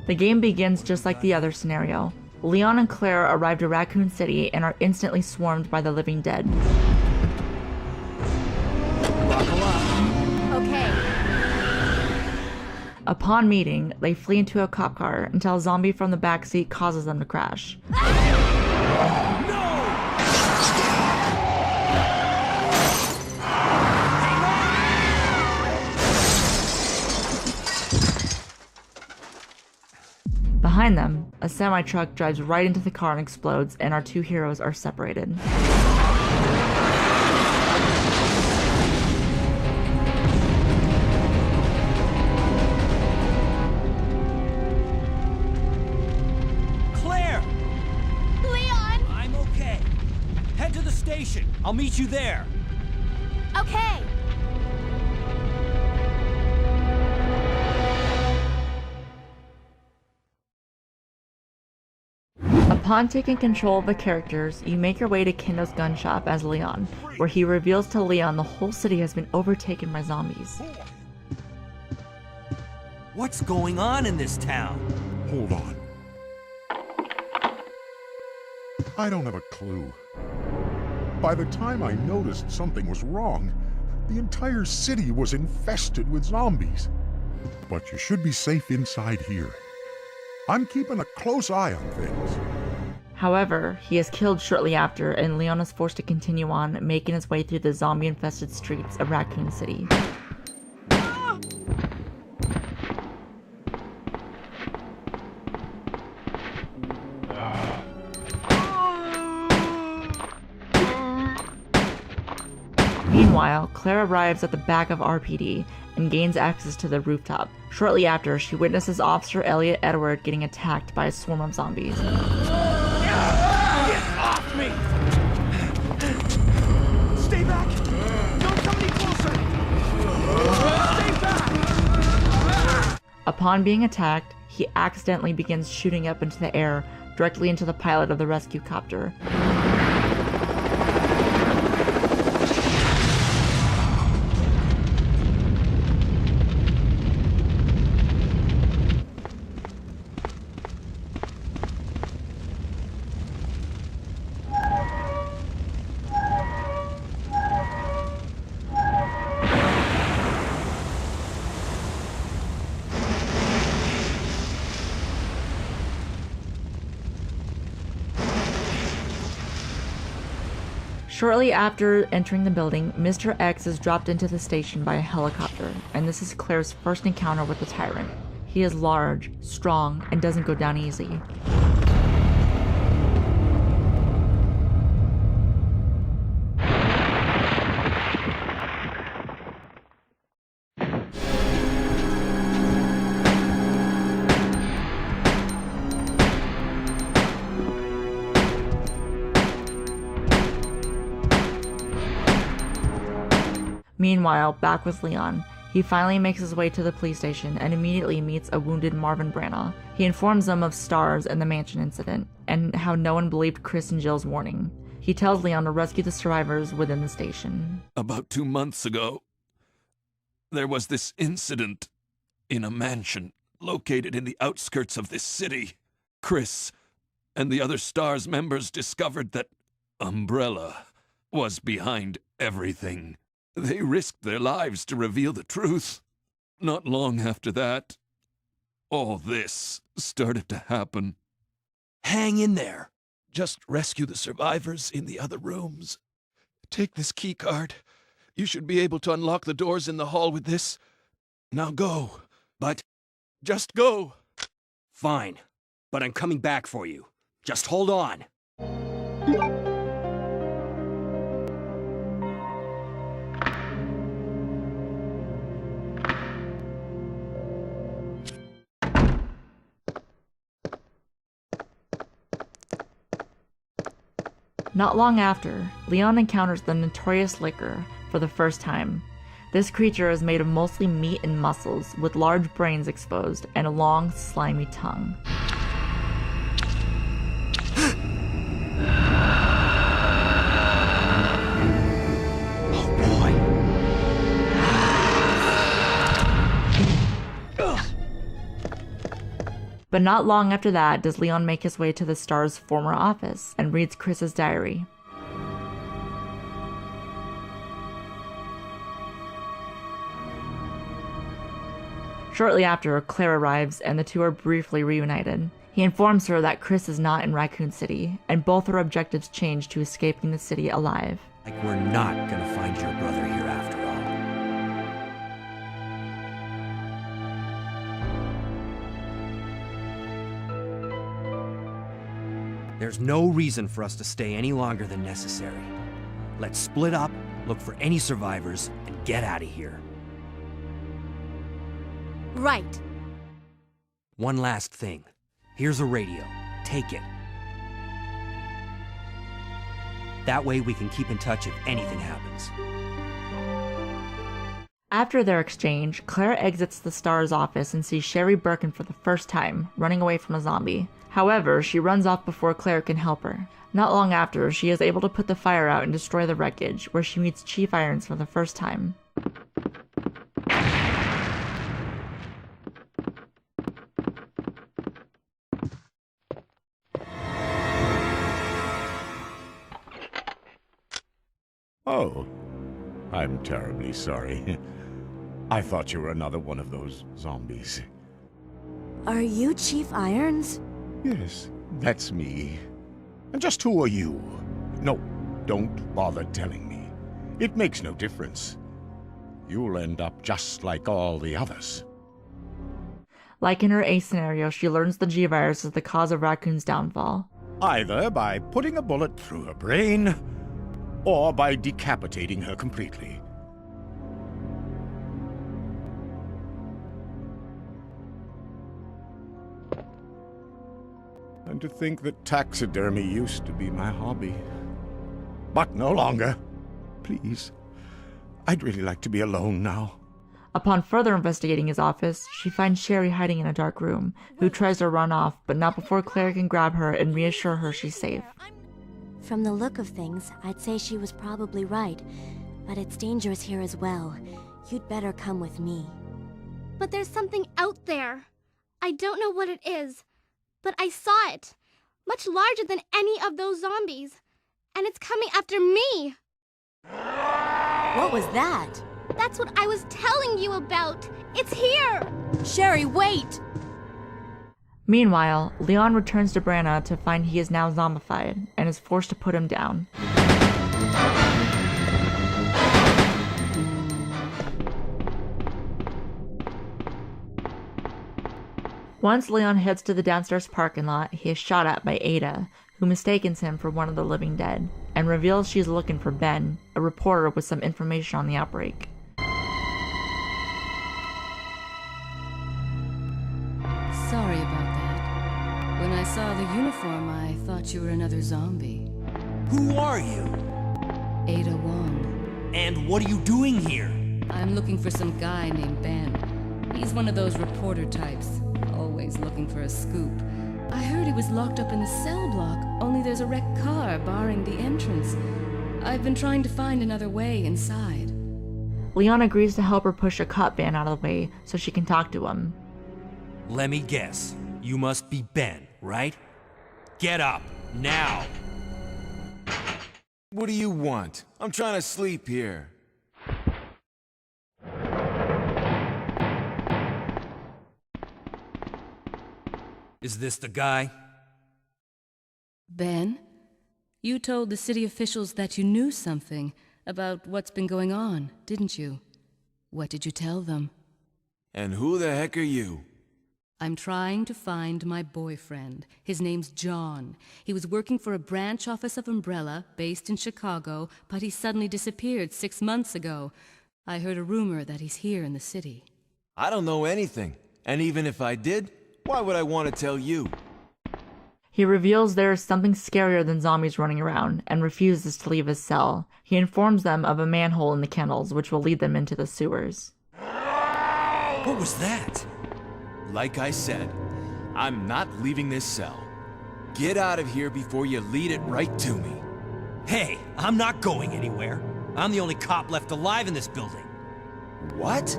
The game begins just like the other scenario. Leon and Claire arrive to Raccoon City and are instantly swarmed by the living dead. Okay. Upon meeting, they flee into a cop car until a zombie from the backseat causes them to crash. Behind them, a semi-truck drives right into the car and explodes, and our two heroes are separated. Claire! Leon! I'm okay. Head to the station. I'll meet you there. Okay. Upon taking control of the characters, you make your way to Kendo's gun shop as Leon, where he reveals to Leon the whole city has been overtaken by zombies. What's going on in this town? Hold on. I don't have a clue. By the time I noticed something was wrong, the entire city was infested with zombies. But you should be safe inside here. I'm keeping a close eye on things. However, he is killed shortly after, and Leon is forced to continue on, making his way through the zombie-infested streets of Raccoon City. Meanwhile, Claire arrives at the back of RPD and gains access to the rooftop. Shortly after, she witnesses Officer Elliot Edward getting attacked by a swarm of zombies. Get off me! Stay back! Don't come any closer! Stay back! Upon being attacked, he accidentally begins shooting up into the air, directly into the pilot of the rescue copter. Shortly after entering the building, Mr. X is dropped into the station by a helicopter, and this is Claire's first encounter with the tyrant. He is large, strong, and doesn't go down easy. Meanwhile, back with Leon, he finally makes his way to the police station and immediately meets a wounded Marvin Branagh. He informs them of Stars and the mansion incident, and how no one believed Chris and Jill's warning. He tells Leon to rescue the survivors within the station. About 2 months ago, there was this incident in a mansion located in the outskirts of this city. Chris and the other Stars members discovered that Umbrella was behind everything. They risked their lives to reveal the truth. Not long after that, all this started to happen. Hang in there. Just rescue the survivors in the other rooms. Take this key card. You should be able to unlock the doors in the hall with this. Now go. But... just go. Fine. But I'm coming back for you. Just hold on. Not long after, Leon encounters the notorious Licker, for the first time. This creature is made of mostly meat and muscles, with large brains exposed and a long, slimy tongue. But not long after that does Leon make his way to the Star's former office and reads Chris's diary. Shortly after, Claire arrives and the two are briefly reunited. He informs her that Chris is not in Raccoon City, and both her objectives change to escaping the city alive. Like we're not gonna find your brother here after all. There's no reason for us to stay any longer than necessary. Let's split up, look for any survivors, and get out of here. Right. One last thing. Here's a radio. Take it. That way we can keep in touch if anything happens. After their exchange, Claire exits the Star's office and sees Sherry Birkin for the first time, running away from a zombie. However, she runs off before Claire can help her. Not long after, she is able to put the fire out and destroy the wreckage, where she meets Chief Irons for the first time. Oh, I'm terribly sorry. I thought you were another one of those zombies. Are you Chief Irons? Yes, that's me. And just who are you? No, don't bother telling me. It makes no difference. You'll end up just like all the others. Like in her A scenario, she learns the G-Virus is the cause of Raccoon's downfall. Either by putting a bullet through her brain, or by decapitating her completely. And to think that taxidermy used to be my hobby. But no longer. Please. I'd really like to be alone now. Upon further investigating his office, she finds Sherry hiding in a dark room, who tries to run off, but not before Claire can grab her and reassure her she's safe. From the look of things, I'd say she was probably right, but it's dangerous here as well. You'd better come with me. But there's something out there. I don't know what it is, but I saw it. Much larger than any of those zombies. And it's coming after me. What was that? That's what I was telling you about. It's here. Sherry, wait! Meanwhile, Leon returns to Branagh to find he is now zombified and is forced to put him down. Once Leon heads to the downstairs parking lot, he is shot at by Ada, who mistakes him for one of the living dead, and reveals she's looking for Ben, a reporter with some information on the outbreak. Sorry about that. When I saw the uniform, I thought you were another zombie. Who are you? Ada Wong. And what are you doing here? I'm looking for some guy named Ben. He's one of those reporter types, always looking for a scoop. I heard he was locked up in the cell block, only there's a wrecked car barring the entrance. I've been trying to find another way inside. Leon agrees to help her push a cop van out of the way so she can talk to him. Let me guess. You must be Ben, right? Get up, now! What do you want? I'm trying to sleep here. Is this the guy? Ben? You told the city officials that you knew something about what's been going on, didn't you? What did you tell them? And who the heck are you? I'm trying to find my boyfriend. His name's John. He was working for a branch office of Umbrella, based in Chicago, but he suddenly disappeared 6 months ago. I heard a rumor that he's here in the city. I don't know anything. And even if I did, why would I want to tell you? He reveals there is something scarier than zombies running around and refuses to leave his cell. He informs them of a manhole in the kennels which will lead them into the sewers. What was that? Like I said, I'm not leaving this cell. Get out of here before you lead it right to me. Hey, I'm not going anywhere. I'm the only cop left alive in this building. What?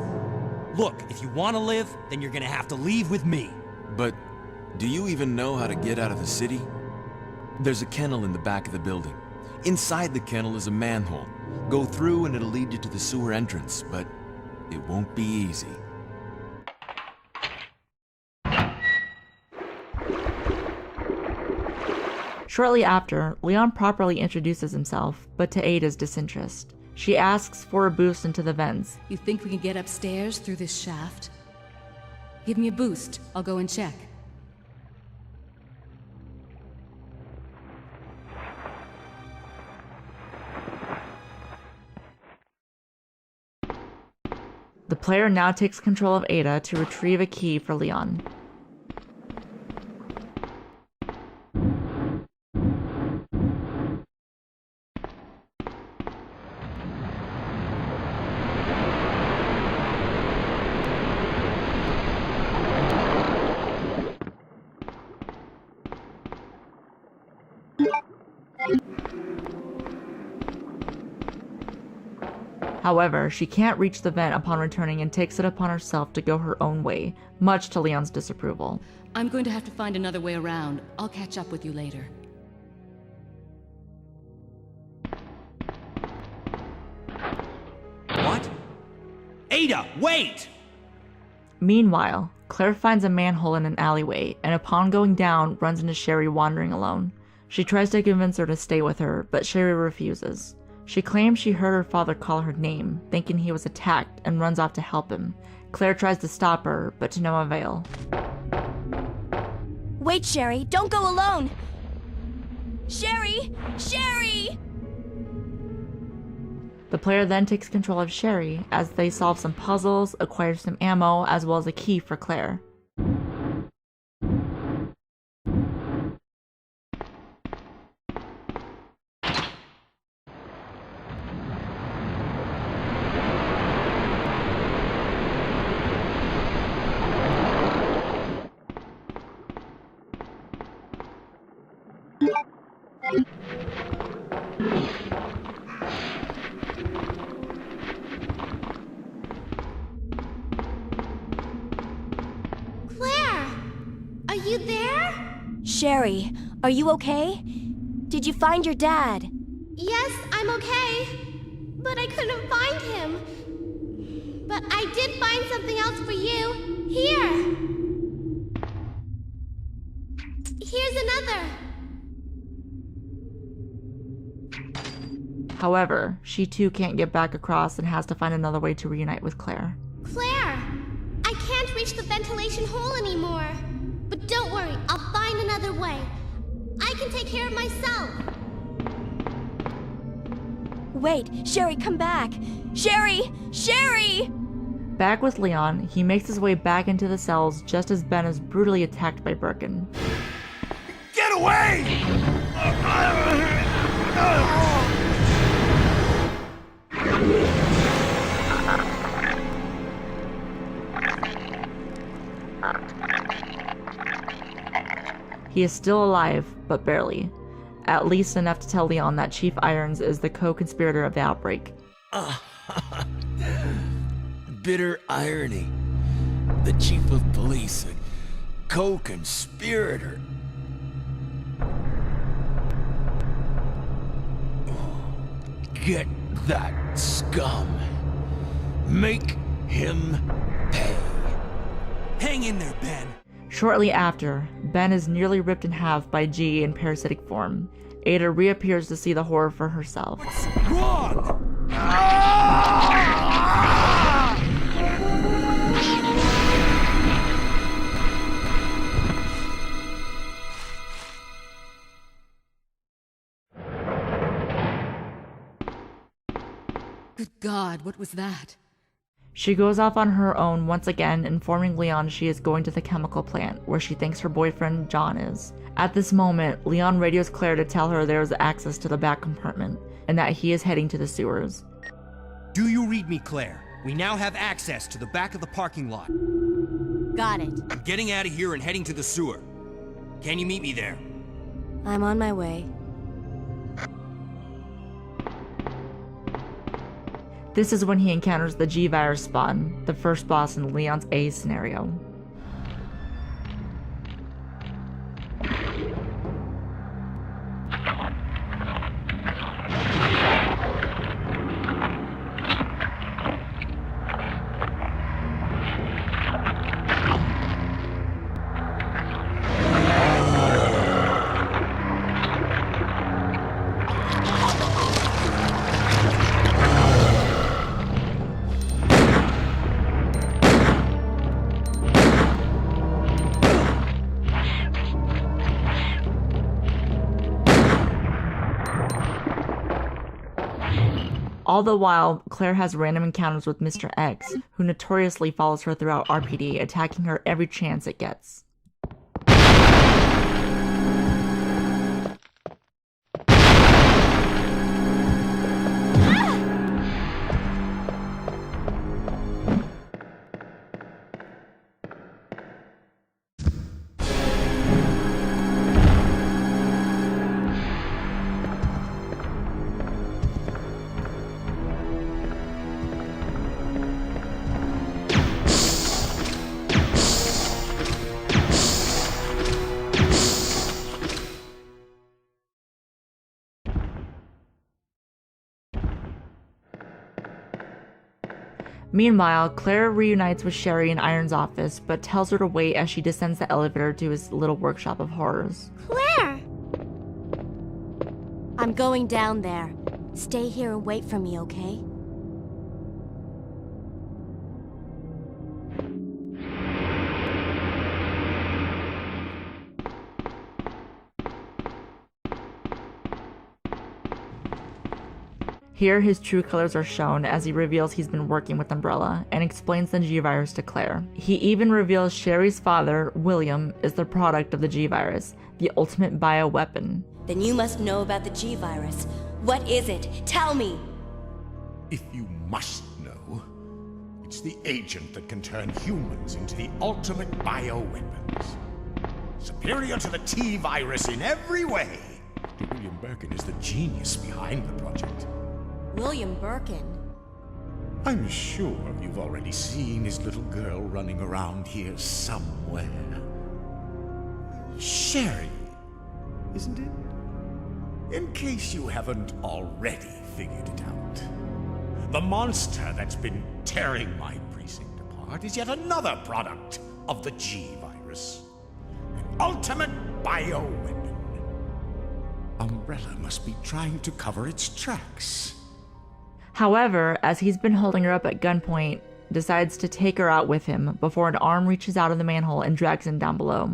Look, if you want to live, then you're gonna have to leave with me. But do you even know how to get out of the city? There's a kennel in the back of the building. Inside the kennel is a manhole. Go through and it'll lead you to the sewer entrance, but it won't be easy. Shortly after, Leon properly introduces himself, but to Ada's disinterest. She asks for a boost into the vents. You think we can get upstairs through this shaft? Give me a boost. I'll go and check. The player now takes control of Ada to retrieve a key for Leon. However, she can't reach the vent upon returning and takes it upon herself to go her own way, much to Leon's disapproval. I'm going to have to find another way around. I'll catch up with you later. What? Ada, wait! Meanwhile, Claire finds a manhole in an alleyway, and upon going down, runs into Sherry wandering alone. She tries to convince her to stay with her, but Sherry refuses. She claims she heard her father call her name, thinking he was attacked, and runs off to help him. Claire tries to stop her, but to no avail. Wait, Sherry, don't go alone! Sherry! Sherry! The player then takes control of Sherry as they solve some puzzles, acquire some ammo, as well as a key for Claire. You there? Sherry, are you okay? Did you find your dad? Yes, I'm okay. But I couldn't find him. But I did find something else for you. Here. Here's another. However, she too can't get back across and has to find another way to reunite with Claire. Claire! I can't reach the ventilation hole anymore. But don't worry, I'll find another way. I can take care of myself. Wait, Sherry, come back! Sherry! Sherry! Back with Leon, he makes his way back into the cells just as Ben is brutally attacked by Birkin. Get away! He is still alive, but barely. At least enough to tell Leon that Chief Irons is the co-conspirator of the outbreak. Bitter irony. The chief of police, a co-conspirator. Get that scum. Make him pay. Hang in there, Ben. Shortly after, Ben is nearly ripped in half by G in parasitic form. Ada reappears to see the horror for herself. What's wrong? Good God, what was that? She goes off on her own once again, informing Leon she is going to the chemical plant, where she thinks her boyfriend John is. At this moment, Leon radios Claire to tell her there is access to the back compartment, and that he is heading to the sewers. Do you read me, Claire? We now have access to the back of the parking lot. Got it. I'm getting out of here and heading to the sewer. Can you meet me there? I'm on my way. This is when he encounters the G-Virus spawn, the first boss in Leon's A scenario. All the while, Claire has random encounters with Mr. X, who notoriously follows her throughout RPD, attacking her every chance it gets. Meanwhile, Claire reunites with Sherry in Iron's office, but tells her to wait as she descends the elevator to his little workshop of horrors. Claire! I'm going down there. Stay here and wait for me, okay? Here, his true colors are shown as he reveals he's been working with Umbrella and explains the G-Virus to Claire. He even reveals Sherry's father, William, is the product of the G-Virus, the ultimate bioweapon. Then you must know about the G-Virus. What is it? Tell me! If you must know, it's the agent that can turn humans into the ultimate bioweapons. Superior to the T-Virus in every way. Dr. William Birkin is the genius behind the project. William Birkin? I'm sure you've already seen his little girl running around here somewhere. Sherry, isn't it? In case you haven't already figured it out. The monster that's been tearing my precinct apart is yet another product of the G-Virus. An ultimate bioweapon. Umbrella must be trying to cover its tracks. However, as he's been holding her up at gunpoint, decides to take her out with him before an arm reaches out of the manhole and drags him down below.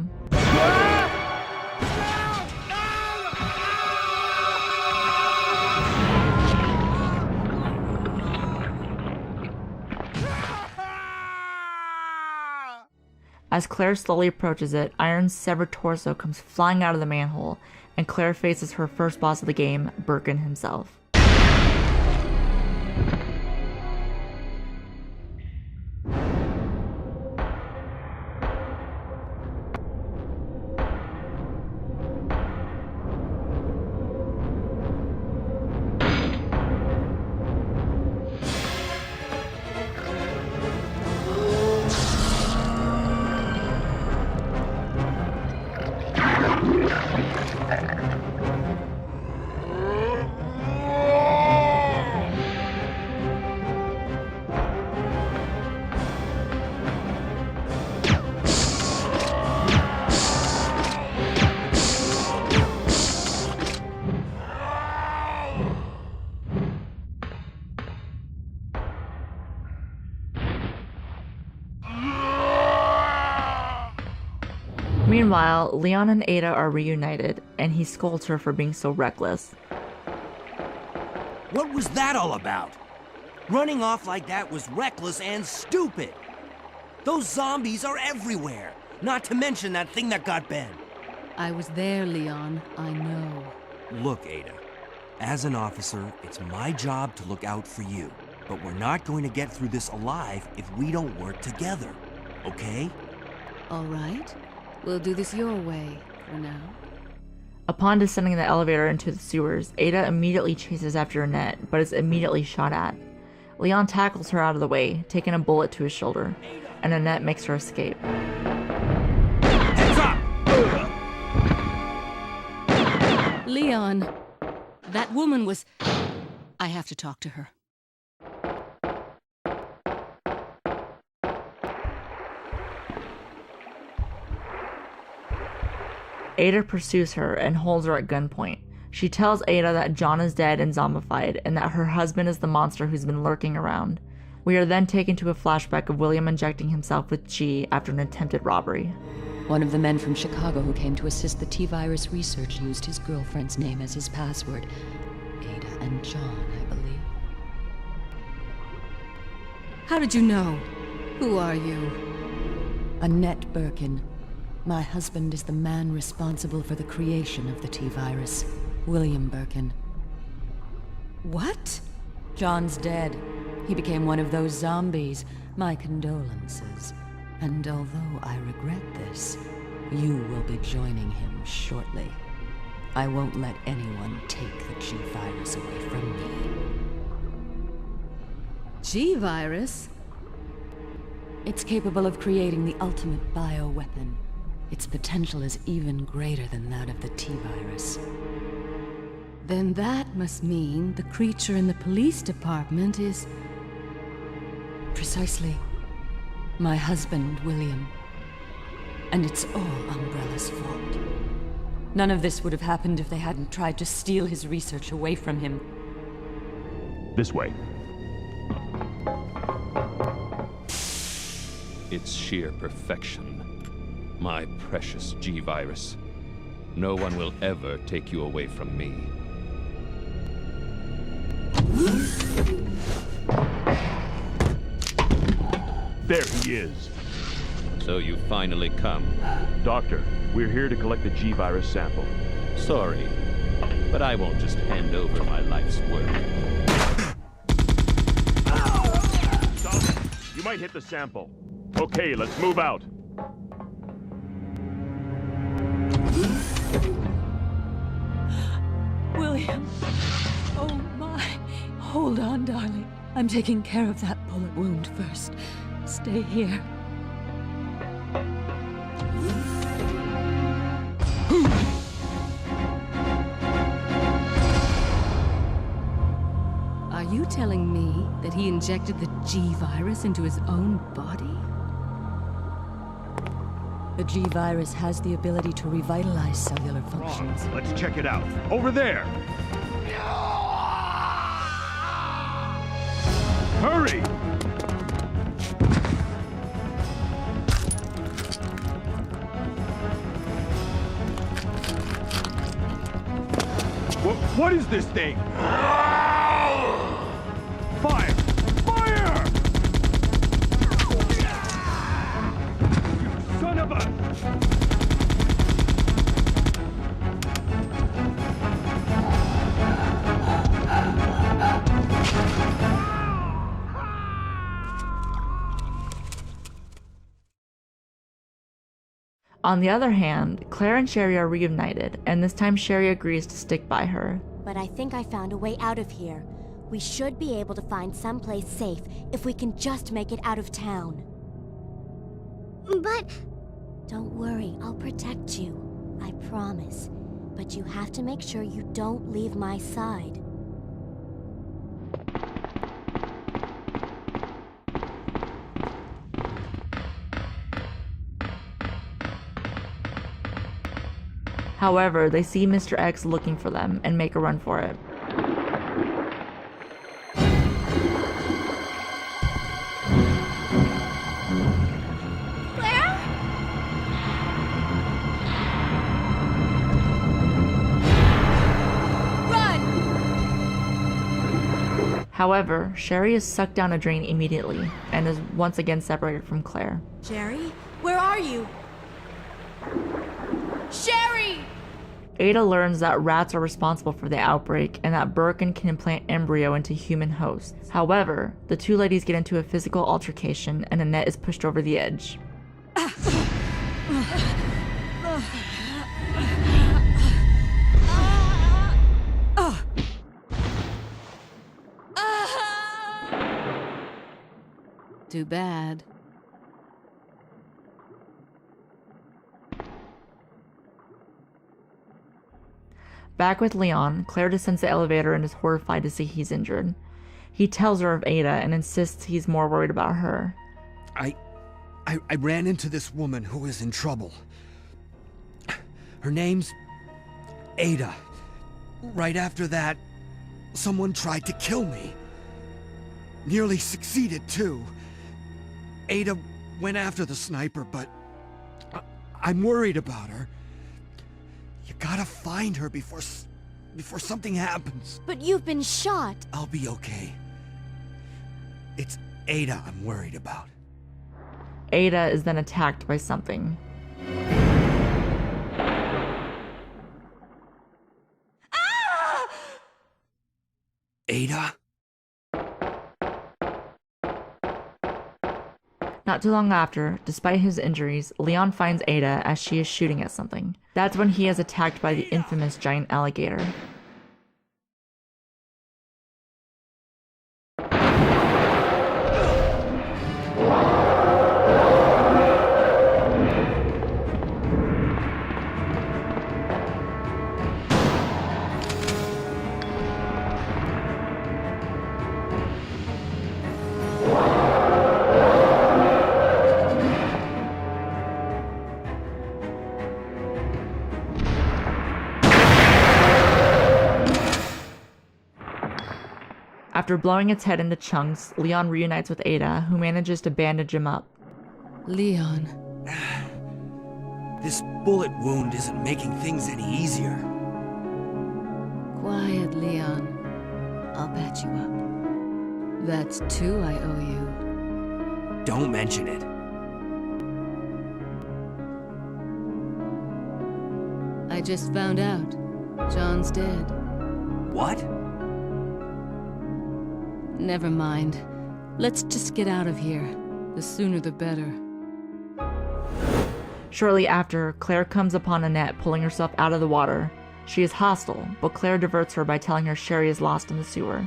As Claire slowly approaches it, Iron's severed torso comes flying out of the manhole, and Claire faces her first boss of the game, Birkin himself. Meanwhile, Leon and Ada are reunited, and he scolds her for being so reckless. What was that all about? Running off like that was reckless and stupid. Those zombies are everywhere, not to mention that thing that got Ben. I was there, Leon. I know. Look, Ada, as an officer, it's my job to look out for you. But we're not going to get through this alive if we don't work together, okay? All right. We'll do this your way for now. Upon descending the elevator into the sewers, Ada immediately chases after Annette, but is immediately shot at. Leon tackles her out of the way, taking a bullet to his shoulder, and Annette makes her escape. Leon, that woman was... I have to talk to her. Ada pursues her and holds her at gunpoint. She tells Ada that John is dead and zombified, and that her husband is the monster who's been lurking around. We are then taken to a flashback of William injecting himself with G after an attempted robbery. One of the men from Chicago who came to assist the T-virus research used his girlfriend's name as his password. Ada and John, I believe. How did you know? Who are you? Annette Birkin. My husband is the man responsible for the creation of the T-virus, William Birkin. What? John's dead. He became one of those zombies. My condolences. And although I regret this, you will be joining him shortly. I won't let anyone take the G-virus away from me. G-virus? It's capable of creating the ultimate bioweapon. Its potential is even greater than that of the T-virus. Then that must mean the creature in the police department is... Precisely. My husband, William. And it's all Umbrella's fault. None of this would have happened if they hadn't tried to steal his research away from him. This way. It's sheer perfection. My precious G-virus. No one will ever take you away from me. There he is. So you finally come. Doctor, we're here to collect the G-virus sample. Sorry, but I won't just hand over my life's work. Stop! You might hit the sample. Okay, let's move out. William! Oh my! Hold on, darling. I'm taking care of that bullet wound first. Stay here. Are you telling me that he injected the G-virus into his own body? The G-virus has the ability to revitalize cellular functions. Let's check it out. Over there! Hurry! What is this thing? Fire! Fire! You son of a... On the other hand, Claire and Sherry are reunited, and this time Sherry agrees to stick by her. But I think I found a way out of here. We should be able to find someplace safe if we can just make it out of town. But... Don't worry, I'll protect you. I promise. But you have to make sure you don't leave my side. However, they see Mr. X looking for them and make a run for it. Claire? Run! However, Sherry is sucked down a drain immediately and is once again separated from Claire. Sherry? Where are you? Sherry! Ada learns that rats are responsible for the outbreak and that Birkin can implant embryo into human hosts. However, the two ladies get into a physical altercation and Annette is pushed over the edge. Too bad. Back with Leon, Claire descends the elevator and is horrified to see he's injured. He tells her of Ada and insists he's more worried about her. I ran into this woman who was in trouble. Her name's Ada. Right after that, someone tried to kill me. Nearly succeeded, too. Ada went after the sniper, but I'm worried about her. You gotta find her before something happens. But you've been shot. I'll be okay. It's Ada I'm worried about. Ada is then attacked by something. Ada? Not too long after, despite his injuries, Leon finds Ada as she is shooting at something. That's when he is attacked by the infamous giant alligator. After blowing its head into chunks, Leon reunites with Ada, who manages to bandage him up. Leon. This bullet wound isn't making things any easier. Quiet, Leon. I'll patch you up. That's 2 I owe you. Don't mention it. I just found out. John's dead. What? Never mind. Let's just get out of here. The sooner the better. Shortly after, Claire comes upon Annette pulling herself out of the water. She is hostile, but Claire diverts her by telling her Sherry is lost in the sewer.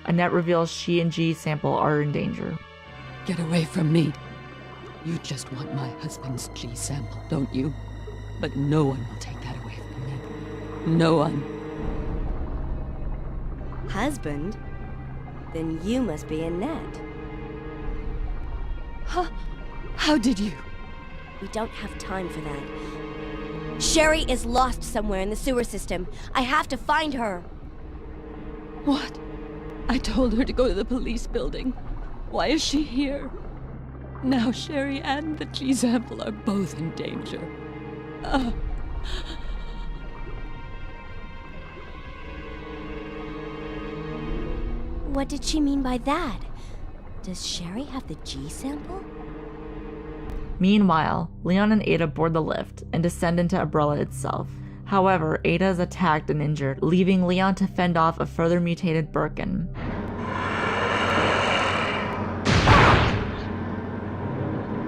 Annette reveals she and G's sample are in danger. Get away from me. You just want my husband's G sample, don't you? But no one will take that away from me. No one. Husband? Then you must be Annette. How did you? We don't have time for that. Sherry is lost somewhere in the sewer system. I have to find her. What? I told her to go to the police building. Why is she here? Now Sherry and the G sample are both in danger. What did she mean by that? Does Sherry have the G sample? Meanwhile, Leon and Ada board the lift and descend into Umbrella itself. However, Ada is attacked and injured, leaving Leon to fend off a further mutated Birkin.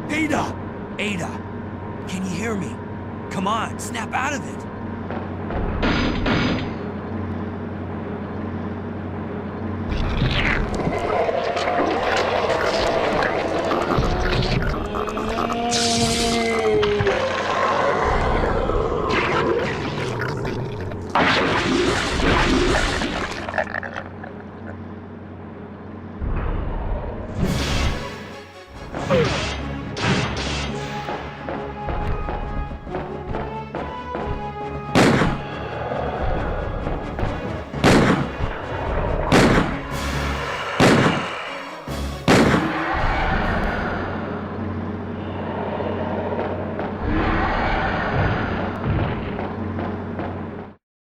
Ada! Ada! Can you hear me? Come on, snap out of it!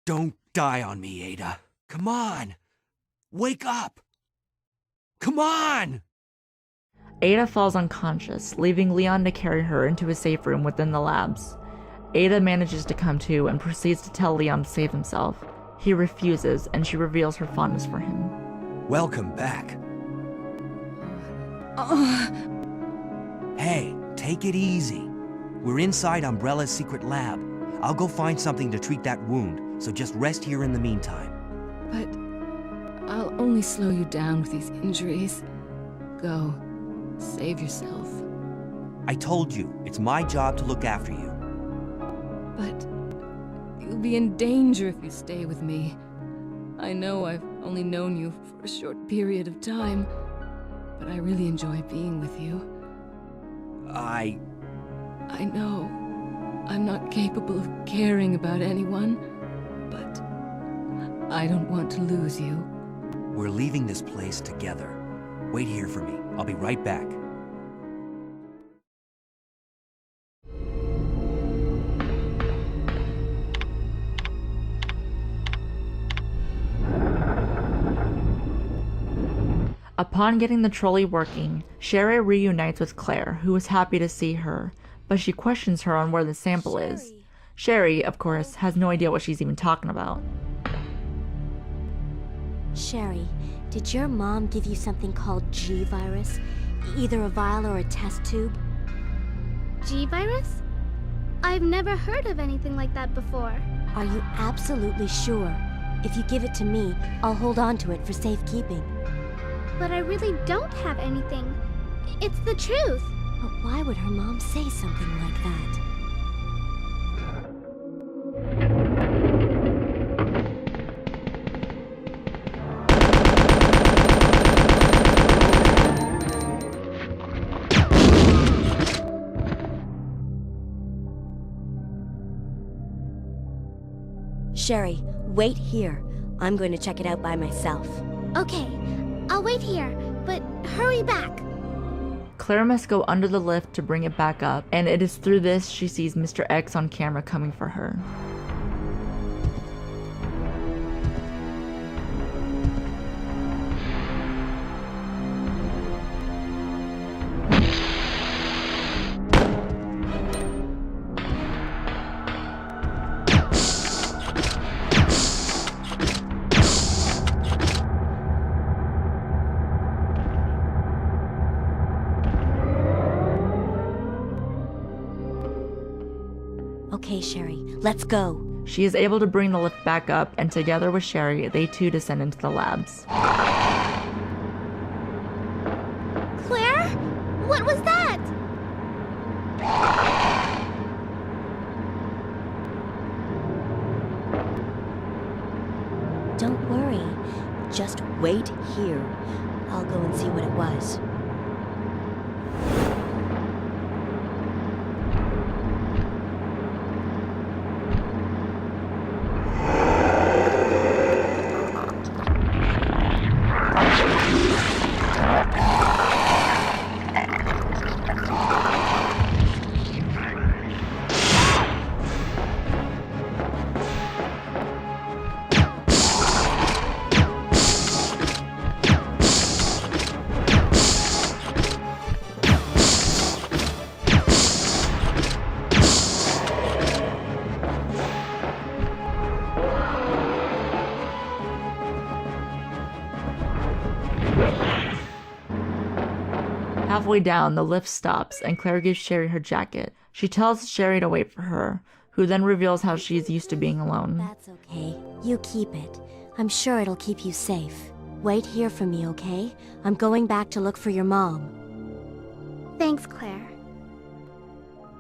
Don't die on me, Ada. Come on. Wake up. Come on! Ada falls unconscious, leaving Leon to carry her into a safe room within the labs. Ada manages to come to and proceeds to tell Leon to save himself. He refuses, and she reveals her fondness for him. Welcome back. Hey, take it easy. We're inside Umbrella's secret lab. I'll go find something to treat that wound, so just rest here in the meantime. But I'll only slow you down with these injuries. Go. Save yourself. I told you, it's my job to look after you. But you'll be in danger if you stay with me. I know I've only known you for a short period of time, but I really enjoy being with you. I know I'm not capable of caring about anyone, but I don't want to lose you. We're leaving this place together. Wait here for me. I'll be right back. Upon getting the trolley working, Sherry reunites with Claire, who is happy to see her, but she questions her on where the sample is. Sherry, of course, has no idea what she's even talking about. Sherry, did your mom give you something called G-virus? Either a vial or a test tube? G-virus? I've never heard of anything like that before. Are you absolutely sure? If you give it to me, I'll hold on to it for safekeeping. But I really don't have anything. It's the truth. But why would her mom say something like that? Sherry, wait here. I'm going to check it out by myself. Okay, I'll wait here, but hurry back. Claire must go under the lift to bring it back up, and it is through this she sees Mr. X on camera coming for her. Okay, Sherry, let's go. She is able to bring the lift back up, and together with Sherry, they too descend into the labs. Claire? What was that? Don't worry. Just wait here. I'll go and see what it was. Halfway down, the lift stops, and Claire gives Sherry her jacket. She tells Sherry to wait for her, who then reveals how she's used to being alone. That's okay. You keep it. I'm sure it'll keep you safe. Wait here for me, okay? I'm going back to look for your mom. Thanks, Claire.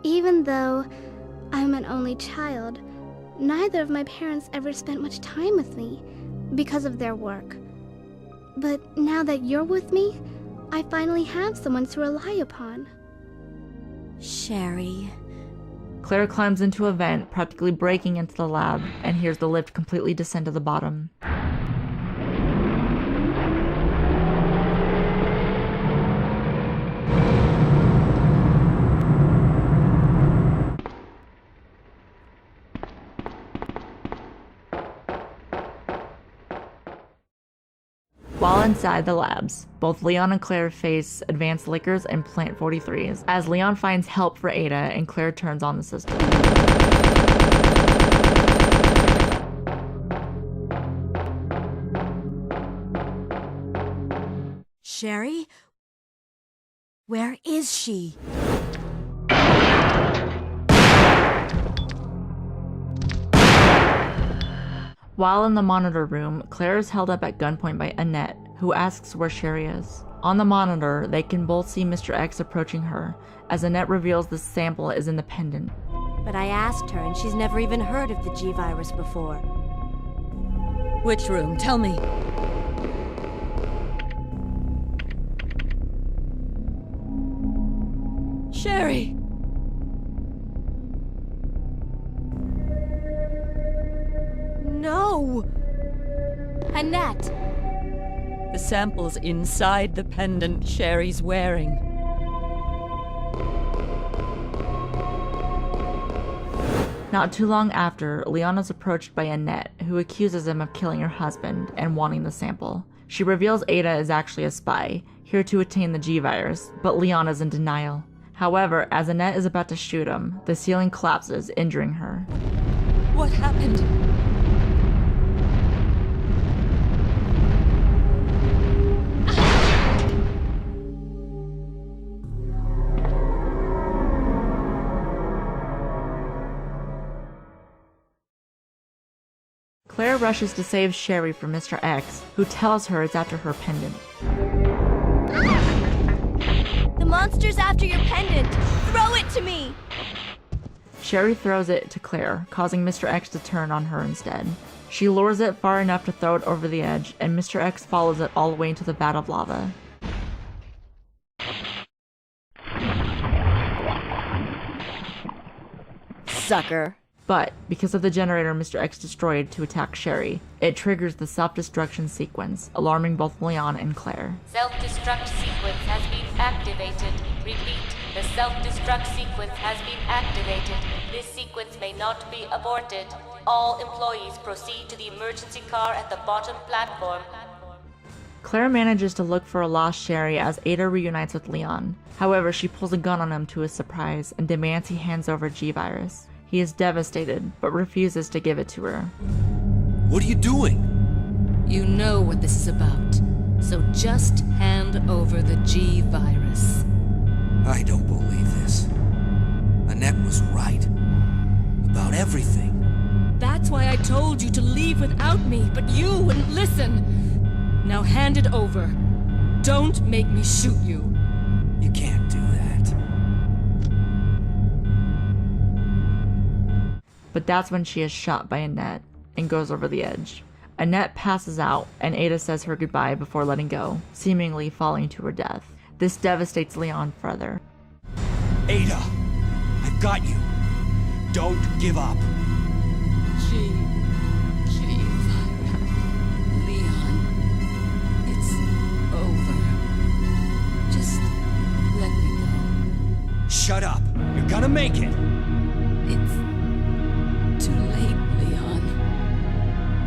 Even though I'm an only child, neither of my parents ever spent much time with me because of their work. But now that you're with me, I finally have someone to rely upon. Sherry. Claire climbs into a vent, practically breaking into the lab, and hears the lift completely descend to the bottom. While Inside the labs, both Leon and Claire face advanced liquors and plant 43s as Leon finds help for Ada and Claire turns on the system. Sherry? Where is she? While in the monitor room, Claire is held up at gunpoint by Annette, who asks where Sherry is. On the monitor, they can both see Mr. X approaching her, as Annette reveals the sample is in the pendant. But I asked her, and she's never even heard of the G-Virus before. Which room? Tell me. Sherry! No! Annette! The sample's inside the pendant Sherry's wearing. Not too long after, Leon is approached by Annette, who accuses him of killing her husband and wanting the sample. She reveals Ada is actually a spy, here to attain the G-Virus, but Leon is in denial. However, as Annette is about to shoot him, the ceiling collapses, injuring her. What happened? Claire rushes to save Sherry from Mr. X, who tells her it's after her pendant. The monster's after your pendant! Throw it to me! Sherry throws it to Claire, causing Mr. X to turn on her instead. She lures it far enough to throw it over the edge, and Mr. X follows it all the way into the vat of lava. Sucker. But, because of the generator Mr. X destroyed to attack Sherry, it triggers the self-destruction sequence, alarming both Leon and Claire. Self-destruct sequence has been activated. Repeat, the self-destruct sequence has been activated. This sequence may not be aborted. All employees proceed to the emergency car at the bottom platform. Claire manages to look for a lost Sherry as Ada reunites with Leon. However, she pulls a gun on him to his surprise and demands he hands over G-Virus. He is devastated, but refuses to give it to her. What are you doing? You know what this is about, so just hand over the G-Virus. I don't believe this. Annette was right. About everything. That's why I told you to leave without me, but you wouldn't listen. Now hand it over. Don't make me shoot you. You can't do that. But that's when she is shot by Annette and goes over the edge. Annette passes out, and Ada says her goodbye before letting go, seemingly falling to her death. This devastates Leon further. Ada, I've got you. Don't give up. Leon, it's over. Just let me go. Shut up. You're gonna make it. It's too late, Leon.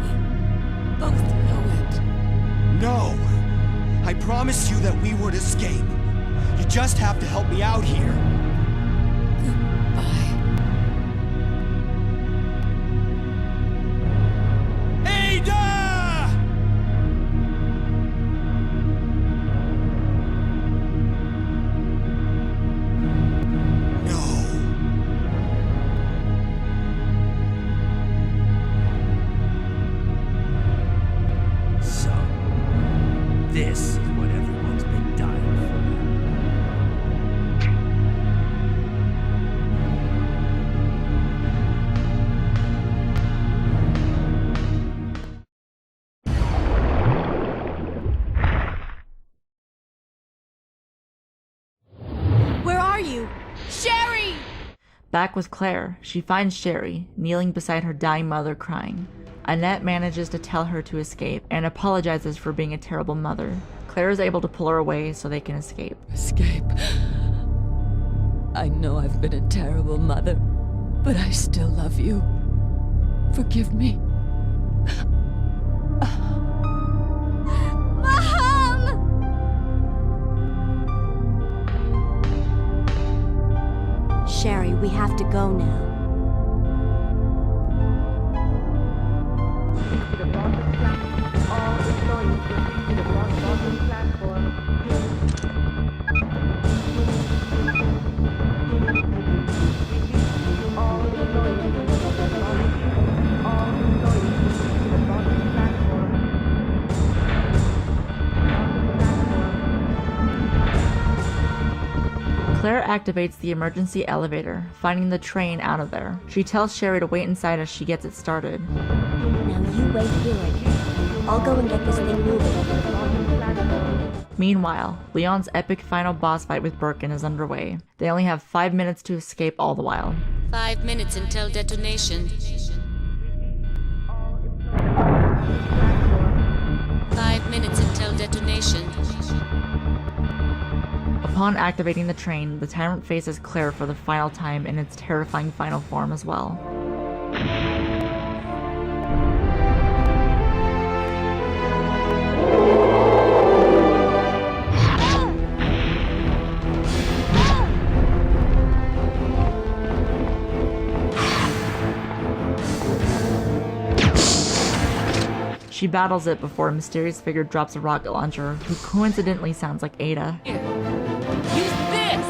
We both know it. No. I promised you that we would escape. You just have to help me out here. Goodbye. Ada! No. So, this is what everyone's been dying for. Where are you? Sherry! Back with Claire, she finds Sherry, kneeling beside her dying mother crying. Annette manages to tell her to escape and apologizes for being a terrible mother. Claire is able to pull her away so they can escape. Escape. I know I've been a terrible mother, but I still love you. Forgive me. Mom! We have to go now. Claire activates the emergency elevator, finding the train out of there. She tells Sherry to wait inside as she gets it started. Now you wait here, okay? I'll go and get this thing moving. Meanwhile, Leon's epic final boss fight with Birkin is underway. They only have 5 minutes to escape all the while. 5 minutes until detonation. 5 minutes until detonation. Upon activating the train, the tyrant faces Claire for the final time in its terrifying final form as well. She battles it before a mysterious figure drops a rocket launcher, who coincidentally sounds like Ada. Use this!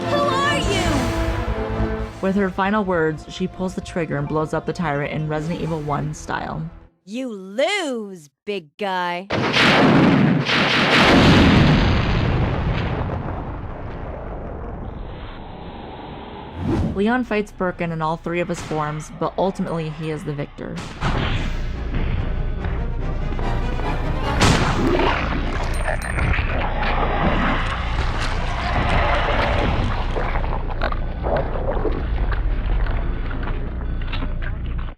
Who are you? With her final words, she pulls the trigger and blows up the tyrant in Resident Evil 1 style. You lose, big guy. Leon fights Birkin in all 3 of his forms, but ultimately he is the victor.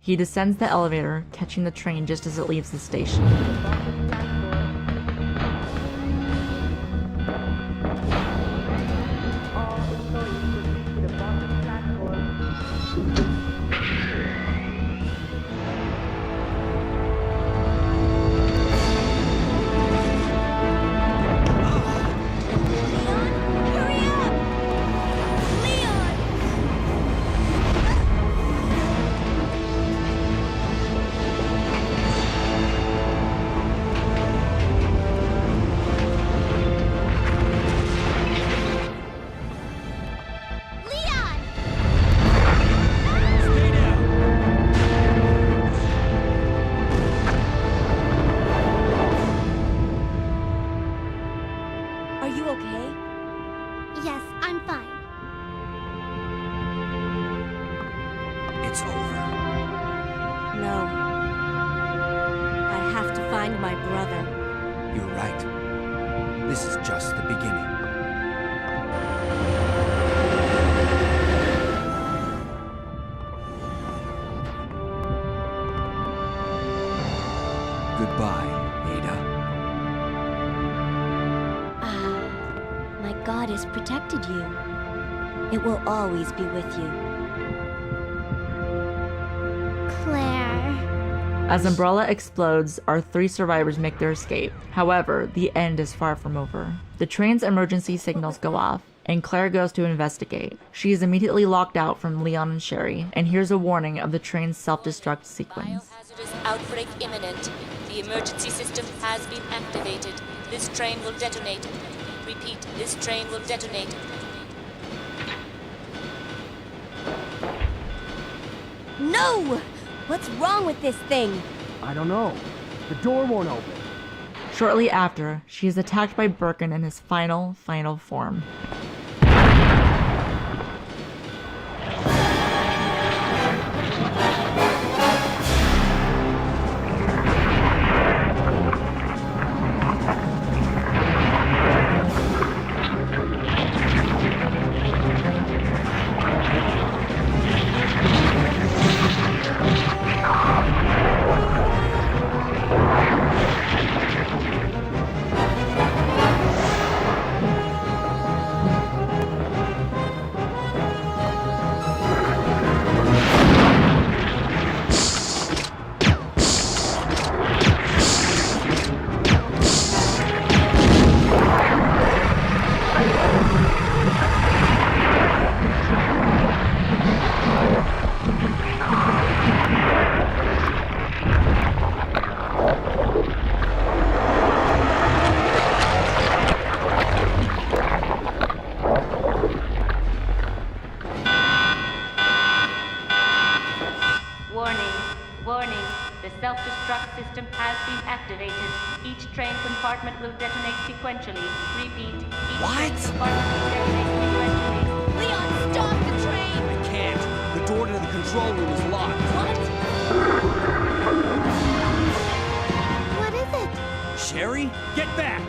He descends the elevator, catching the train just as it leaves the station. Protected you. It will always be with you. Claire. As Umbrella explodes, our 3 survivors make their escape. However, the end is far from over. The train's emergency signals go off, and Claire goes to investigate. She is immediately locked out from Leon and Sherry, and hears a warning of the train's self-destruct sequence. Biohazardous outbreak imminent. The emergency system has been activated. This train will detonate. Repeat, this train will detonate. No! What's wrong with this thing? I don't know. The door won't open. Shortly after, she is attacked by Birkin in his final form. compartment will detonate sequentially. Repeat, each What? train compartment will detonate sequentially. Leon, stop the train! I can't. The door to the control room is locked. What is it? Sherry, get back!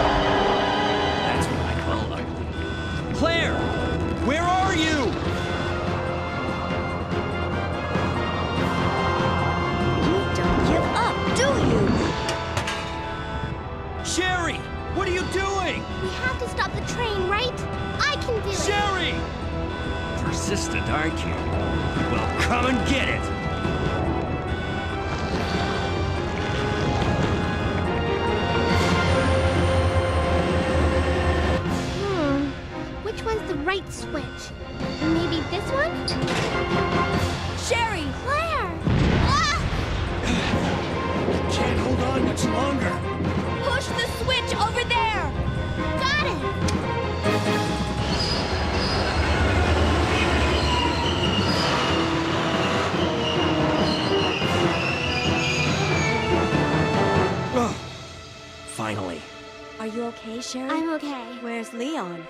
That's what I call ugly. Claire! Where are you? You don't give up, do you? Sherry! What are you doing? We have to stop the train, right? I can do it. Sherry! Persistent, aren't you? Well, come and get it! Which one's the right switch? Maybe this one? Sherry! Claire! Can't hold on much longer. Push the switch over there! Got it! Finally. Are you okay, Sherry? I'm okay. Where's Leon?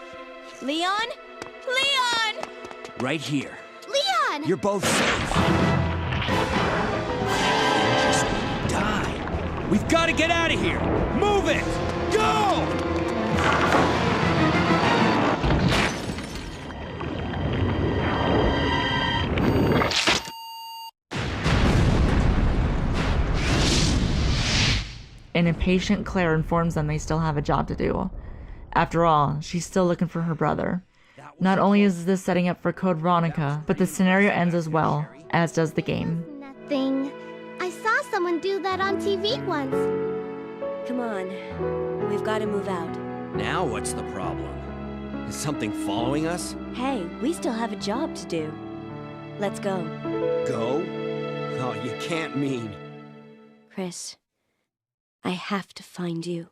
Leon? Leon! Right here. Leon! You're both safe. Just die. We've got to get out of here. Move it! Go! An impatient Claire informs them they still have a job to do. After all, she's still looking for her brother. Not only is this setting up for Code Veronica, but the scenario ends as well, as does the game. Nothing. I saw someone do that on TV once. Come on. We've got to move out. Now what's the problem? Is something following us? Hey, we still have a job to do. Let's go. Go? Oh, you can't mean. Chris, I have to find you.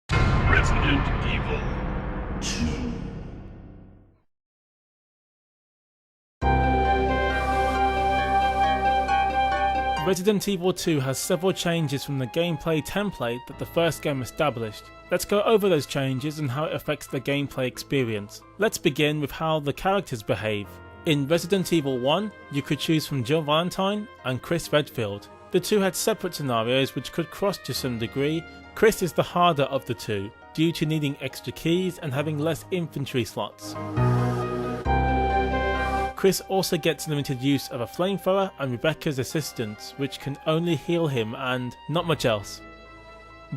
Resident Evil 2. Resident Evil 2 has several changes from the gameplay template that the first game established. Let's go over those changes and how it affects the gameplay experience. Let's begin with how the characters behave. In Resident Evil 1, you could choose from Jill Valentine and Chris Redfield. The two had separate scenarios which could cross to some degree. Chris is the harder of the two, due to needing extra keys and having less infantry slots. Chris also gets limited use of a flamethrower and Rebecca's assistance, which can only heal him and not much else.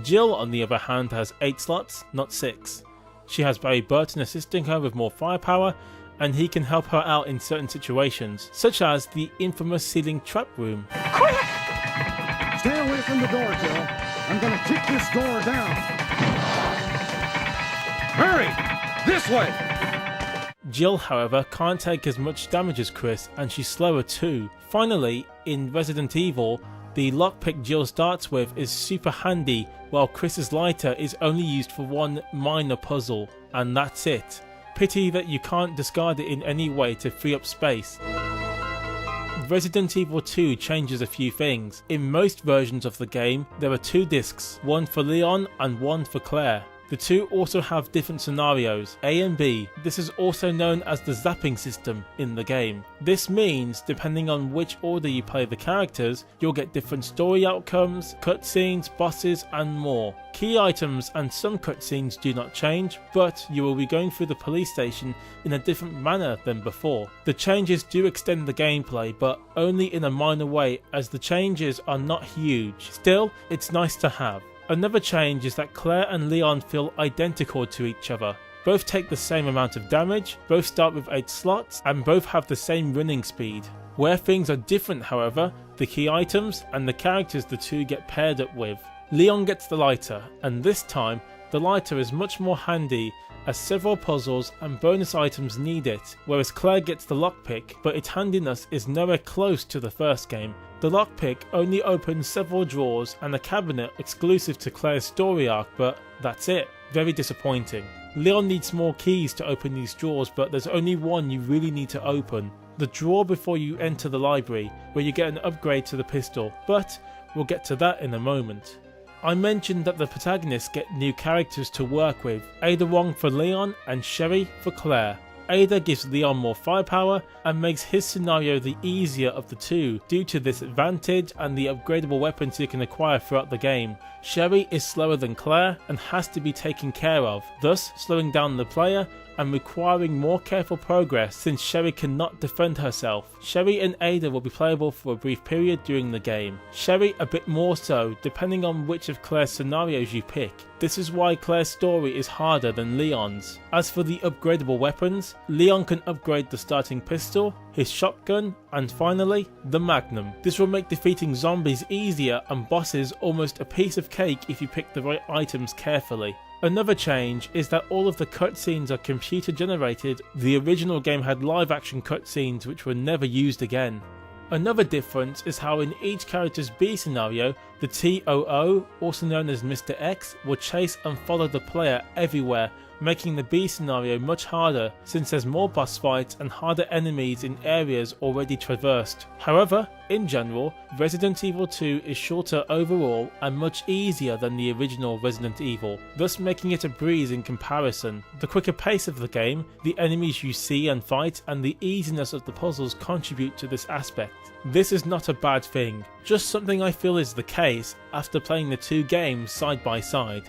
Jill, on the other hand, has 8 slots, not 6. She has Barry Burton assisting her with more firepower, and he can help her out in certain situations, such as the infamous ceiling trap room. Stay away from the door, Jill. I'm gonna kick this door down. Hurry! This way! Jill, however, can't take as much damage as Chris, and she's slower too. Finally, in Resident Evil, the lockpick Jill starts with is super handy, while Chris's lighter is only used for one minor puzzle, and that's it. Pity that you can't discard it in any way to free up space. Resident Evil 2 changes a few things. In most versions of the game, there are 2 discs, one for Leon and one for Claire. The two also have different scenarios, A and B. This is also known as the zapping system in the game. This means, depending on which order you play the characters, you'll get different story outcomes, cutscenes, bosses and more. Key items and some cutscenes do not change, but you will be going through the police station in a different manner than before. The changes do extend the gameplay, but only in a minor way, as the changes are not huge. Still, it's nice to have. Another change is that Claire and Leon feel identical to each other. Both take the same amount of damage, both start with 8 slots, and both have the same running speed. Where things are different, however, the key items and the characters the two get paired up with. Leon gets the lighter, and this time, the lighter is much more handy as several puzzles and bonus items need it, whereas Claire gets the lockpick, but its handiness is nowhere close to the first game. The lockpick only opens several drawers and a cabinet exclusive to Claire's story arc, but that's it. Very disappointing. Leon needs more keys to open these drawers, but there's only one you really need to open. The drawer before you enter the library, where you get an upgrade to the pistol, but we'll get to that in a moment. I mentioned that the protagonists get new characters to work with, Ada Wong for Leon and Sherry for Claire. Ada gives Leon more firepower and makes his scenario the easier of the two due to this advantage and the upgradable weapons you can acquire throughout the game. Sherry is slower than Claire and has to be taken care of, thus slowing down the player and requiring more careful progress since Sherry cannot defend herself. Sherry and Ada will be playable for a brief period during the game. Sherry a bit more so, depending on which of Claire's scenarios you pick. This is why Claire's story is harder than Leon's. As for the upgradable weapons, Leon can upgrade the starting pistol, his shotgun, and finally, the Magnum. This will make defeating zombies easier and bosses almost a piece of cake if you pick the right items carefully. Another change is that all of the cutscenes are computer generated. The original game had live action cutscenes which were never used again. Another difference is how in each character's B scenario, the TOO, also known as Mr. X, will chase and follow the player everywhere, making the B scenario much harder since there's more boss fights and harder enemies in areas already traversed. However, in general, Resident Evil 2 is shorter overall and much easier than the original Resident Evil, thus making it a breeze in comparison. The quicker pace of the game, the enemies you see and fight, and the easiness of the puzzles contribute to this aspect. This is not a bad thing, just something I feel is the case after playing the two games side by side.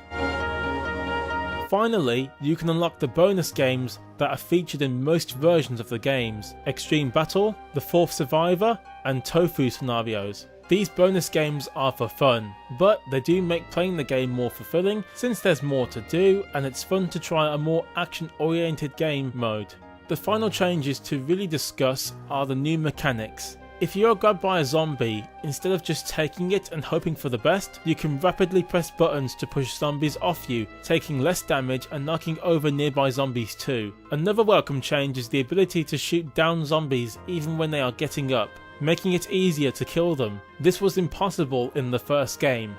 Finally, you can unlock the bonus games that are featured in most versions of the games: Extreme Battle, The Fourth Survivor, and Tofu scenarios. These bonus games are for fun, but they do make playing the game more fulfilling since there's more to do and it's fun to try a more action-oriented game mode. The final changes to really discuss are the new mechanics. If you're grabbed by a zombie, instead of just taking it and hoping for the best, you can rapidly press buttons to push zombies off you, taking less damage and knocking over nearby zombies too. Another welcome change is the ability to shoot down zombies even when they are getting up, making it easier to kill them. This was impossible in the first game.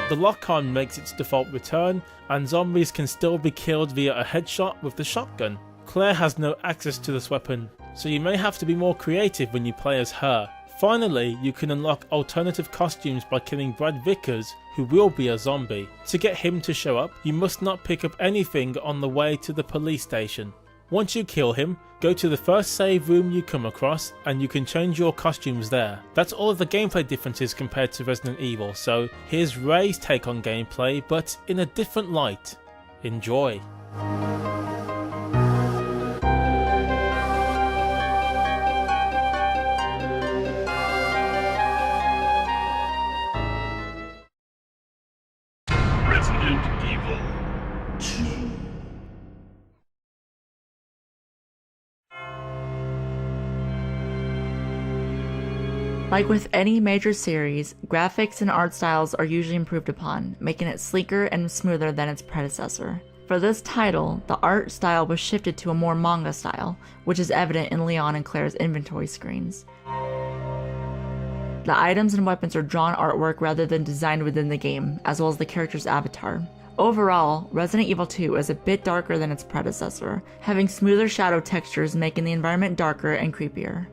The lock-on makes its default return, and zombies can still be killed via a headshot with the shotgun. Claire has no access to this weapon, so you may have to be more creative when you play as her. Finally, you can unlock alternative costumes by killing Brad Vickers, who will be a zombie. To get him to show up, you must not pick up anything on the way to the police station. Once you kill him, go to the first save room you come across and you can change your costumes there. That's all of the gameplay differences compared to Resident Evil, so here's Rae's take on gameplay, but in a different light. Enjoy. Like with any major series, graphics and art styles are usually improved upon, making it sleeker and smoother than its predecessor. For this title, the art style was shifted to a more manga style, which is evident in Leon and Claire's inventory screens. The items and weapons are drawn artwork rather than designed within the game, as well as the character's avatar. Overall, Resident Evil 2 is a bit darker than its predecessor, having smoother shadow textures making the environment darker and creepier.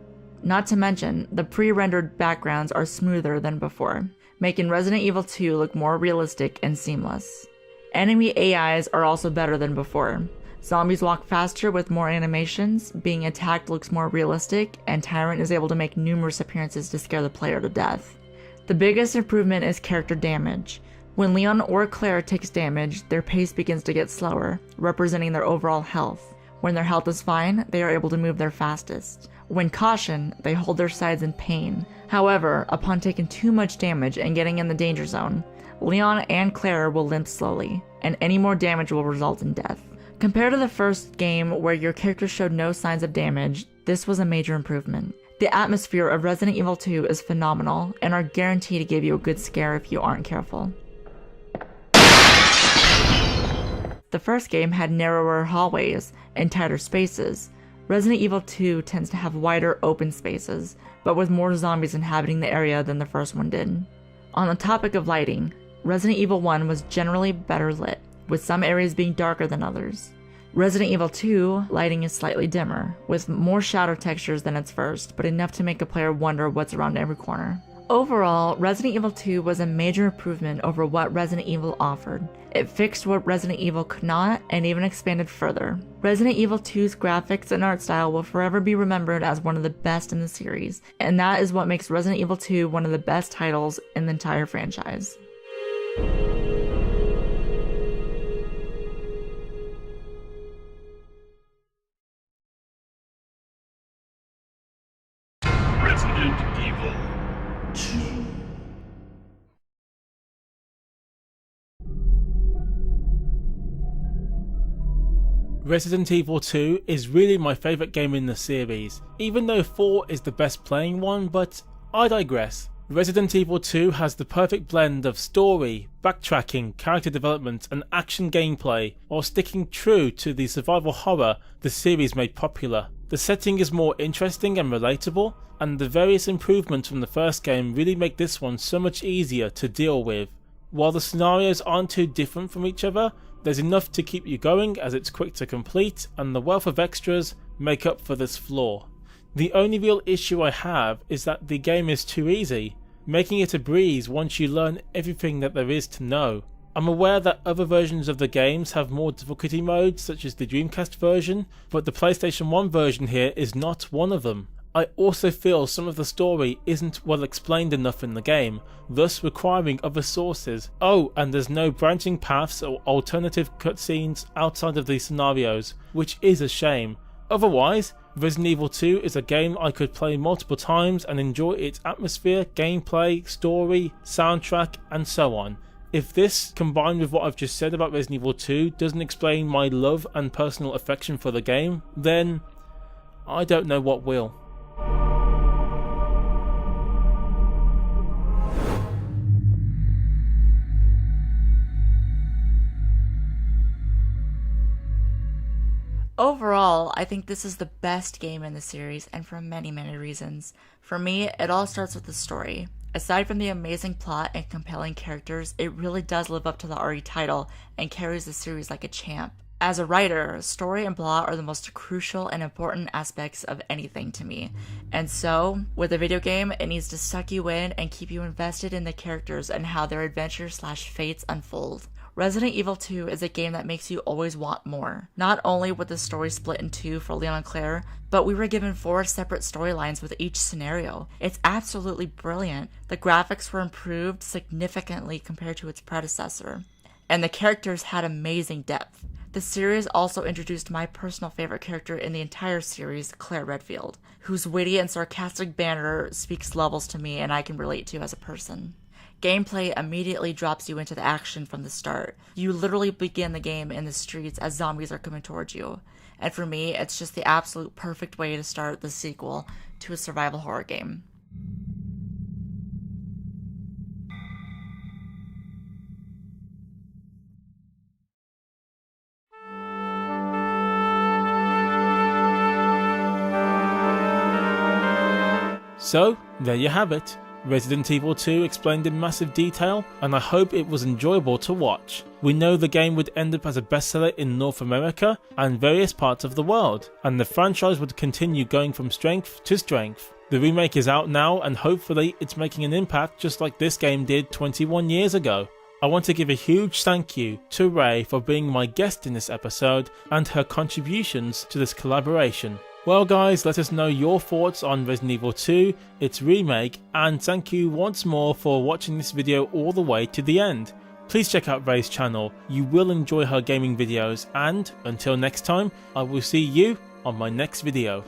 Not to mention, the pre-rendered backgrounds are smoother than before, making Resident Evil 2 look more realistic and seamless. Enemy AIs are also better than before. Zombies walk faster with more animations, being attacked looks more realistic, and Tyrant is able to make numerous appearances to scare the player to death. The biggest improvement is character damage. When Leon or Claire takes damage, their pace begins to get slower, representing their overall health. When their health is fine, they are able to move their fastest. When cautioned, they hold their sides in pain. However, upon taking too much damage and getting in the danger zone, Leon and Claire will limp slowly, and any more damage will result in death. Compared to the first game where your character showed no signs of damage, this was a major improvement. The atmosphere of Resident Evil 2 is phenomenal, and are guaranteed to give you a good scare if you aren't careful. The first game had narrower hallways and tighter spaces. Resident Evil 2 tends to have wider open spaces, but with more zombies inhabiting the area than the first one did. On the topic of lighting, Resident Evil 1 was generally better lit, with some areas being darker than others. Resident Evil 2 lighting is slightly dimmer, with more shadow textures than its first, but enough to make a player wonder what's around every corner. Overall, Resident Evil 2 was a major improvement over what Resident Evil offered. It fixed what Resident Evil could not, and even expanded further. Resident Evil 2's graphics and art style will forever be remembered as one of the best in the series, and that is what makes Resident Evil 2 one of the best titles in the entire franchise. Resident Evil 2. Resident Evil 2 is really my favourite game in the series, even though 4 is the best playing one, but I digress. Resident Evil 2 has the perfect blend of story, backtracking, character development and action gameplay, while sticking true to the survival horror the series made popular. The setting is more interesting and relatable, and the various improvements from the first game really make this one so much easier to deal with. While the scenarios aren't too different from each other, there's enough to keep you going as it's quick to complete, and the wealth of extras make up for this flaw. The only real issue I have is that the game is too easy, making it a breeze once you learn everything that there is to know. I'm aware that other versions of the games have more difficulty modes, such as the Dreamcast version, but the PlayStation 1 version here is not one of them. I also feel some of the story isn't well explained enough in the game, thus requiring other sources. Oh, and there's no branching paths or alternative cutscenes outside of these scenarios, which is a shame. Otherwise, Resident Evil 2 is a game I could play multiple times and enjoy its atmosphere, gameplay, story, soundtrack, and so on. If this, combined with what I've just said about Resident Evil 2, doesn't explain my love and personal affection for the game, then I don't know what will. Overall, I think this is the best game in the series, and for many, many reasons. For me, it all starts with the story. Aside from the amazing plot and compelling characters, it really does live up to the RE title and carries the series like a champ. As a writer, story and plot are the most crucial and important aspects of anything to me. And so, with a video game, it needs to suck you in and keep you invested in the characters and how their adventures/fates unfold. Resident Evil 2 is a game that makes you always want more. Not only with the story split in two for Leon and Claire, but we were given 4 separate storylines with each scenario. It's absolutely brilliant. The graphics were improved significantly compared to its predecessor, and the characters had amazing depth. The series also introduced my personal favorite character in the entire series, Claire Redfield, whose witty and sarcastic banter speaks levels to me and I can relate to as a person. Gameplay immediately drops you into the action from the start. You literally begin the game in the streets as zombies are coming towards you. And for me, it's just the absolute perfect way to start the sequel to a survival horror game. So, there you have it. Resident Evil 2 explained in massive detail, and I hope it was enjoyable to watch. We know the game would end up as a bestseller in North America and various parts of the world, and the franchise would continue going from strength to strength. The remake is out now, and hopefully it's making an impact just like this game did 21 years ago. I want to give a huge thank you to Rae for being my guest in this episode and her contributions to this collaboration. Well guys, let us know your thoughts on Resident Evil 2, its remake, and thank you once more for watching this video all the way to the end. Please check out Rae's channel, you will enjoy her gaming videos, and until next time, I will see you on my next video.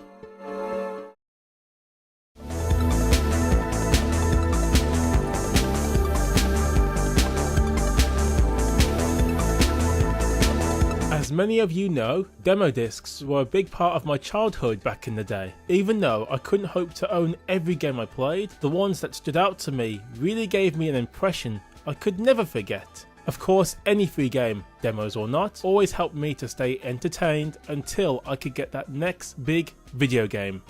As many of you know, demo discs were a big part of my childhood back in the day. Even though I couldn't hope to own every game I played, the ones that stood out to me really gave me an impression I could never forget. Of course, any free game, demos or not, always helped me to stay entertained until I could get that next big video game.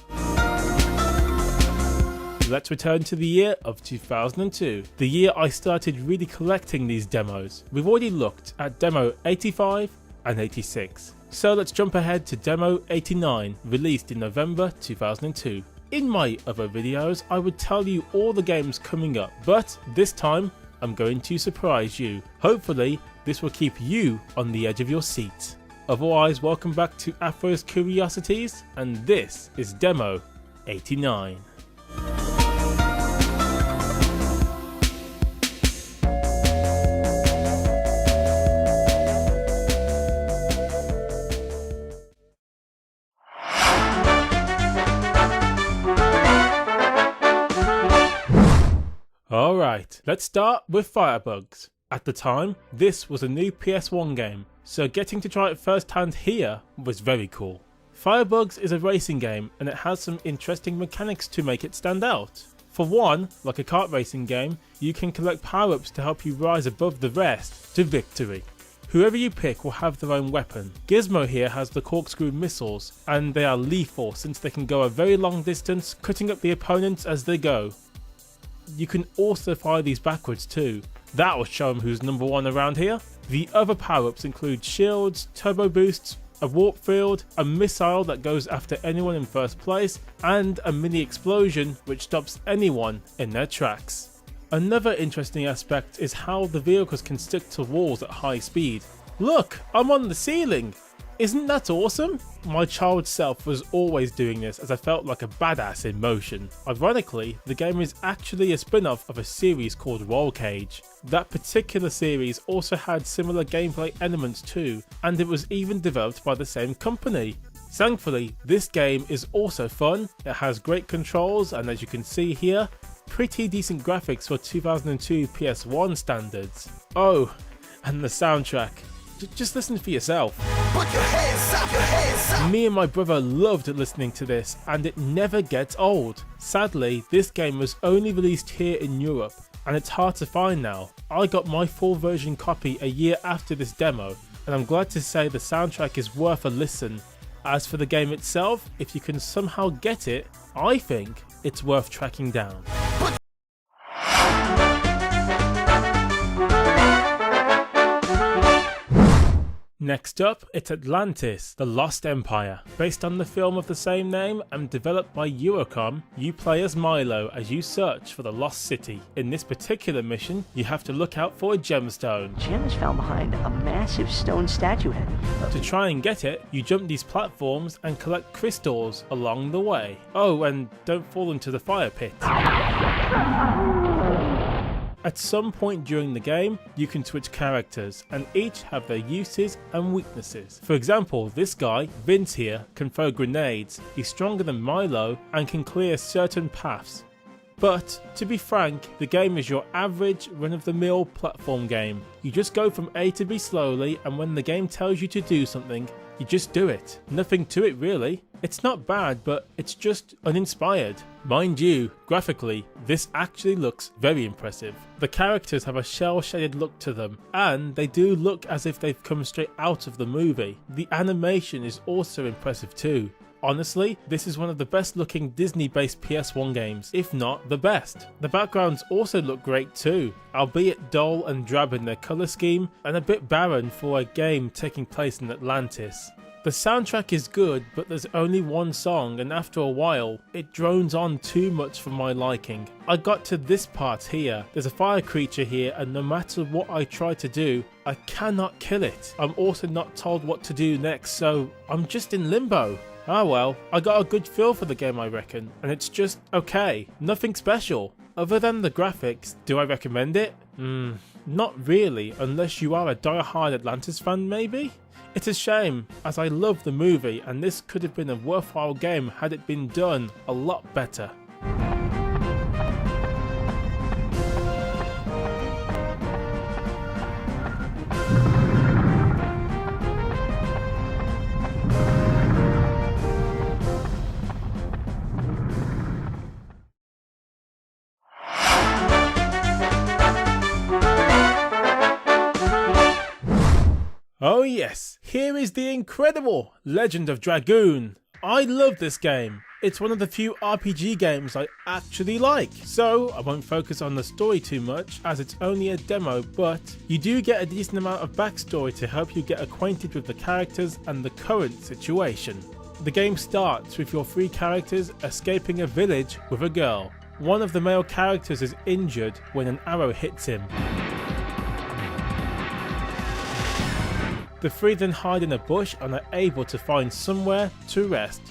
let's return to the year of 2002, the year I started really collecting these demos. We've already looked at demo 85 and 86, so let's jump ahead to demo 89, released in November 2002. In my other videos, I would tell you all the games coming up, but this time I'm going to surprise you. Hopefully, this will keep you on the edge of your seat. Otherwise, welcome back to Affro's Curiosities, and this is demo 89. Alright, let's start with Firebugs. At the time, this was a new PS1 game, so getting to try it firsthand here was very cool. Firebugs is a racing game and it has some interesting mechanics to make it stand out. For one, like a kart racing game, you can collect power-ups to help you rise above the rest to victory. Whoever you pick will have their own weapon. Gizmo here has the corkscrew missiles, and they are lethal since they can go a very long distance, cutting up the opponents as they go. You can also fire these backwards too. That will show them who's number one around here. The other power-ups include shields, turbo boosts, a warp field, a missile that goes after anyone in first place, and a mini explosion which stops anyone in their tracks. Another interesting aspect is how the vehicles can stick to walls at high speed. Look, I'm on the ceiling! Isn't that awesome? My child self was always doing this as I felt like a badass in motion. Ironically, the game is actually a spin-off of a series called Roll Cage. That particular series also had similar gameplay elements too, and it was even developed by the same company. Thankfully, this game is also fun, it has great controls, and as you can see here, pretty decent graphics for 2002 PS1 standards. Oh, and the soundtrack. Just listen for yourself. Put your hands up, your hands up. Me and my brother loved listening to this, and it never gets old. Sadly, this game was only released here in Europe, and it's hard to find now. I got my full version copy a year after this demo, and I'm glad to say the soundtrack is worth a listen. As for the game itself, if you can somehow get it, I think it's worth tracking down. Next up, it's Atlantis, The Lost Empire. Based on the film of the same name and developed by Eurocom, you play as Milo as you search for the lost city. In this particular mission, you have to look out for a gemstone. Gem is found behind a massive stone statuette. To try and get it, you jump these platforms and collect crystals along the way. Oh, and don't fall into the fire pit. At some point during the game, you can switch characters, and each have their uses and weaknesses. For example, this guy, Vince here, can throw grenades, he's stronger than Milo, and can clear certain paths. But, to be frank, the game is your average, run-of-the-mill platform game. You just go from A to B slowly, and when the game tells you to do something, you just do it. Nothing to it really. It's not bad, but it's just uninspired. Mind you, graphically, this actually looks very impressive. The characters have a shell-shaded look to them, and they do look as if they've come straight out of the movie. The animation is also impressive too. Honestly, this is one of the best looking Disney-based PS1 games, if not the best. The backgrounds also look great too, albeit dull and drab in their colour scheme, and a bit barren for a game taking place in Atlantis. The soundtrack is good, but there's only one song, and after a while, it drones on too much for my liking. I got to this part here, there's a fire creature here, and no matter what I try to do, I cannot kill it. I'm also not told what to do next, so I'm just in limbo. Ah well, I got a good feel for the game I reckon, and it's just okay, nothing special. Other than the graphics, do I recommend it? Not really, unless you are a die-hard Atlantis fan maybe? It's a shame, as I love the movie and this could have been a worthwhile game had it been done a lot better. Oh yes, here is the incredible Legend of Dragoon. I love this game. It's one of the few RPG games I actually like, so I won't focus on the story too much as it's only a demo, but you do get a decent amount of backstory to help you get acquainted with the characters and the current situation. The game starts with your 3 characters escaping a village with a girl. One of the male characters is injured when an arrow hits him. The 3 then hide in a bush and are able to find somewhere to rest.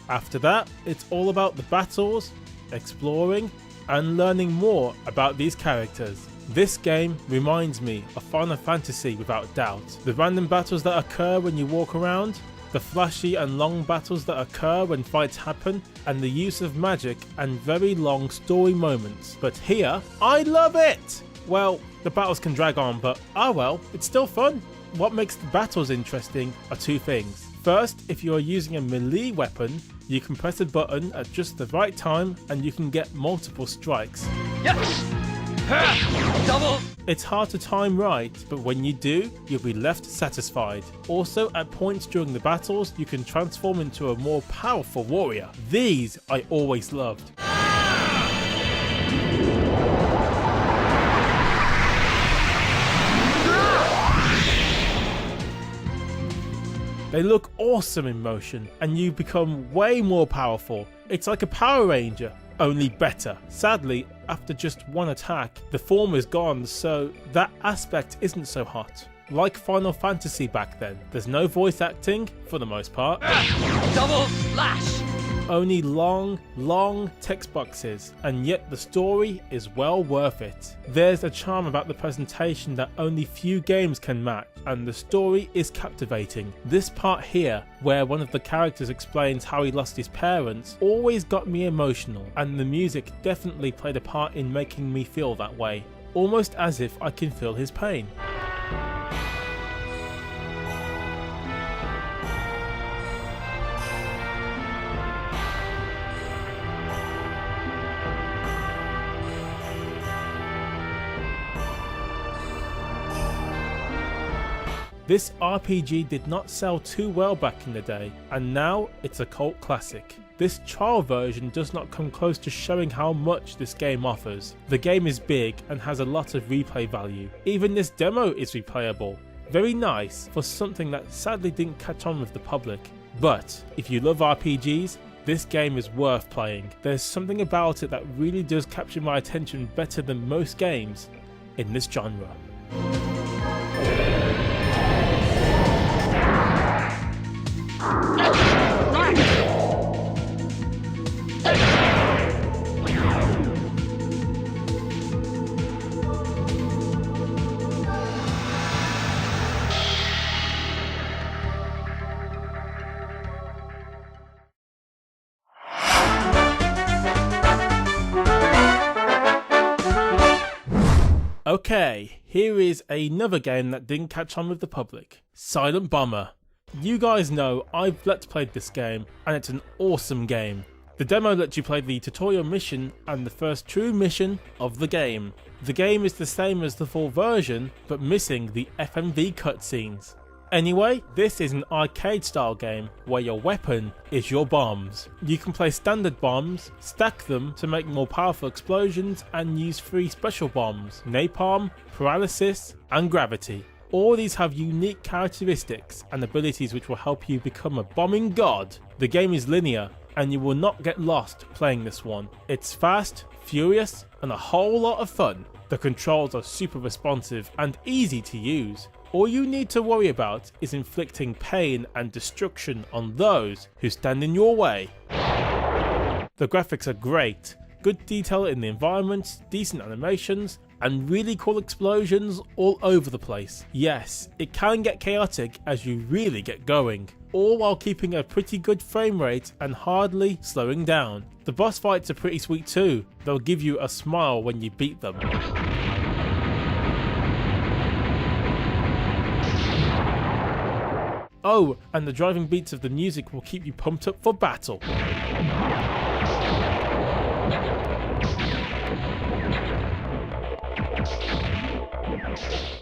After that, it's all about the battles, exploring, and learning more about these characters. This game reminds me of Final Fantasy without doubt. The random battles that occur when you walk around, the flashy and long battles that occur when fights happen, and the use of magic and very long story moments. But here, I love it! Well, the battles can drag on, but oh well, it's still fun. What makes the battles interesting are 2 things. First, if you are using a melee weapon, you can press a button at just the right time and you can get multiple strikes. Yes! Double! It's hard to time right, but when you do, you'll be left satisfied. Also, at points during the battles, you can transform into a more powerful warrior. These I always loved. They look awesome in motion, and you become way more powerful. It's like a Power Ranger, only better. Sadly, after just one attack, the form is gone, so that aspect isn't so hot. Like Final Fantasy back then, there's no voice acting, for the most part. Double slash! Only long text boxes, and yet the story is well worth it. There's a charm about the presentation that only few games can match, and the story is captivating. This part here, where one of the characters explains how he lost his parents, always got me emotional, and the music definitely played a part in making me feel that way, almost as if I can feel his pain. This RPG did not sell too well back in the day, and now it's a cult classic. This trial version does not come close to showing how much this game offers. The game is big and has a lot of replay value. Even this demo is replayable. Very nice for something that sadly didn't catch on with the public. But if you love RPGs, this game is worth playing. There's something about it that really does capture my attention better than most games in this genre. Okay, here is another game that didn't catch on with the public. Silent Bomber. You guys know I've Let's Played this game, and it's an awesome game. The demo lets you play the tutorial mission and the first true mission of the game. The game is the same as the full version, but missing the FMV cutscenes. Anyway, this is an arcade style game where your weapon is your bombs. You can play standard bombs, stack them to make more powerful explosions, and use 3 special bombs: napalm, paralysis, and gravity. All these have unique characteristics and abilities which will help you become a bombing god. The game is linear, and you will not get lost playing this one. It's fast, furious, and a whole lot of fun. The controls are super responsive and easy to use. All you need to worry about is inflicting pain and destruction on those who stand in your way. The graphics are great, good detail in the environments, decent animations, and really cool explosions all over the place. Yes, it can get chaotic as you really get going, all while keeping a pretty good frame rate and hardly slowing down. The boss fights are pretty sweet too, they'll give you a smile when you beat them. Oh, and the driving beats of the music will keep you pumped up for battle.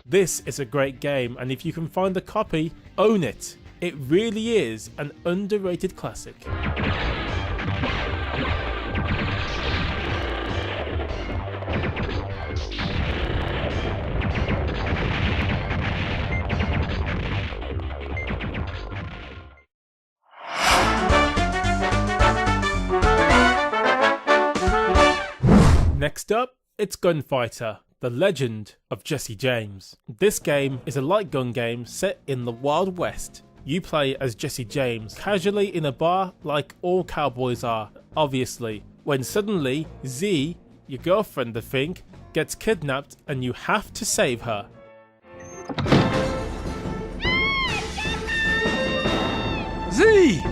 This is a great game, and if you can find a copy, own it. It really is an underrated classic. Next up, it's Gunfighter, the legend of Jesse James. This game is a light gun game set in the Wild West. You play as Jesse James, casually in a bar like all cowboys are, obviously, when suddenly Z, your girlfriend I think, gets kidnapped and you have to save her. Z!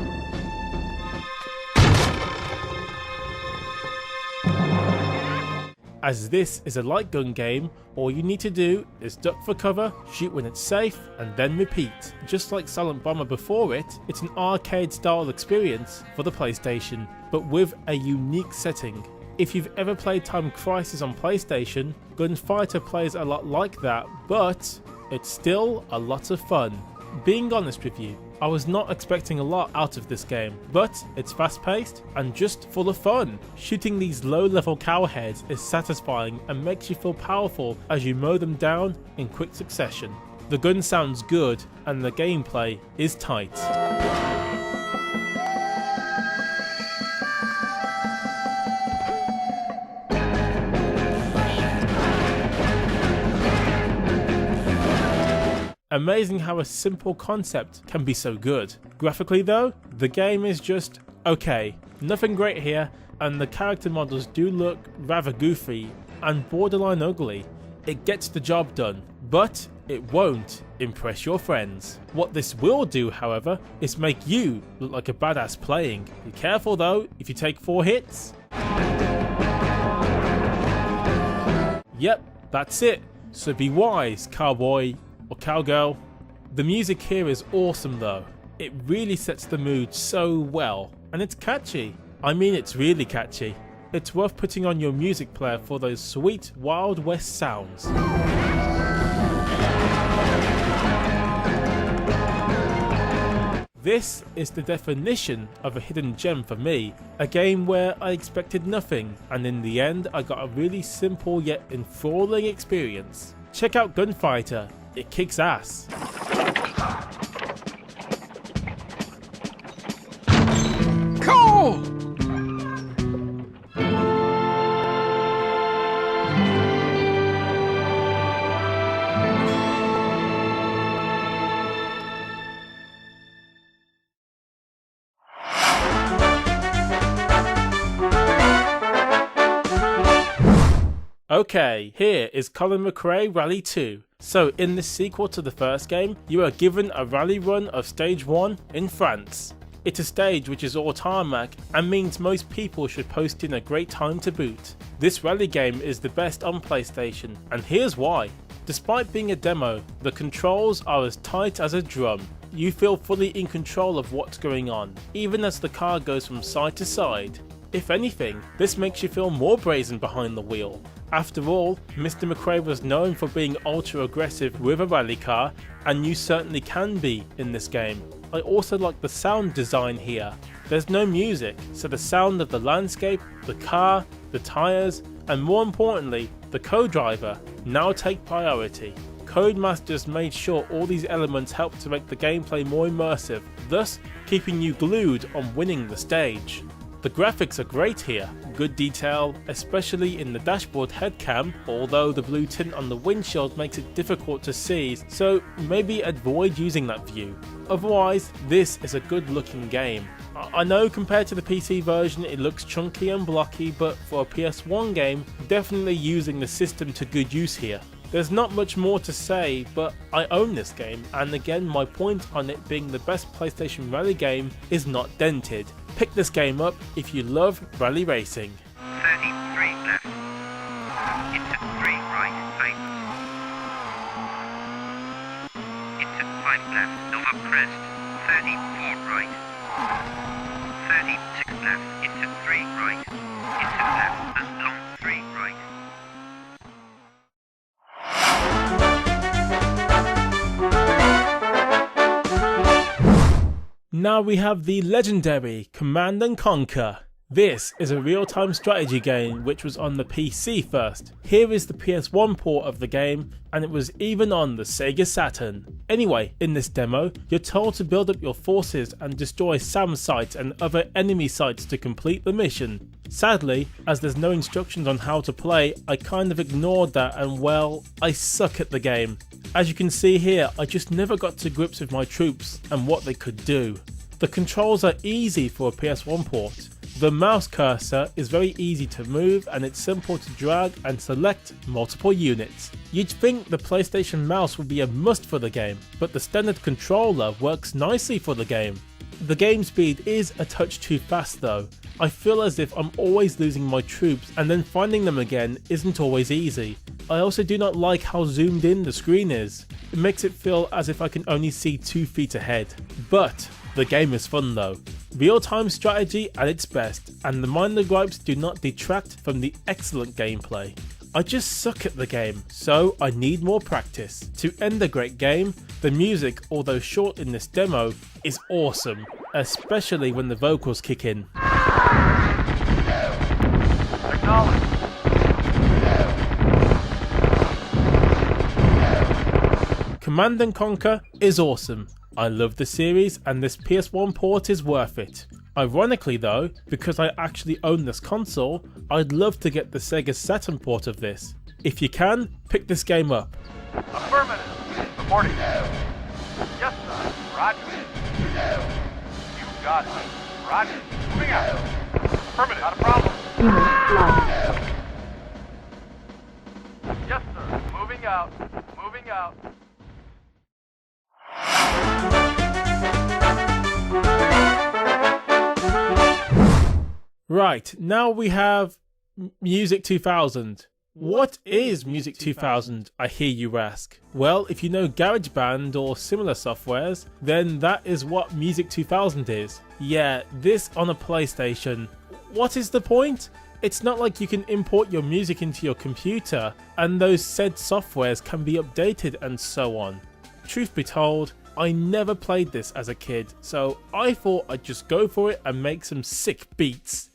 As this is a light gun game, all you need to do is duck for cover, shoot when it's safe, and then repeat. Just like Silent Bomber before it, it's an arcade style experience for the PlayStation, but with a unique setting. If you've ever played Time Crisis on PlayStation, Gunfighter plays a lot like that, but it's still a lot of fun. Being honest with you, I was not expecting a lot out of this game, but it's fast paced and just full of fun. Shooting these low level cowheads is satisfying and makes you feel powerful as you mow them down in quick succession. The gun sounds good and the gameplay is tight. Amazing how a simple concept can be so good. Graphically though, the game is just okay. Nothing great here, and the character models do look rather goofy and borderline ugly. It gets the job done, but it won't impress your friends. What this will do, however, is make you look like a badass playing. Be careful though, if you take 4 hits. Yep, that's it. So be wise, cowboy or cowgirl. The music here is awesome though. It really sets the mood so well, and it's catchy. I mean, it's really catchy. It's worth putting on your music player for those sweet Wild West sounds. This is the definition of a hidden gem for me, a game where I expected nothing, and in the end I got a really simple yet enthralling experience. Check out Gunfighter, it kicks ass. Cool! Okay, here is Colin McRae Rally 2. So in this sequel to the first game, you are given a rally run of stage 1 in France. It's a stage which is all tarmac and means most people should post in a great time to boot. This rally game is the best on PlayStation, and here's why. Despite being a demo, the controls are as tight as a drum. You feel fully in control of what's going on, even as the car goes from side to side. If anything, this makes you feel more brazen behind the wheel. After all, Mr. McRae was known for being ultra aggressive with a rally car, and you certainly can be in this game. I also like the sound design here. There's no music, so the sound of the landscape, the car, the tyres, and more importantly, the co-driver now take priority. Codemasters made sure all these elements help to make the gameplay more immersive, thus keeping you glued on winning the stage. The graphics are great here, good detail, especially in the dashboard head cam, although the blue tint on the windshield makes it difficult to see, so maybe avoid using that view. Otherwise, this is a good looking game. I know compared to the PC version it looks chunky and blocky, but for a PS1 game, definitely using the system to good use here. There's not much more to say, but I own this game, and again my point on it being the best PlayStation rally game is not dented. Pick this game up if you love rally racing. 33 left. Into 3 right, tight. Into 5 left, over crest. 34 right. 36 left, into 3 right. Into left and long 3 right. Now we have the legendary Command & Conquer. This is a real-time strategy game which was on the PC first. Here is the PS1 port of the game, and it was even on the Sega Saturn. Anyway, in this demo, you're told to build up your forces and destroy SAM sites and other enemy sites to complete the mission. Sadly, as there's no instructions on how to play, I kind of ignored that and well, I suck at the game. As you can see here, I just never got to grips with my troops and what they could do. The controls are easy for a PS1 port. The mouse cursor is very easy to move and it's simple to drag and select multiple units. You'd think the PlayStation mouse would be a must for the game, but the standard controller works nicely for the game. The game speed is a touch too fast though. I feel as if I'm always losing my troops and then finding them again isn't always easy. I also do not like how zoomed in the screen is. It makes it feel as if I can only see 2 feet ahead. But the game is fun though. Real-time strategy at its best, and the minor gripes do not detract from the excellent gameplay. I just suck at the game, so I need more practice. To end a great game, the music, although short in this demo, is awesome, especially when the vocals kick in. Command & Conquer is awesome. I love the series and this PS1 port is worth it. Ironically though, because I actually own this console, I'd love to get the Sega Saturn port of this. If you can, pick this game up. Affirmative. Reporting. Yes, sir. Roger. You got it. Roger. Moving out. Affirmative. Not a problem. Yes, sir. Moving out. Moving out. Right, now we have Music 2000. What is Music 2000, I hear you ask? Well, if you know GarageBand or similar softwares, then that is what Music 2000 is. Yeah, this on a PlayStation. What is the point? It's not like you can import your music into your computer, and those said softwares can be updated and so on. Truth be told, I never played this as a kid, so I thought I'd just go for it and make some sick beats.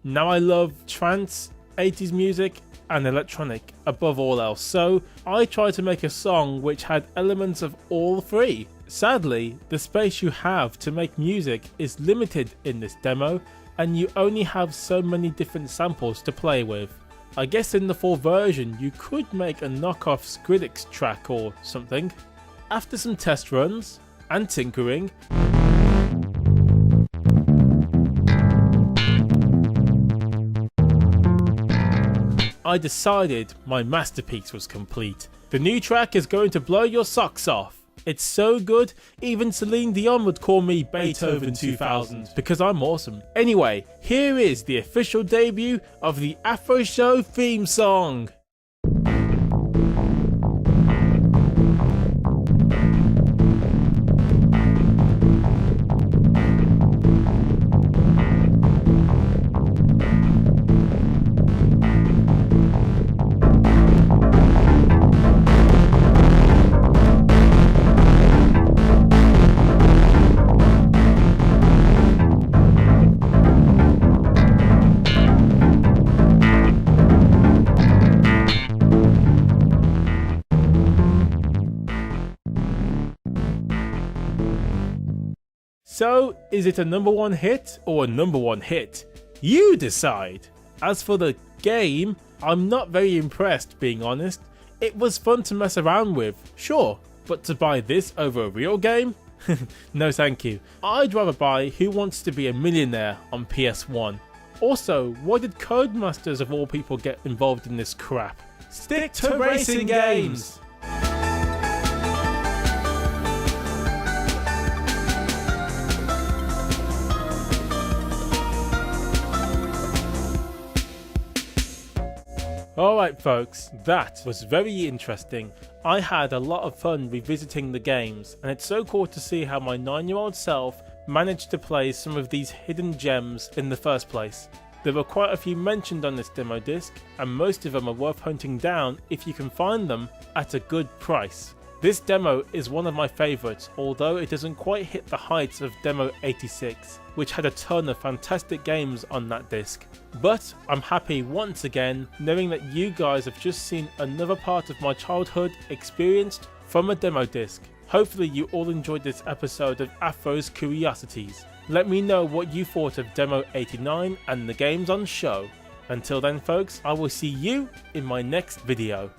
Now I love trance, 80s music and electronic above all else, so I tried to make a song which had elements of all three. Sadly, the space you have to make music is limited in this demo, and you only have so many different samples to play with. I guess in the full version you could make a knockoff Skrillex track or something. After some test runs and tinkering, I decided my masterpiece was complete. The new track is going to blow your socks off. It's so good, even Celine Dion would call me Beethoven 2000 because I'm awesome. Anyway, here is the official debut of the Affro Show theme song. So, is it a #1 hit or a #1 hit? You decide! As for the game, I'm not very impressed, being honest. It was fun to mess around with, sure, but to buy this over a real game? No thank you. I'd rather buy Who Wants to Be a Millionaire on PS1. Also, why did Codemasters of all people get involved in this crap? Stick to racing games! Alright folks, that was very interesting. I had a lot of fun revisiting the games, and it's so cool to see how my 9-year-old self managed to play some of these hidden gems in the first place. There were quite a few mentioned on this demo disc, and most of them are worth hunting down if you can find them at a good price. This demo is one of my favourites, although it doesn't quite hit the heights of Demo 86, which had a ton of fantastic games on that disc. But I'm happy once again knowing that you guys have just seen another part of my childhood experienced from a demo disc. Hopefully you all enjoyed this episode of Affro's Curiosities. Let me know what you thought of Demo 89 and the games on show. Until then folks, I will see you in my next video.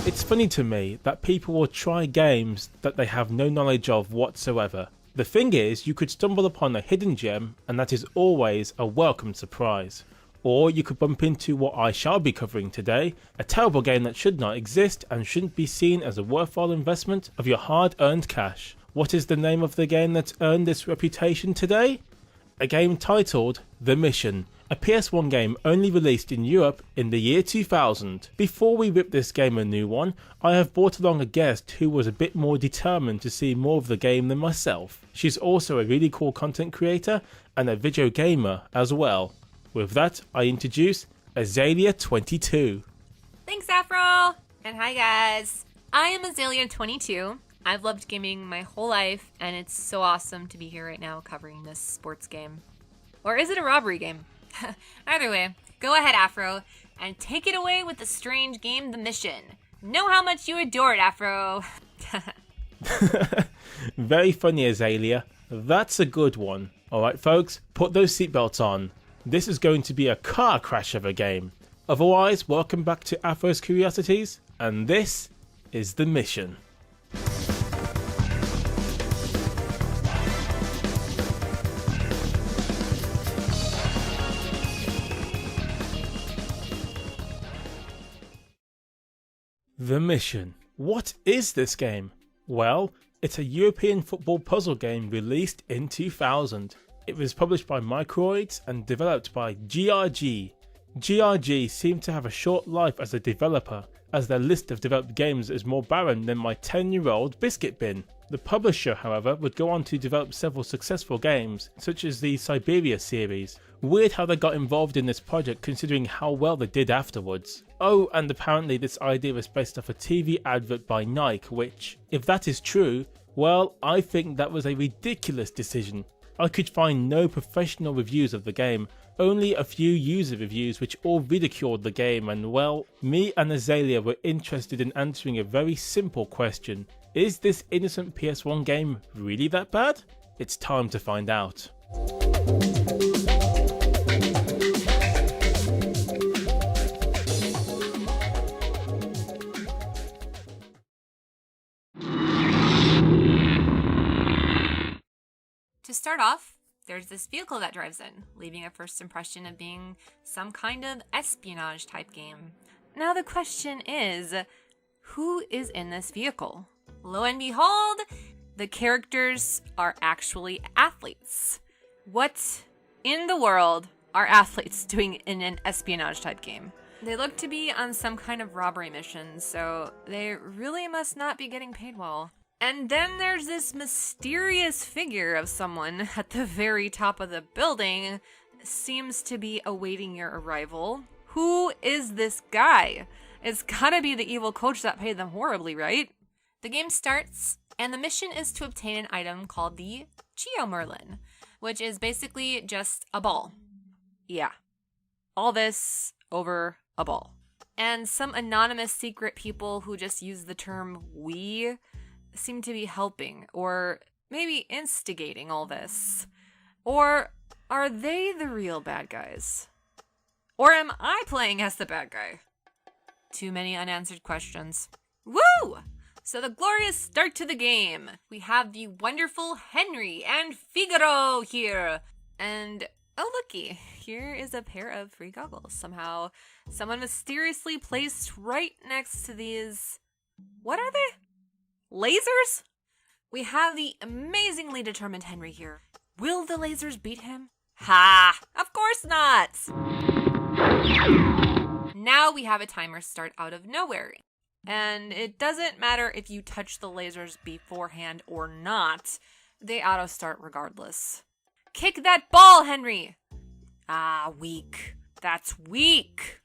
It's funny to me that people will try games that they have no knowledge of whatsoever. The thing is, you could stumble upon a hidden gem and that is always a welcome surprise. Or you could bump into what I shall be covering today, a terrible game that should not exist and shouldn't be seen as a worthwhile investment of your hard-earned cash. What is the name of the game that's earned this reputation today? A game titled The Mission. A PS1 game only released in Europe in the year 2000. Before we rip this game a new one, I have brought along a guest who was a bit more determined to see more of the game than myself. She's also a really cool content creator and a video gamer as well. With that, I introduce Azalea22. Thanks, Affro! And hi guys! I am Azalea22. I've loved gaming my whole life, and it's so awesome to be here right now covering this sports game. Or is it a robbery game? Either way, go ahead, Affro, and take it away with the strange game, The Mission. Know how much you adore it, Affro. Very funny, Azalea. That's a good one. Alright folks, put those seatbelts on. This is going to be a car crash of a game. Otherwise, welcome back to Affro's Curiosities, and this is The Mission. The Mission. What is this game? Well, it's a European football puzzle game released in 2000. It was published by Microids and developed by GRG. GRG seemed to have a short life as a developer, as their list of developed games is more barren than my 10-year-old biscuit bin. The publisher, however, would go on to develop several successful games, such as the Siberia series. Weird how they got involved in this project considering how well they did afterwards. Oh, and apparently this idea was based off a TV advert by Nike, which, if that is true, well, I think that was a ridiculous decision. I could find no professional reviews of the game, only a few user reviews which all ridiculed the game, and well, me and Azalea were interested in answering a very simple question. Is this innocent PS1 game really that bad? It's time to find out. To start off, there's this vehicle that drives in, leaving a first impression of being some kind of espionage type game. Now the question is, who is in this vehicle? Lo and behold, the characters are actually athletes. What in the world are athletes doing in an espionage type game? They look to be on some kind of robbery mission, so they really must not be getting paid well. And then there's this mysterious figure of someone at the very top of the building, seems to be awaiting your arrival. Who is this guy? It's gotta be the evil coach that paid them horribly, right? The game starts, and the mission is to obtain an item called the Geomerlin, which is basically just a ball. Yeah. All this over a ball. And some anonymous secret people who just use the term "we" seem to be helping, or maybe instigating all this. Or are they the real bad guys? Or am I playing as the bad guy? Too many unanswered questions. Woo! So the glorious start to the game. We have the wonderful Henry and Figaro here. And oh looky, here is a pair of free goggles. Somehow, someone mysteriously placed right next to these... What are they? Lasers? We have the amazingly determined Henry here. Will the lasers beat him? Ha! Of course not! Now we have a timer start out of nowhere. And it doesn't matter if you touch the lasers beforehand or not, they auto-start regardless. Kick that ball, Henry! Ah, weak. That's weak.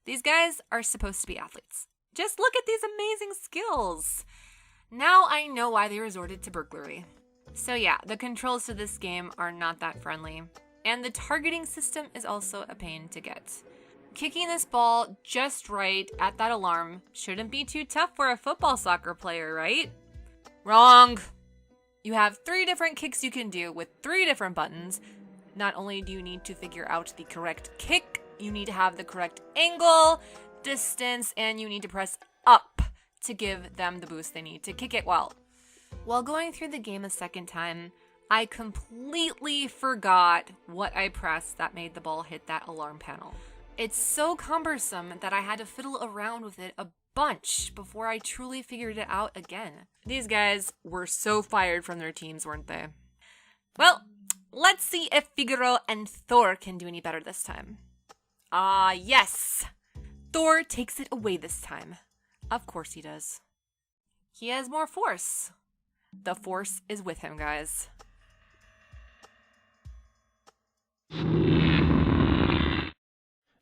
These guys are supposed to be athletes. Just look at these amazing skills. Now I know why they resorted to burglary. So yeah, the controls to this game are not that friendly. And the targeting system is also a pain to get. Kicking this ball just right at that alarm shouldn't be too tough for a football/soccer player, right? Wrong! You have 3 different kicks you can do with 3 different buttons. Not only do you need to figure out the correct kick, you need to have the correct angle, distance, and you need to press up to give them the boost they need to kick it well. While going through the game a second time, I completely forgot what I pressed that made the ball hit that alarm panel. It's so cumbersome that I had to fiddle around with it a bunch before I truly figured it out again. These guys were so fired from their teams, weren't they? Well, let's see if Figaro and Thor can do any better this time. Ah, yes! Thor takes it away this time. Of course he does. He has more force. The force is with him, guys.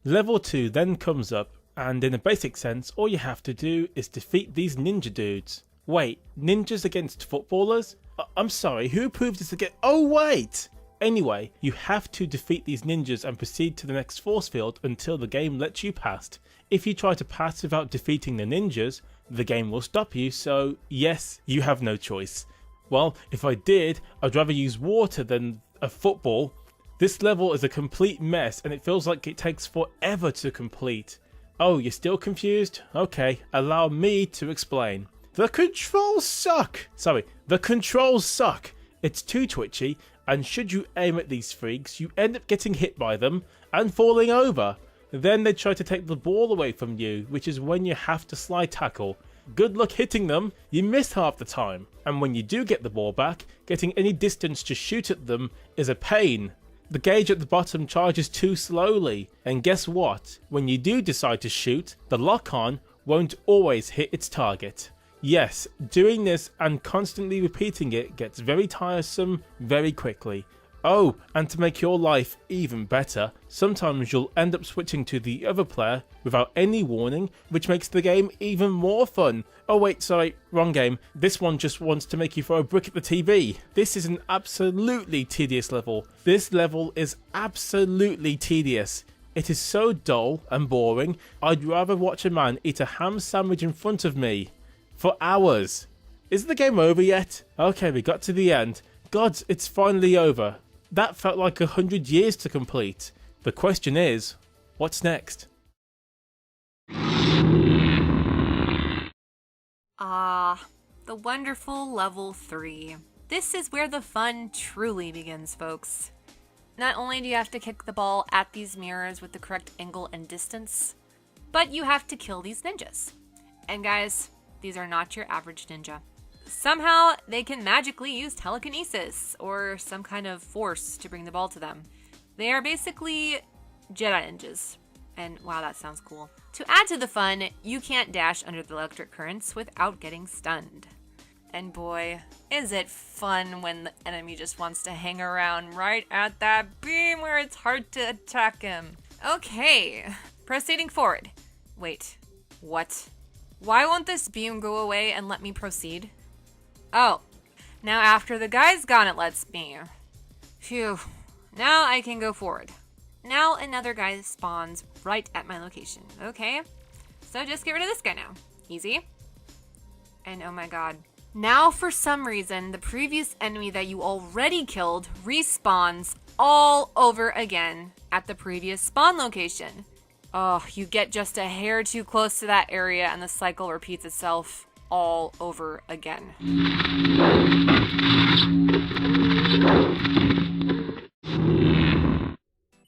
Level 2 then comes up, and in a basic sense, all you have to do is defeat these ninja dudes. Wait, ninjas against footballers? I'm sorry, who approved this again? Oh wait! Anyway, you have to defeat these ninjas and proceed to the next force field until the game lets you pass. If you try to pass without defeating the ninjas, the game will stop you, so yes, you have no choice. Well, if I did, I'd rather use water than a football. This level is a complete mess and it feels like it takes forever to complete. Oh, you're still confused? Okay, allow me to explain. The controls suck! The controls suck! It's too twitchy, and should you aim at these freaks, you end up getting hit by them and falling over. Then they try to take the ball away from you, which is when you have to slide tackle. Good luck hitting them, you miss half the time. And when you do get the ball back, getting any distance to shoot at them is a pain. The gauge at the bottom charges too slowly, and guess what? When you do decide to shoot, the lock-on won't always hit its target. Yes, doing this and constantly repeating it gets very tiresome very quickly. Oh, and to make your life even better, sometimes you'll end up switching to the other player without any warning, which makes the game even more fun. Oh wait, sorry, wrong game. This one just wants to make you throw a brick at the TV. This is an absolutely tedious level. This level is absolutely tedious. It is so dull and boring, I'd rather watch a man eat a ham sandwich in front of me. For hours. Is the game over yet? Okay, we got to the end. God, it's finally over. That felt like 100 years to complete. The question is, what's next? Ah, the wonderful level 3. This is where the fun truly begins, folks. Not only do you have to kick the ball at these mirrors with the correct angle and distance, but you have to kill these ninjas. And guys, these are not your average ninja. Somehow, they can magically use telekinesis or some kind of force to bring the ball to them. They are basically Jedi ninjas. And wow, that sounds cool. To add to the fun, you can't dash under the electric currents without getting stunned. And boy, is it fun when the enemy just wants to hang around right at that beam where it's hard to attack him. Okay, proceeding forward. Wait, what? Why won't this beam go away and let me proceed? Oh, now after the guy's gone it lets me. Phew, now I can go forward. Now another guy spawns right at my location. Okay, so just get rid of this guy now. Easy. And oh my god. Now for some reason, the previous enemy that you already killed respawns all over again at the previous spawn location. Oh, you get just a hair too close to that area and the cycle repeats itself all over again.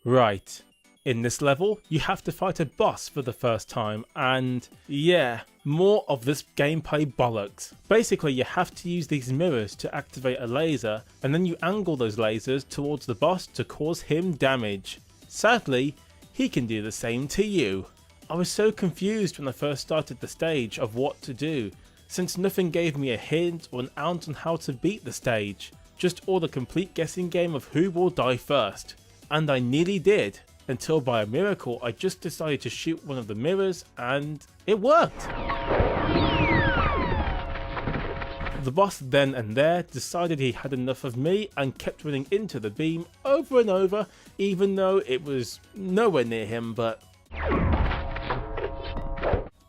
Right. In this level, you have to fight a boss for the first time, and yeah, more of this gameplay bollocks. Basically, you have to use these mirrors to activate a laser, and then you angle those lasers towards the boss to cause him damage. Sadly, he can do the same to you. I was so confused when I first started the stage of what to do, since nothing gave me a hint or an ounce on how to beat the stage, just all the complete guessing game of who will die first. And I nearly did, until by a miracle I just decided to shoot one of the mirrors and it worked. The boss then and there decided he had enough of me and kept running into the beam over and over, even though it was nowhere near him. But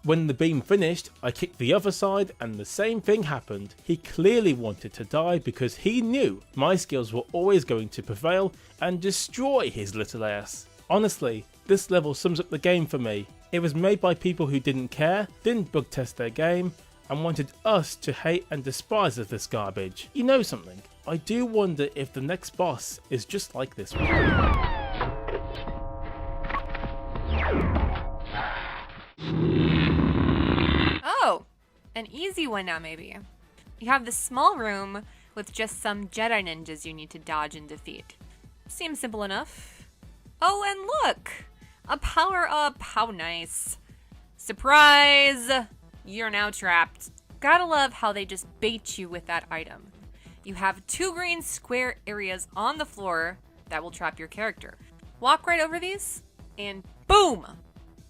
when the beam finished, I kicked the other side and the same thing happened. He clearly wanted to die because he knew my skills were always going to prevail and destroy his little ass. Honestly, this level sums up the game for me. It was made by people who didn't care, didn't bug test their game, and wanted us to hate and despise this garbage. You know something? I do wonder if the next boss is just like this one. Oh, an easy one now maybe. You have this small room with just some Jedi ninjas you need to dodge and defeat. Seems simple enough. Oh, and look! A power up, how nice. Surprise! You're now trapped. Gotta love how they just bait you with that item. You have 2 green square areas on the floor that will trap your character. Walk right over these, and boom!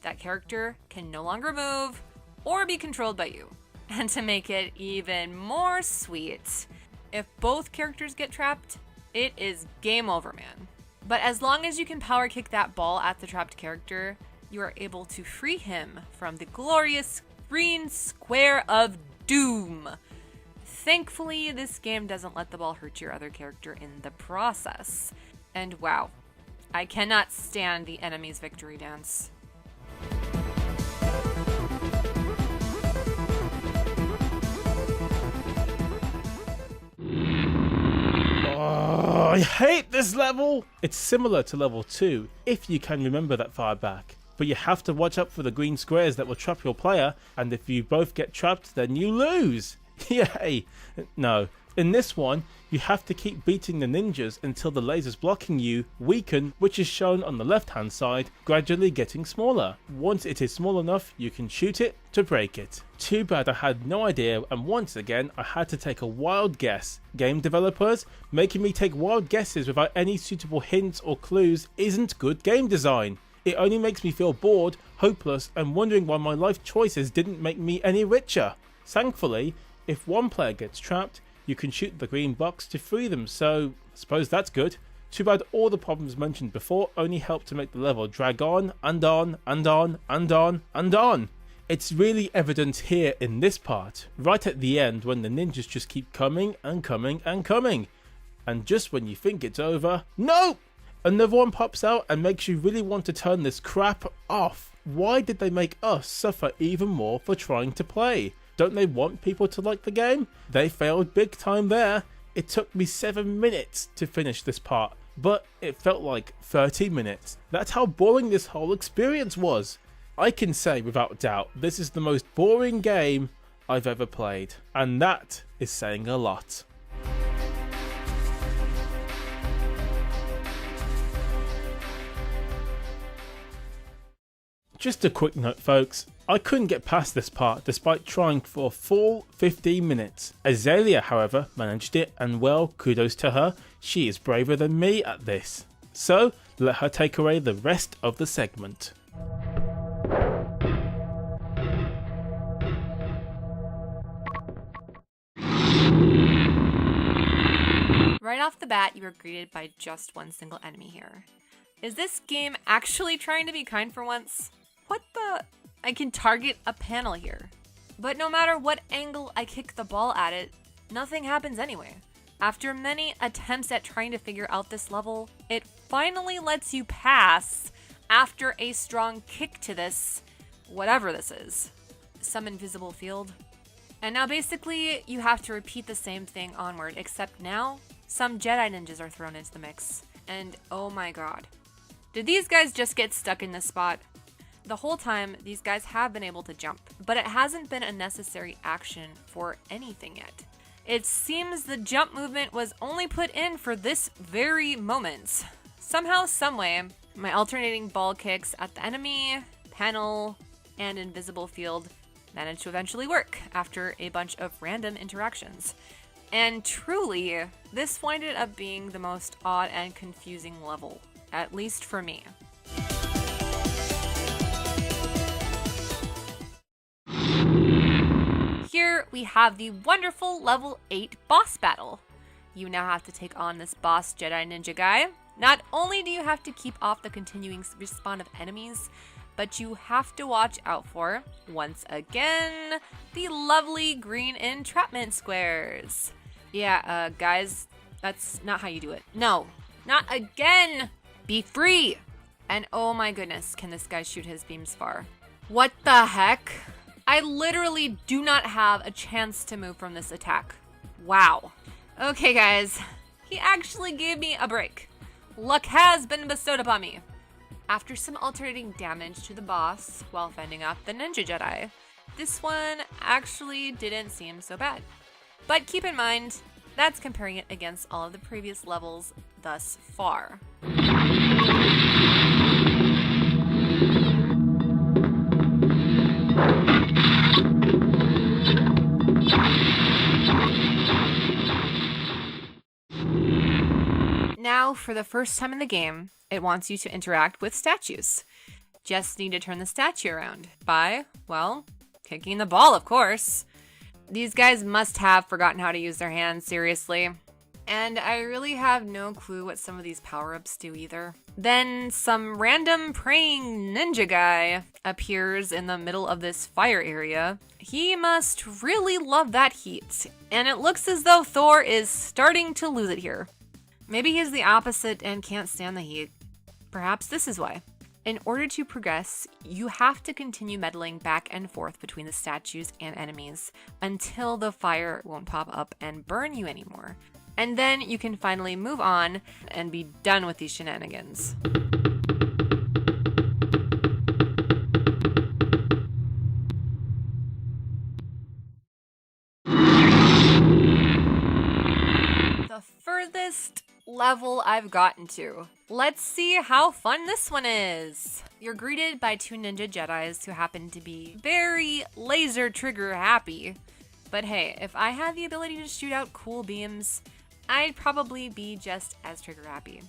That character can no longer move or be controlled by you. And to make it even more sweet, if both characters get trapped, it is game over, man. But as long as you can power kick that ball at the trapped character, you are able to free him from the glorious green square of doom. Thankfully, this game doesn't let the ball hurt your other character in the process. And wow, I cannot stand the enemy's victory dance. Oh, I hate this level! It's similar to level 2, if you can remember that far back. But you have to watch out for the green squares that will trap your player, and if you both get trapped, then you lose! Yay! No. In this one, you have to keep beating the ninjas until the lasers blocking you weaken, which is shown on the left hand side, gradually getting smaller. Once it is small enough, you can shoot it to break it. Too bad I had no idea, and once again I had to take a wild guess. Game developers, making me take wild guesses without any suitable hints or clues isn't good game design. It only makes me feel bored, hopeless, and wondering why my life choices didn't make me any richer. Thankfully, if one player gets trapped, you can shoot the green box to free them, so I suppose that's good. Too bad all the problems mentioned before only help to make the level drag on and on and on and on and on. It's really evident here in this part, right at the end when the ninjas just keep coming and coming and coming. And just when you think it's over, no! Another one pops out and makes you really want to turn this crap off. Why did they make us suffer even more for trying to play? Don't they want people to like the game? They failed big time there. It took me 7 minutes to finish this part, but it felt like 30 minutes. That's how boring this whole experience was. I can say without doubt, this is the most boring game I've ever played, and that is saying a lot. Just a quick note, folks. I couldn't get past this part despite trying for a full 15 minutes. Azalea, however, managed it, and well, kudos to her. She is braver than me at this. So, let her take away the rest of the segment. Right off the bat, you are greeted by just one single enemy here. Is this game actually trying to be kind for once? What the? I can target a panel here. But no matter what angle I kick the ball at it, nothing happens anyway. After many attempts at trying to figure out this level, it finally lets you pass after a strong kick to this, whatever this is. Some invisible field. And now basically, you have to repeat the same thing onward, except now, some Jedi ninjas are thrown into the mix. And oh my god. Did these guys just get stuck in this spot? The whole time, these guys have been able to jump, but it hasn't been a necessary action for anything yet. It seems the jump movement was only put in for this very moment. Somehow, someway, my alternating ball kicks at the enemy, panel, and invisible field managed to eventually work after a bunch of random interactions. And truly, this winded up being the most odd and confusing level, at least for me. Here we have the wonderful level 8 boss battle. You now have to take on this boss Jedi Ninja guy. Not only do you have to keep off the continuing respawn of enemies, but you have to watch out for, once again, the lovely green entrapment squares. Yeah, guys, that's not how you do it. No, not again! Be free! And oh my goodness, can this guy shoot his beams far. What the heck? I literally do not have a chance to move from this attack. Wow. Okay guys, he actually gave me a break. Luck has been bestowed upon me. After some alternating damage to the boss while fending off the Ninja Jedi, this one actually didn't seem so bad. But keep in mind, that's comparing it against all of the previous levels thus far. Now, for the first time in the game, it wants you to interact with statues. Just need to turn the statue around by, well, kicking the ball, of course. These guys must have forgotten how to use their hands, seriously. And I really have no clue what some of these power-ups do either. Then some random praying ninja guy appears in the middle of this fire area. He must really love that heat, and it looks as though Thor is starting to lose it here. Maybe he's the opposite and can't stand the heat. Perhaps this is why. In order to progress, you have to continue meddling back and forth between the statues and enemies until the fire won't pop up and burn you anymore. And then you can finally move on and be done with these shenanigans. The furthest level I've gotten to. Let's see how fun this one is. You're greeted by two ninja Jedis who happen to be very laser trigger happy. But hey, if I had the ability to shoot out cool beams, I'd probably be just as trigger happy.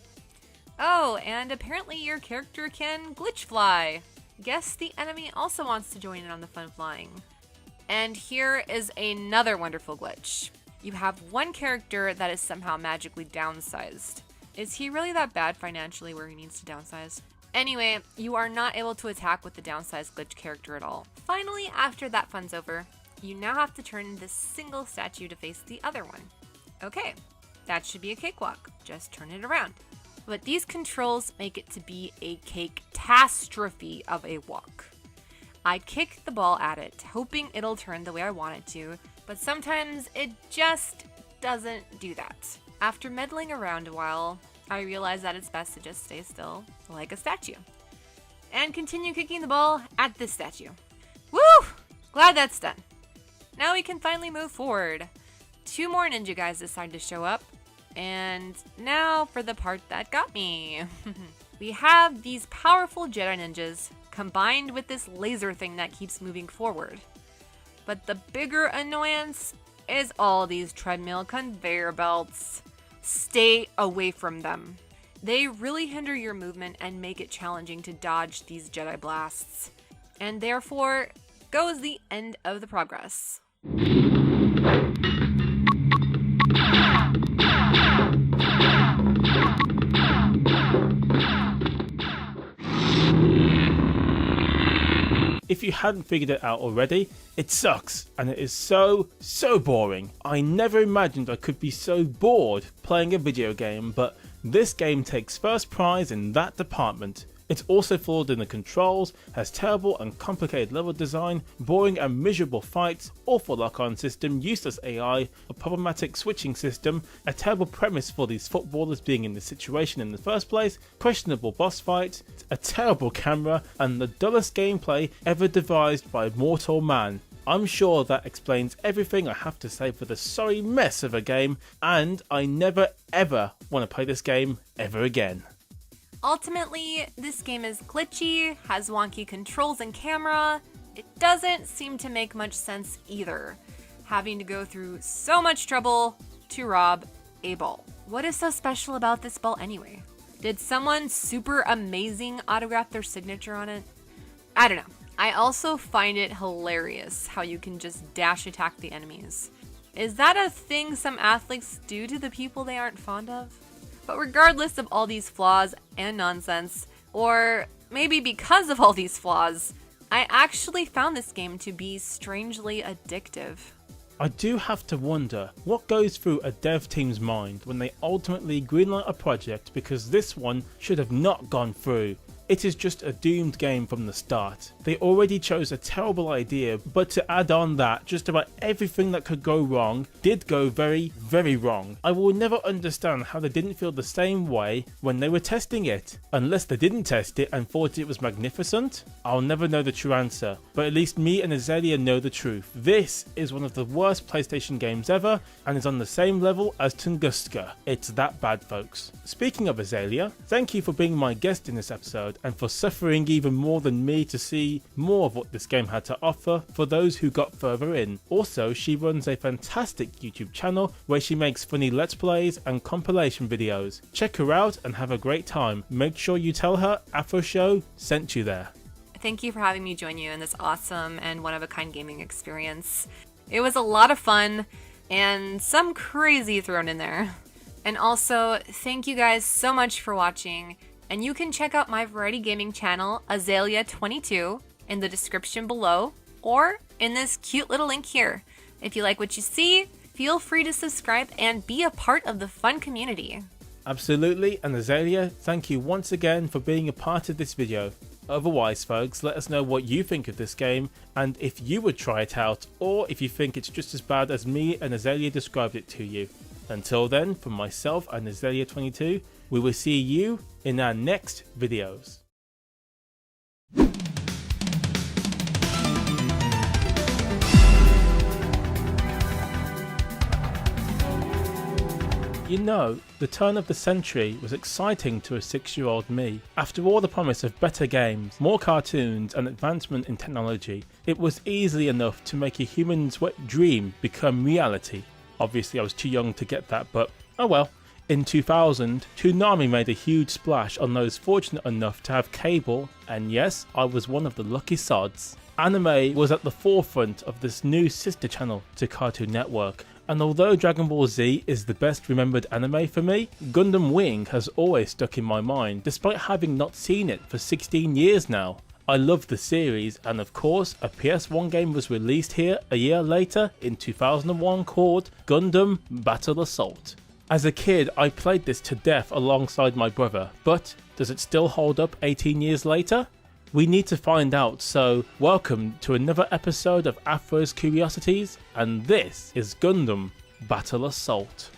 Oh, and apparently your character can glitch fly. Guess the enemy also wants to join in on the fun flying. And here is another wonderful glitch. You have one character that is somehow magically downsized. Is he really that bad financially where he needs to downsize? Anyway, you are not able to attack with the downsized glitch character at all. Finally, after that fun's over, you now have to turn this single statue to face the other one. Okay, that should be a cakewalk. Just turn it around. But these controls make it to be a cake-tastrophe of a walk. I kick the ball at it, hoping it'll turn the way I want it to, but sometimes it just doesn't do that. After meddling around a while, I realize that it's best to just stay still, like a statue, and continue kicking the ball at this statue. Woo! Glad that's done. Now we can finally move forward. Two more ninja guys decide to show up, and now for the part that got me. We have these powerful Jedi ninjas combined with this laser thing that keeps moving forward. But the bigger annoyance is all these treadmill conveyor belts. Stay away from them. They really hinder your movement and make it challenging to dodge these Jedi blasts. And therefore, goes the end of the progress. If you hadn't figured it out already, it sucks and it is so boring. I never imagined I could be so bored playing a video game, but this game takes first prize in that department. It's also flawed in the controls, has terrible and complicated level design, boring and miserable fights, awful lock-on system, useless AI, a problematic switching system, a terrible premise for these footballers being in this situation in the first place, questionable boss fights, a terrible camera, and the dullest gameplay ever devised by mortal man. I'm sure that explains everything I have to say for the sorry mess of a game, and I never ever want to play this game ever again. Ultimately, this game is glitchy, has wonky controls and camera. It doesn't seem to make much sense either, having to go through so much trouble to rob a ball. What is so special about this ball anyway? Did someone super amazing autograph their signature on it? I don't know. I also find it hilarious how you can just dash attack the enemies. Is that a thing some athletes do to the people they aren't fond of? But regardless of all these flaws and nonsense, or maybe because of all these flaws, I actually found this game to be strangely addictive. I do have to wonder what goes through a dev team's mind when they ultimately greenlight a project, because this one should have not gone through. It is just a doomed game from the start. They already chose a terrible idea, but to add on that, just about everything that could go wrong did go very, very wrong. I will never understand how they didn't feel the same way when they were testing it. Unless they didn't test it and thought it was magnificent, I'll never know the true answer. But at least me and Azalea know the truth. This is one of the worst PlayStation games ever, and is on the same level as Tunguska. It's that bad, folks. Speaking of Azalea, thank you for being my guest in this episode, and for suffering even more than me to see more of what this game had to offer for those who got further in. Also, she runs a fantastic YouTube channel where she makes funny let's plays and compilation videos. Check her out and have a great time. Make sure you tell her Affro Show sent you there. Thank you for having me join you in this awesome and one-of-a-kind gaming experience. It was a lot of fun and some crazy thrown in there. And also, thank you guys so much for watching. And you can check out my variety gaming channel, Azalea22, in the description below, or in this cute little link here. If you like what you see, feel free to subscribe and be a part of the fun community. Absolutely, and Azalea, thank you once again for being a part of this video. Otherwise, folks, let us know what you think of this game, and if you would try it out, or if you think it's just as bad as me and Azalea described it to you. Until then, from myself and Azalea22, we will see you in our next videos. You know, the turn of the century was exciting to a 6-year-old me. After all the promise of better games, more cartoons and advancement in technology, it was easily enough to make a human's wet dream become reality. Obviously I was too young to get that, but oh well. In 2000, Toonami made a huge splash on those fortunate enough to have cable, and yes, I was one of the lucky sods. Anime was at the forefront of this new sister channel to Cartoon Network, and although Dragon Ball Z is the best remembered anime for me, Gundam Wing has always stuck in my mind, despite having not seen it for 16 years now. I love the series, and of course a PS1 game was released here a year later in 2001 called Gundam Battle Assault. As a kid, I played this to death alongside my brother, but does it still hold up 18 years later? We need to find out, so welcome to another episode of Affro's Curiosities, and this is Gundam Battle Assault.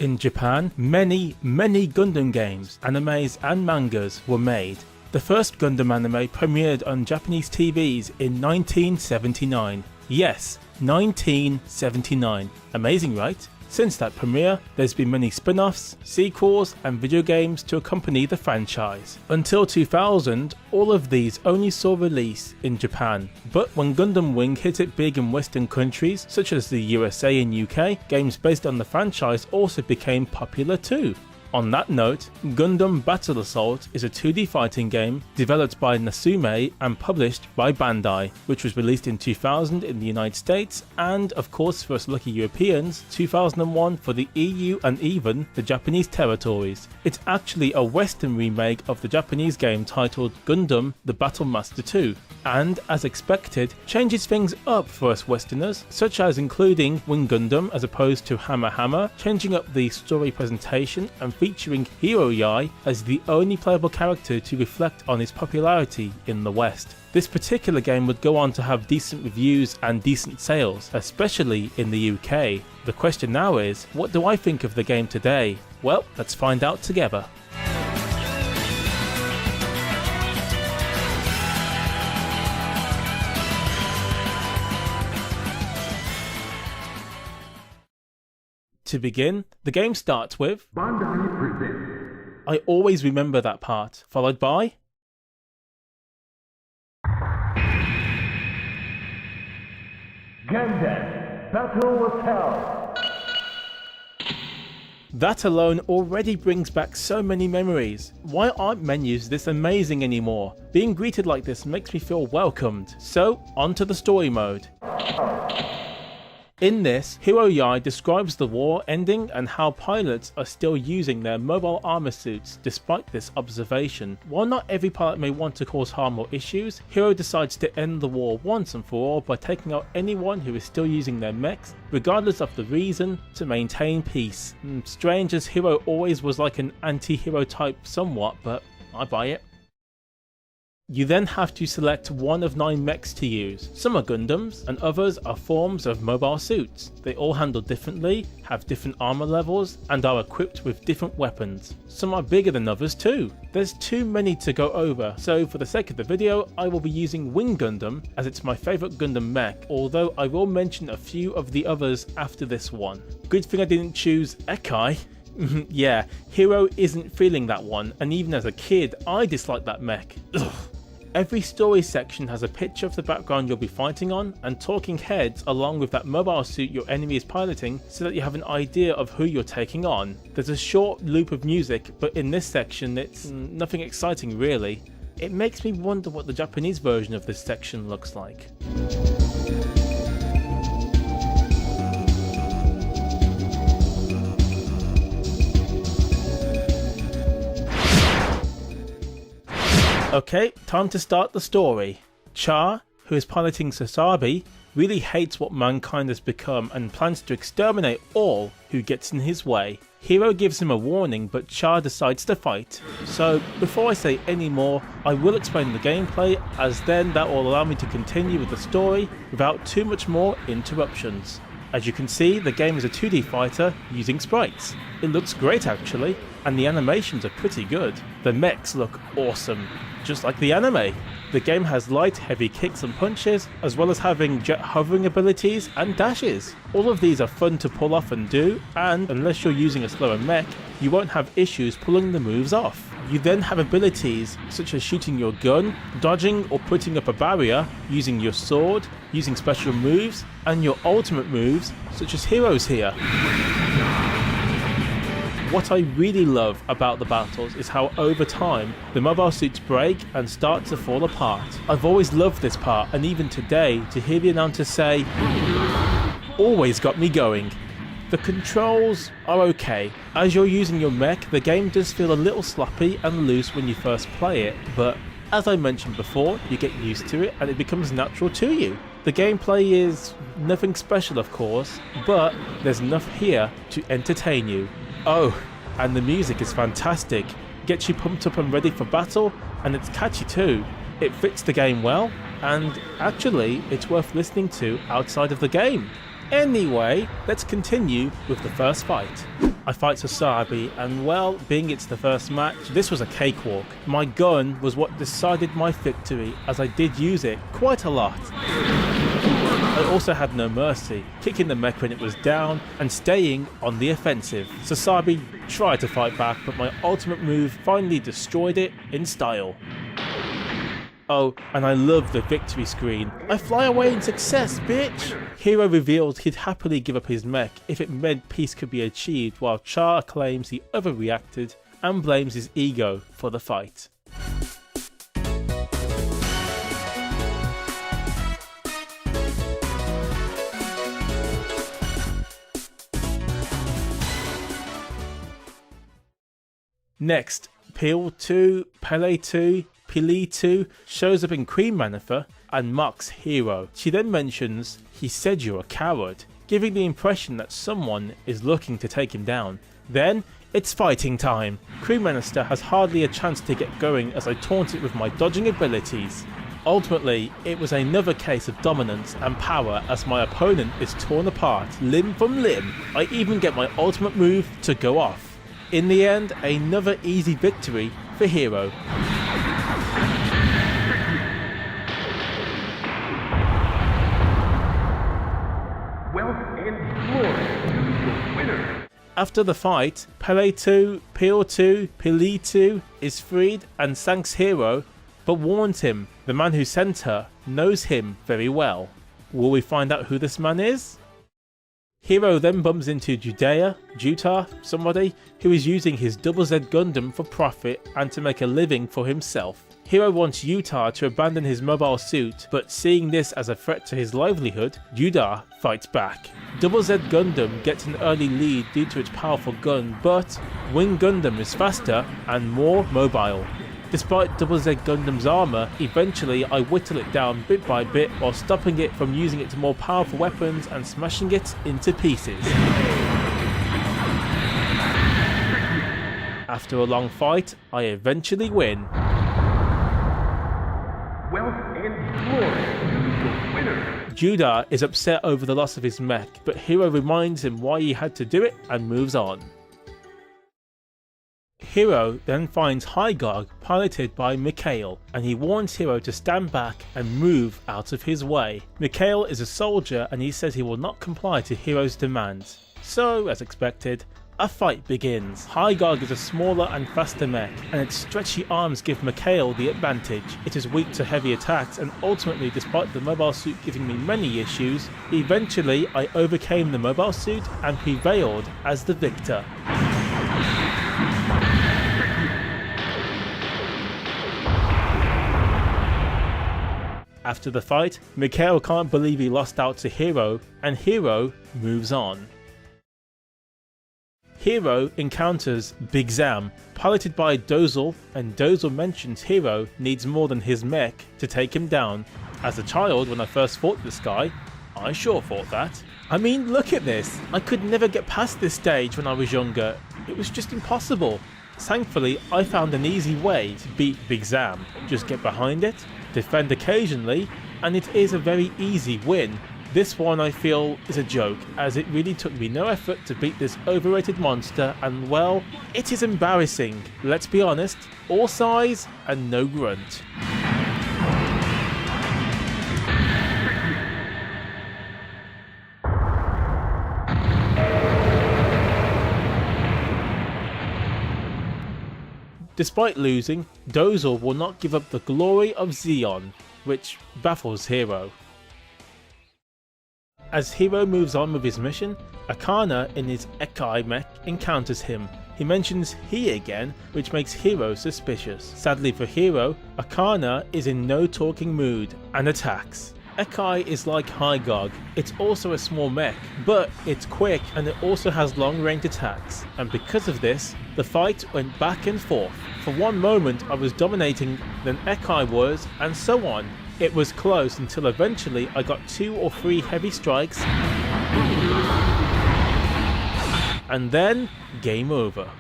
In Japan, many Gundam games, animes and mangas were made. The first Gundam anime premiered on Japanese TVs in 1979. Yes, 1979. Amazing, right? Since that premiere, there's been many spin-offs, sequels and video games to accompany the franchise. Until 2000, all of these only saw release in Japan, but when Gundam Wing hit it big in Western countries such as the USA and UK, games based on the franchise also became popular too. On that note, Gundam Battle Assault is a 2D fighting game developed by Natsume and published by Bandai, which was released in 2000 in the United States and, of course for us lucky Europeans, 2001 for the EU and even the Japanese territories. It's actually a Western remake of the Japanese game titled Gundam The Battle Master 2, and, as expected, changes things up for us Westerners, such as including Wing Gundam as opposed to Hammer Hammer, changing up the story presentation and featuring Hero Yai as the only playable character to reflect on his popularity in the West. This particular game would go on to have decent reviews and decent sales, especially in the UK. The question now is, what do I think of the game today? Well, let's find out together. To begin, the game starts with Bandai presents I always remember that part, followed by Gambit, Battle of Hell. That alone already brings back so many memories. Why aren't menus this amazing anymore? Being greeted like this makes me feel welcomed. So, onto the story mode. In this, Hiro Yai describes the war ending and how pilots are still using their mobile armor suits despite this observation. While not every pilot may want to cause harm or issues, Hiro decides to end the war once and for all by taking out anyone who is still using their mechs, regardless of the reason, to maintain peace. Strange as Hiro always was like an anti-hero type somewhat, but I buy it. You then have to select one of 9 mechs to use. Some are Gundams, and others are forms of mobile suits. They all handle differently, have different armor levels, and are equipped with different weapons. Some are bigger than others too. There's too many to go over, so for the sake of the video, I will be using Wing Gundam, as it's my favourite Gundam mech, although I will mention a few of the others after this one. Good thing I didn't choose Ekai. Yeah, Hiro isn't feeling that one, and even as a kid, I disliked that mech. Ugh. Every story section has a picture of the background you'll be fighting on and talking heads along with that mobile suit your enemy is piloting so that you have an idea of who you're taking on. There's a short loop of music, but in this section it's nothing exciting really. It makes me wonder what the Japanese version of this section looks like. Okay, time to start the story. Char, who is piloting Sasabi, really hates what mankind has become and plans to exterminate all who gets in his way. Hiro gives him a warning, but Char decides to fight. So, before I say any more, I will explain the gameplay, as then that will allow me to continue with the story without too much more interruptions. As you can see, the game is a 2D fighter using sprites. It looks great actually, and the animations are pretty good. The mechs look awesome, just like the anime. The game has light, heavy kicks and punches, as well as having jet hovering abilities and dashes. All of these are fun to pull off and do, and unless you're using a slower mech, you won't have issues pulling the moves off. You then have abilities such as shooting your gun, dodging or putting up a barrier, using your sword, using special moves, and your ultimate moves such as Hiro's here. What I really love about the battles is how over time the mobile suits break and start to fall apart. I've always loved this part, and even today to hear the announcer say always got me going. The controls are okay. As you're using your mech, the game does feel a little sloppy and loose when you first play it, but as I mentioned before, you get used to it and it becomes natural to you. The gameplay is nothing special of course, but there's enough here to entertain you. Oh, and the music is fantastic. Gets you pumped up and ready for battle, and it's catchy too. It fits the game well, and actually it's worth listening to outside of the game. Anyway, let's continue with the first fight. I fight Sasabi, and well, being it's the first match, this was a cakewalk. My gun was what decided my victory, as I did use it quite a lot. I also had no mercy, kicking the mech when it was down and staying on the offensive. Sasabi tried to fight back, but my ultimate move finally destroyed it in style. Oh, and I love the victory screen. I fly away in success, bitch! Hiro revealed he'd happily give up his mech if it meant peace could be achieved, while Char claims he overreacted and blames his ego for the fight. Next, Peel 2, Pele 2, Pili 2 shows up in Queen Manipha and mocks Hiro. She then mentions, "He said you're a coward," giving the impression that someone is looking to take him down. Then, it's fighting time. Queen Manipha has hardly a chance to get going as I taunt it with my dodging abilities. Ultimately, it was another case of dominance and power as my opponent is torn apart limb from limb. I even get my ultimate move to go off. In the end, another easy victory for Hiro. Wealth and glory to the winner. After the fight, Pele2, Pil2, Pili2 is freed and thanks Hero, but warns him the man who sent her knows him very well. Will we find out who this man is? Hero then bumps into Jutar, somebody, who is using his Double Z Gundam for profit and to make a living for himself. Hero wants Jutar to abandon his mobile suit, but seeing this as a threat to his livelihood, Jutar fights back. Double Z Gundam gets an early lead due to its powerful gun, but Wing Gundam is faster and more mobile. Despite Double Z Gundam's armour, eventually I whittle it down bit by bit while stopping it from using its more powerful weapons and smashing it into pieces. After a long fight, I eventually win. Wealth and glory to the winner. Judah is upset over the loss of his mech, but Hero reminds him why he had to do it and moves on. Hero then finds Hygog piloted by Mikhail, and he warns Hero to stand back and move out of his way. Mikhail is a soldier and he says he will not comply to Hero's demands. So, as expected, a fight begins. Hygog is a smaller and faster mech, and its stretchy arms give Mikhail the advantage. It is weak to heavy attacks, and ultimately, despite the mobile suit giving me many issues, eventually I overcame the mobile suit and prevailed as the victor. After the fight, Mikhail can't believe he lost out to Hero, and Hero moves on. Hero encounters Big Zam, piloted by Dozel, and Dozel mentions Hero needs more than his mech to take him down. As a child, when I first fought this guy, I sure thought that. I mean, look at this. I could never get past this stage when I was younger. It was just impossible. Thankfully, I found an easy way to beat Big Zam. Just get behind it, defend occasionally, and it is a very easy win. This one I feel is a joke, as it really took me no effort to beat this overrated monster, and well, it is embarrassing. Let's be honest, all size and no grunt. Despite losing, Dozel will not give up the glory of Zeon, which baffles Hero. As Hero moves on with his mission, Akana in his Ekai mech encounters him. He mentions he again, which makes Hero suspicious. Sadly for Hero, Akana is in no talking mood and attacks. Ekai is like Hygog, it's also a small mech, but it's quick and it also has long range attacks, and because of this, the fight went back and forth. For one moment I was dominating, then Ekai was, and so on. It was close until eventually I got 2 or 3 heavy strikes, and then game over.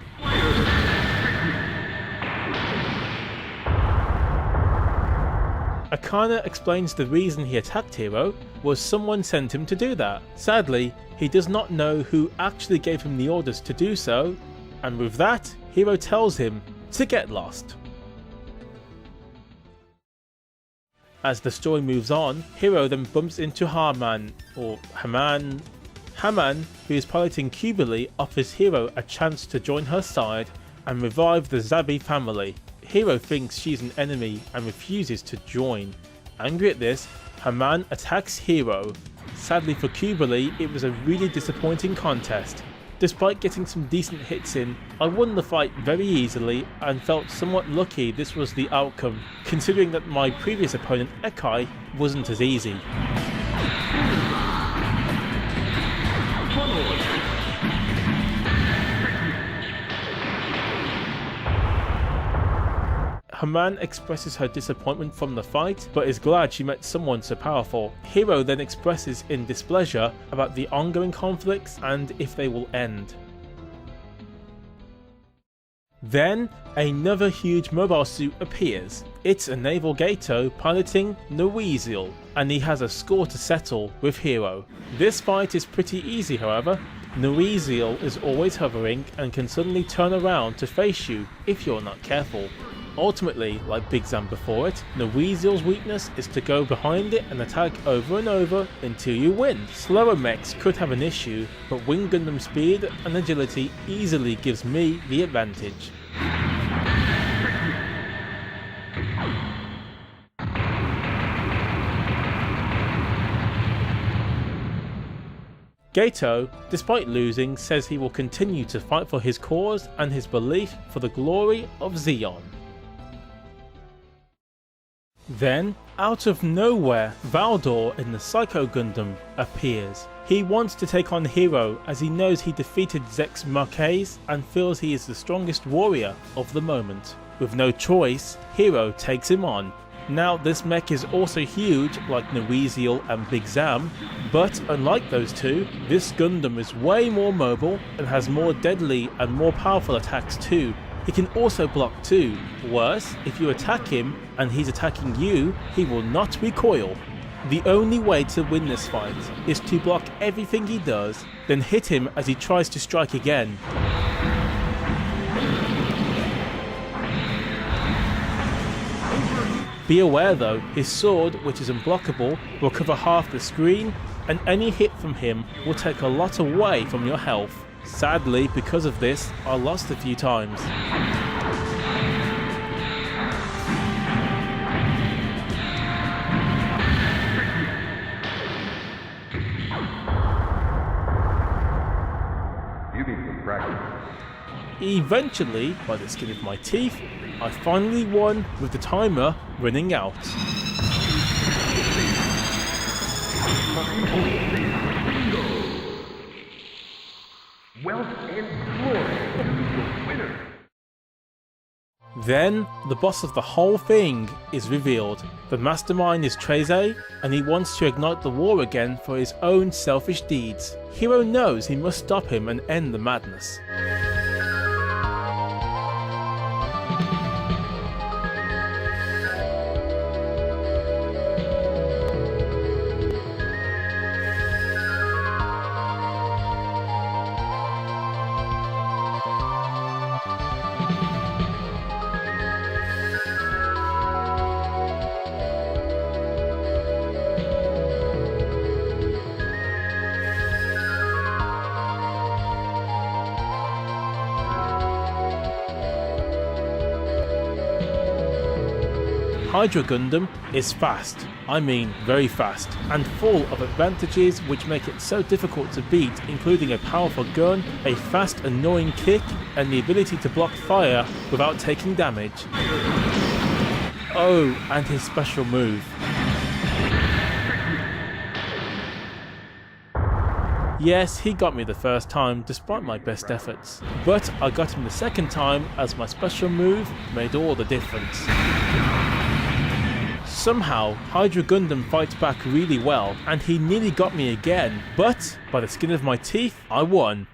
Akana explains the reason he attacked Hero was someone sent him to do that. Sadly, he does not know who actually gave him the orders to do so, and with that, Hero tells him to get lost. As the story moves on, Hero then bumps into Haman, Haman, who is piloting Kubili, offers Hero a chance to join her side and revive the Zabi family. Hero thinks she's an enemy and refuses to join. Angry at this, Haman attacks Hero. Sadly for Kubili, it was a really disappointing contest. Despite getting some decent hits in, I won the fight very easily and felt somewhat lucky this was the outcome, considering that my previous opponent Ekai wasn't as easy. Haman expresses her disappointment from the fight, but is glad she met someone so powerful. Hero then expresses in displeasure about the ongoing conflicts and if they will end. Then, another huge mobile suit appears. It's a naval Gato piloting Noezil, and he has a score to settle with Hero. This fight is pretty easy however. Noezil is always hovering and can suddenly turn around to face you if you're not careful. Ultimately, like Big Zam before it, Noeziel's weakness is to go behind it and attack over and over until you win. Slower mechs could have an issue, but Wing Gundam speed and agility easily gives me the advantage. Gato, despite losing, says he will continue to fight for his cause and his belief for the glory of Zeon. Then, out of nowhere, Valdor in the Psycho Gundam appears. He wants to take on Hero as he knows he defeated Zex Marquez and feels he is the strongest warrior of the moment. With no choice, Hero takes him on. Now this mech is also huge like Noeziel and Big Zam, but unlike those two, this Gundam is way more mobile and has more deadly and more powerful attacks too. He can also block too. Worse, if you attack him and he's attacking you, he will not recoil. The only way to win this fight is to block everything he does, then hit him as he tries to strike again. Be aware though, his sword, which is unblockable, will cover half the screen, and any hit from him will take a lot away from your health. Sadly, because of this, I lost a few times. You need some practice. Eventually, by the skin of my teeth, I finally won with the timer running out. Wealth and glory to the winner. Then, the boss of the whole thing is revealed. The mastermind is Treze, and he wants to ignite the war again for his own selfish deeds. Hero knows he must stop him and end the madness. Hydra Gundam is fast, I mean very fast, and full of advantages which make it so difficult to beat, including a powerful gun, a fast annoying kick, and the ability to block fire without taking damage. Oh, and his special move. Yes, he got me the first time despite my best efforts, but I got him the second time as my special move made all the difference. Somehow, Hydra Gundam fights back really well, and he nearly got me again, but by the skin of my teeth, I won.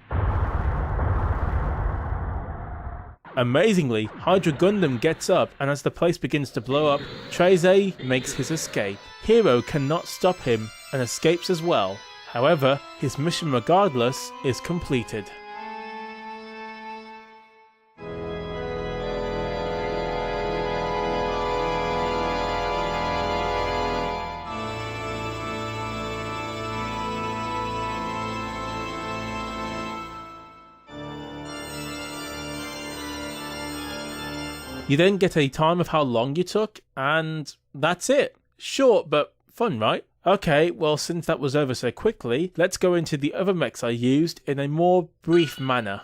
Amazingly, Hydra Gundam gets up, and as the place begins to blow up, Treze makes his escape. Hero cannot stop him, and escapes as well. However, his mission regardless is completed. You then get a time of how long you took, and that's it. Short, but fun, right? Okay, well, since that was over so quickly, let's go into the other mechs I used in a more brief manner.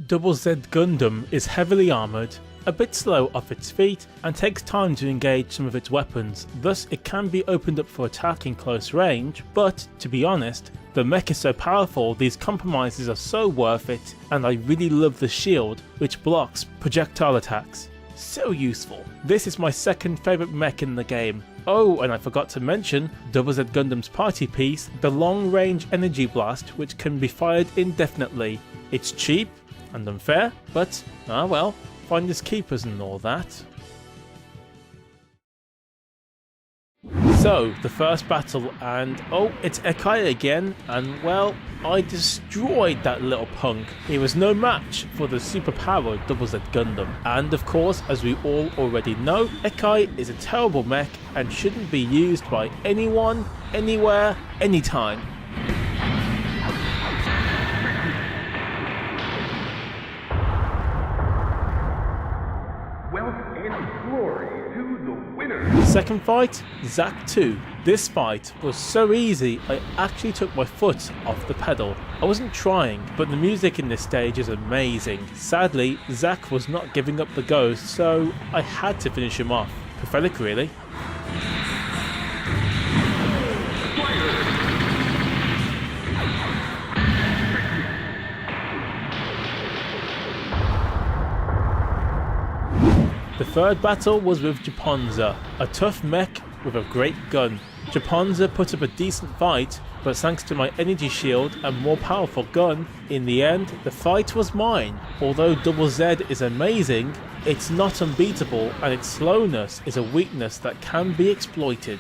Double Z Gundam is heavily armoured, a bit slow off its feet, and takes time to engage some of its weapons, thus it can be opened up for attack in close range, but, to be honest, the mech is so powerful these compromises are so worth it, and I really love the shield, which blocks projectile attacks. So useful. This is my second favourite mech in the game. Oh, and I forgot to mention Double Z Gundam's party piece, the long range energy blast, which can be fired indefinitely. It's cheap and unfair, but ah well, finders keepers and all that. So, the first battle, and oh, it's Ekai again, and well, I destroyed that little punk. He was no match for the superpowered Double Z Gundam. And of course, as we all already know, Ekai is a terrible mech and shouldn't be used by anyone, anywhere, anytime. Second fight, Zack 2. This fight was so easy, I actually took my foot off the pedal. I wasn't trying, but the music in this stage is amazing. Sadly, Zack was not giving up the ghost, so I had to finish him off. Pathetic, really. The third battle was with Japonza, a tough mech with a great gun. Japonza put up a decent fight, but thanks to my energy shield and more powerful gun, in the end, the fight was mine. Although Double Z is amazing, it's not unbeatable, and its slowness is a weakness that can be exploited.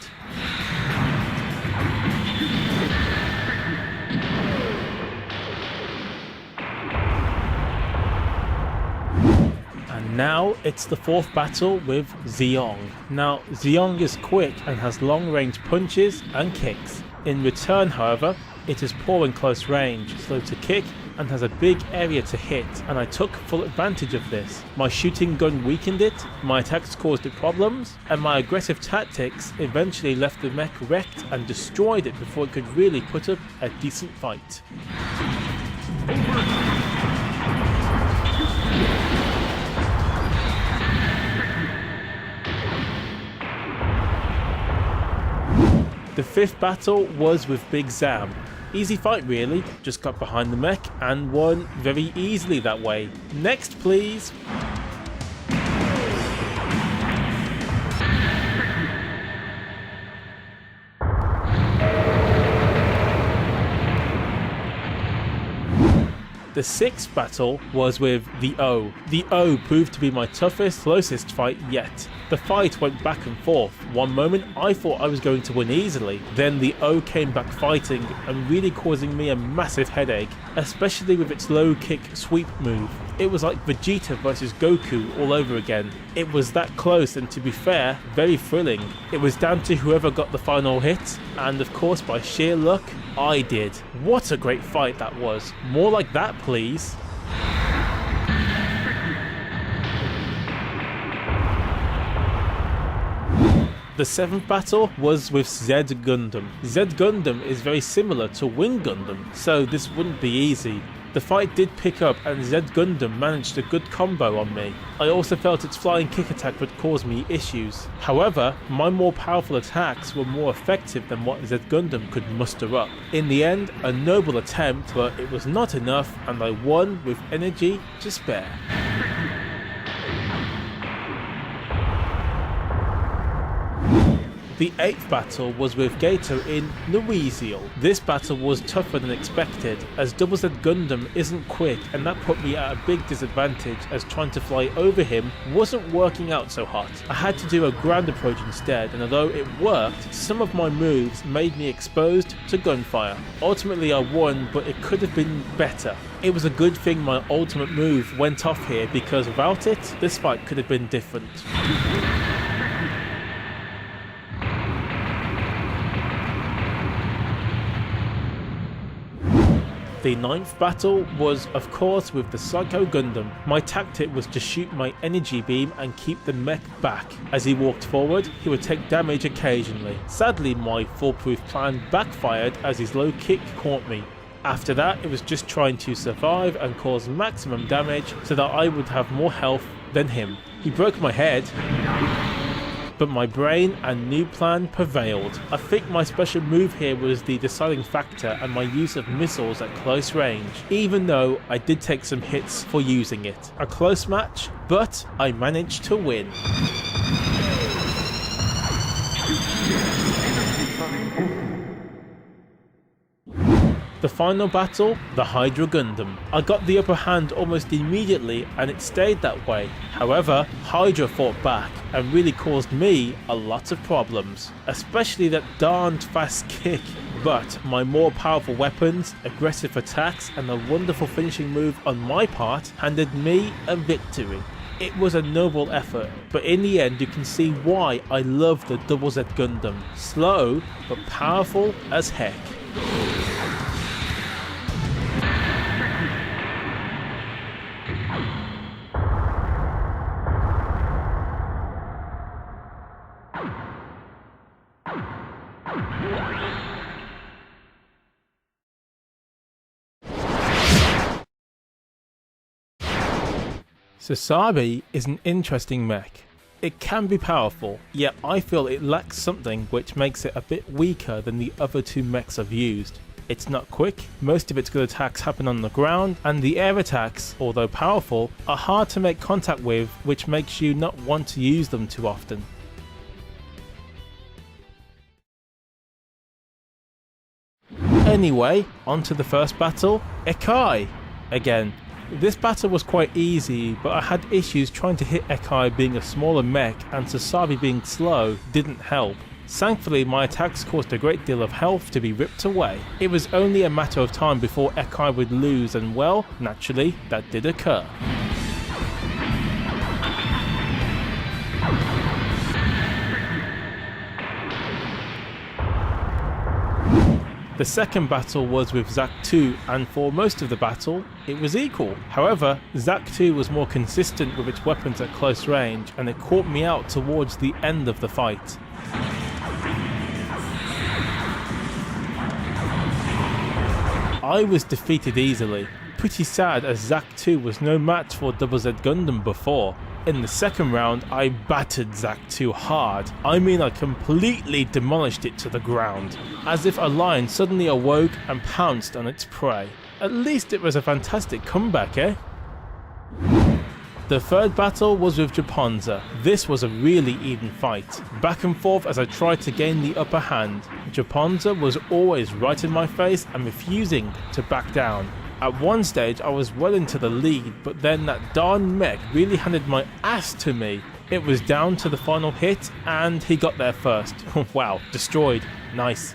Now it's the fourth battle with Zeong. Now Zeong is quick and has long range punches and kicks. In return, however, it is poor in close range, slow to kick, and has a big area to hit, and I took full advantage of this. My shooting gun weakened it, my attacks caused it problems, and my aggressive tactics eventually left the mech wrecked and destroyed it before it could really put up a decent fight. The fifth battle was with Big Zam. Easy fight really, just got behind the mech and won very easily that way. Next please! The sixth battle was with the O. The O proved to be my toughest, closest fight yet. The fight went back and forth. One moment I thought I was going to win easily, then the O came back fighting and really causing me a massive headache, especially with its low kick sweep move. It was like Vegeta versus Goku all over again. It was that close and, to be fair, very thrilling. It was down to whoever got the final hit, and of course by sheer luck, I did. What a great fight that was. More like that please. The seventh battle was with Z Gundam. Z Gundam is very similar to Wing Gundam, so this wouldn't be easy. The fight did pick up and Z Gundam managed a good combo on me. I also felt its flying kick attack would cause me issues. However, my more powerful attacks were more effective than what Z Gundam could muster up. In the end, a noble attempt, but it was not enough and I won with energy to spare. The eighth battle was with Gato in Louisial. This battle was tougher than expected, as Double Z Gundam isn't quick and that put me at a big disadvantage as trying to fly over him wasn't working out so hot. I had to do a ground approach instead, and although it worked, some of my moves made me exposed to gunfire. Ultimately I won, but it could have been better. It was a good thing my ultimate move went off here, because without it, this fight could have been different. The ninth battle was, of course, with the Psycho Gundam. My tactic was to shoot my energy beam and keep the mech back. As he walked forward, he would take damage occasionally. Sadly, my foolproof plan backfired as his low kick caught me. After that, it was just trying to survive and cause maximum damage so that I would have more health than him. He broke my head, but my brain and new plan prevailed. I think my special move here was the deciding factor, and my use of missiles at close range, even though I did take some hits for using it. A close match, but I managed to win. The final battle, the Hydra Gundam. I got the upper hand almost immediately and it stayed that way. However, Hydra fought back and really caused me a lot of problems, especially that darned fast kick. But my more powerful weapons, aggressive attacks and a wonderful finishing move on my part handed me a victory. It was a noble effort, but in the end you can see why I love the Double Z Gundam. Slow, but powerful as heck. Sasabi is an interesting mech. It can be powerful, yet I feel it lacks something which makes it a bit weaker than the other two mechs I've used. It's not quick, most of its good attacks happen on the ground, and the air attacks, although powerful, are hard to make contact with, which makes you not want to use them too often. Anyway, on to the first battle, Ekai. Again, this battle was quite easy, but I had issues trying to hit Ekai being a smaller mech and Sasabi being slow didn't help. Thankfully, my attacks caused a great deal of health to be ripped away. It was only a matter of time before Ekai would lose, and well, naturally, that did occur. The second battle was with Zack 2, and for most of the battle, it was equal. However, Zack 2 was more consistent with its weapons at close range, and it caught me out towards the end of the fight. I was defeated easily. Pretty sad, as Zack 2 was no match for Double Z Gundam before. In the second round, I battered Zack 2 hard. I mean, I completely demolished it to the ground, as if a lion suddenly awoke and pounced on its prey. At least it was a fantastic comeback, eh? The third battle was with Japonza. This was a really even fight. Back and forth as I tried to gain the upper hand. Japonza was always right in my face and refusing to back down. At one stage I was well into the lead, but then that darn mech really handed my ass to me. It was down to the final hit and he got there first. Wow, destroyed. Nice.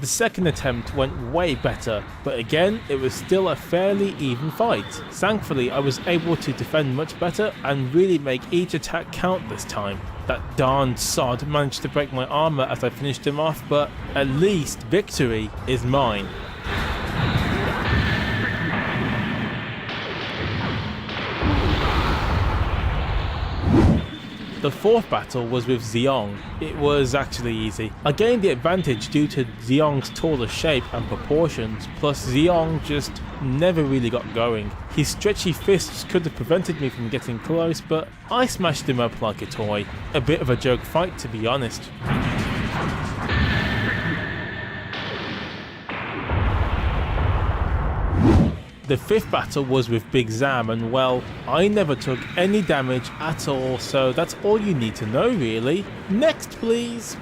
The second attempt went way better, but again it was still a fairly even fight. Thankfully I was able to defend much better and really make each attack count this time. That darned sod managed to break my armor as I finished him off, but at least victory is mine. The fourth battle was with Zeong. It was actually easy. I gained the advantage due to Zeong's taller shape and proportions, plus Zeong just never really got going. His stretchy fists could have prevented me from getting close, but I smashed him up like a toy. A bit of a joke fight, to be honest. The fifth battle was with Big Zam, and well, I never took any damage at all, so that's all you need to know really. Next please!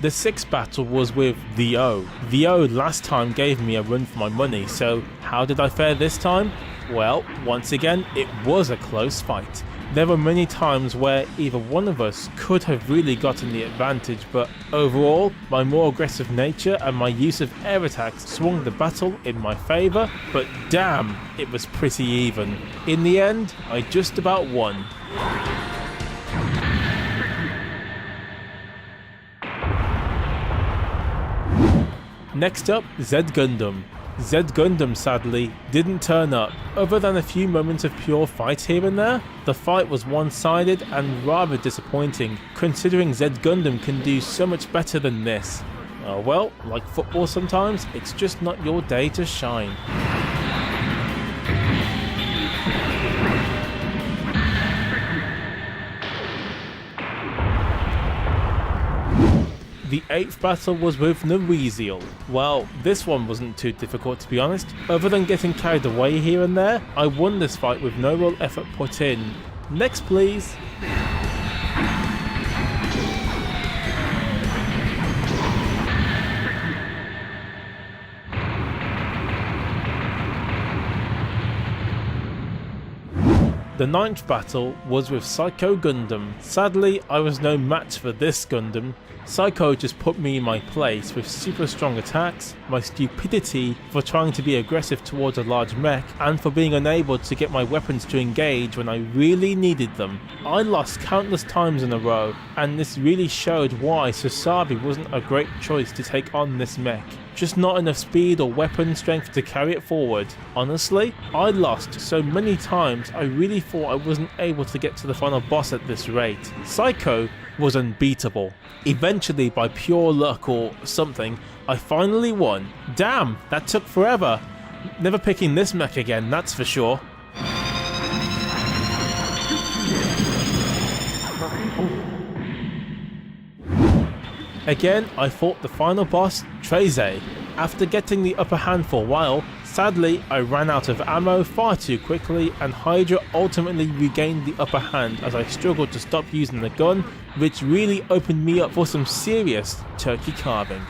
The sixth battle was with the O. The O last time gave me a run for my money, so how did I fare this time? Well, once again, it was a close fight. There were many times where either one of us could have really gotten the advantage, but overall, my more aggressive nature and my use of air attacks swung the battle in my favour, but damn, it was pretty even. In the end, I just about won. Next up, Z Gundam. Z Gundam sadly didn't turn up. Other than a few moments of pure fight here and there, the fight was one-sided and rather disappointing, considering Z Gundam can do so much better than this. Well, like football sometimes, it's just not your day to shine. The 8th battle was with Nereziel. Well, this one wasn't too difficult to be honest. Other than getting carried away here and there, I won this fight with no real effort put in. Next please. The 9th battle was with Psycho Gundam. Sadly, I was no match for this Gundam. Psycho just put me in my place with super strong attacks, my stupidity for trying to be aggressive towards a large mech, and for being unable to get my weapons to engage when I really needed them. I lost countless times in a row, and this really showed why Sasabi wasn't a great choice to take on this mech. Just not enough speed or weapon strength to carry it forward. Honestly, I lost so many times I really thought I wasn't able to get to the final boss at this rate. Psycho was unbeatable. Eventually, by pure luck or something, I finally won. Damn, that took forever. Never picking this mech again, that's for sure. Again, I fought the final boss, Treze. After getting the upper hand for a while, sadly I ran out of ammo far too quickly and Hydra ultimately regained the upper hand as I struggled to stop using the gun, which really opened me up for some serious turkey carving.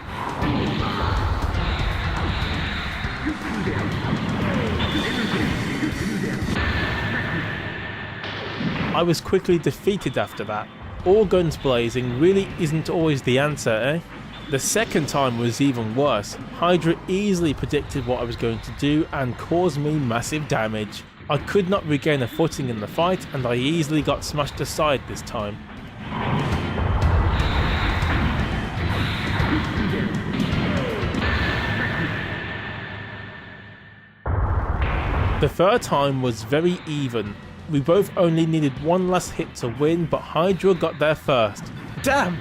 I was quickly defeated after that. All guns blazing really isn't always the answer, eh? The second time was even worse. Hydra easily predicted what I was going to do and caused me massive damage. I could not regain a footing in the fight and I easily got smashed aside this time. The third time was very even. We both only needed one last hit to win, but Hydra got there first. Damn!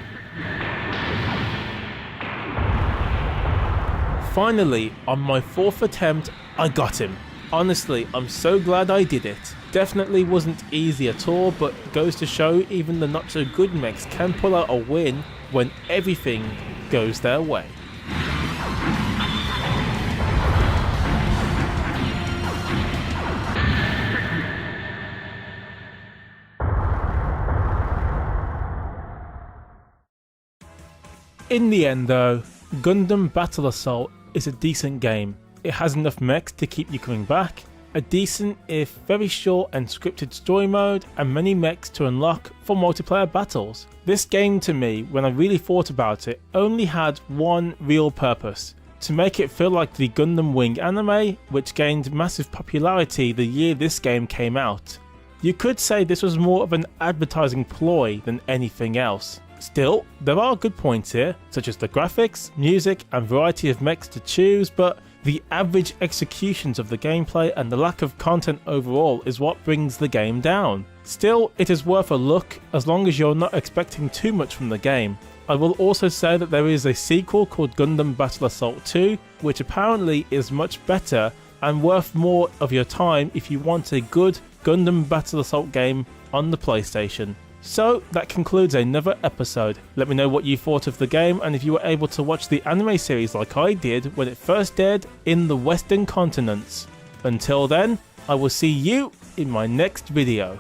Finally, on my 4th attempt, I got him. Honestly, I'm so glad I did it. Definitely wasn't easy at all, but goes to show even the not so good mechs can pull out a win when everything goes their way. In the end though, Gundam Battle Assault is a decent game. It has enough mechs to keep you coming back, a decent if very short and scripted story mode, and many mechs to unlock for multiplayer battles. This game to me, when I really thought about it, only had one real purpose: to make it feel like the Gundam Wing anime, which gained massive popularity the year this game came out. You could say this was more of an advertising ploy than anything else. Still, there are good points here, such as the graphics, music and variety of mechs to choose, but the average executions of the gameplay and the lack of content overall is what brings the game down. Still, it is worth a look as long as you're not expecting too much from the game. I will also say that there is a sequel called Gundam Battle Assault 2, which apparently is much better and worth more of your time if you want a good Gundam Battle Assault game on the PlayStation. So that concludes another episode. Let me know what you thought of the game and if you were able to watch the anime series like I did when it first aired in the Western continents. Until then, I will see you in my next video.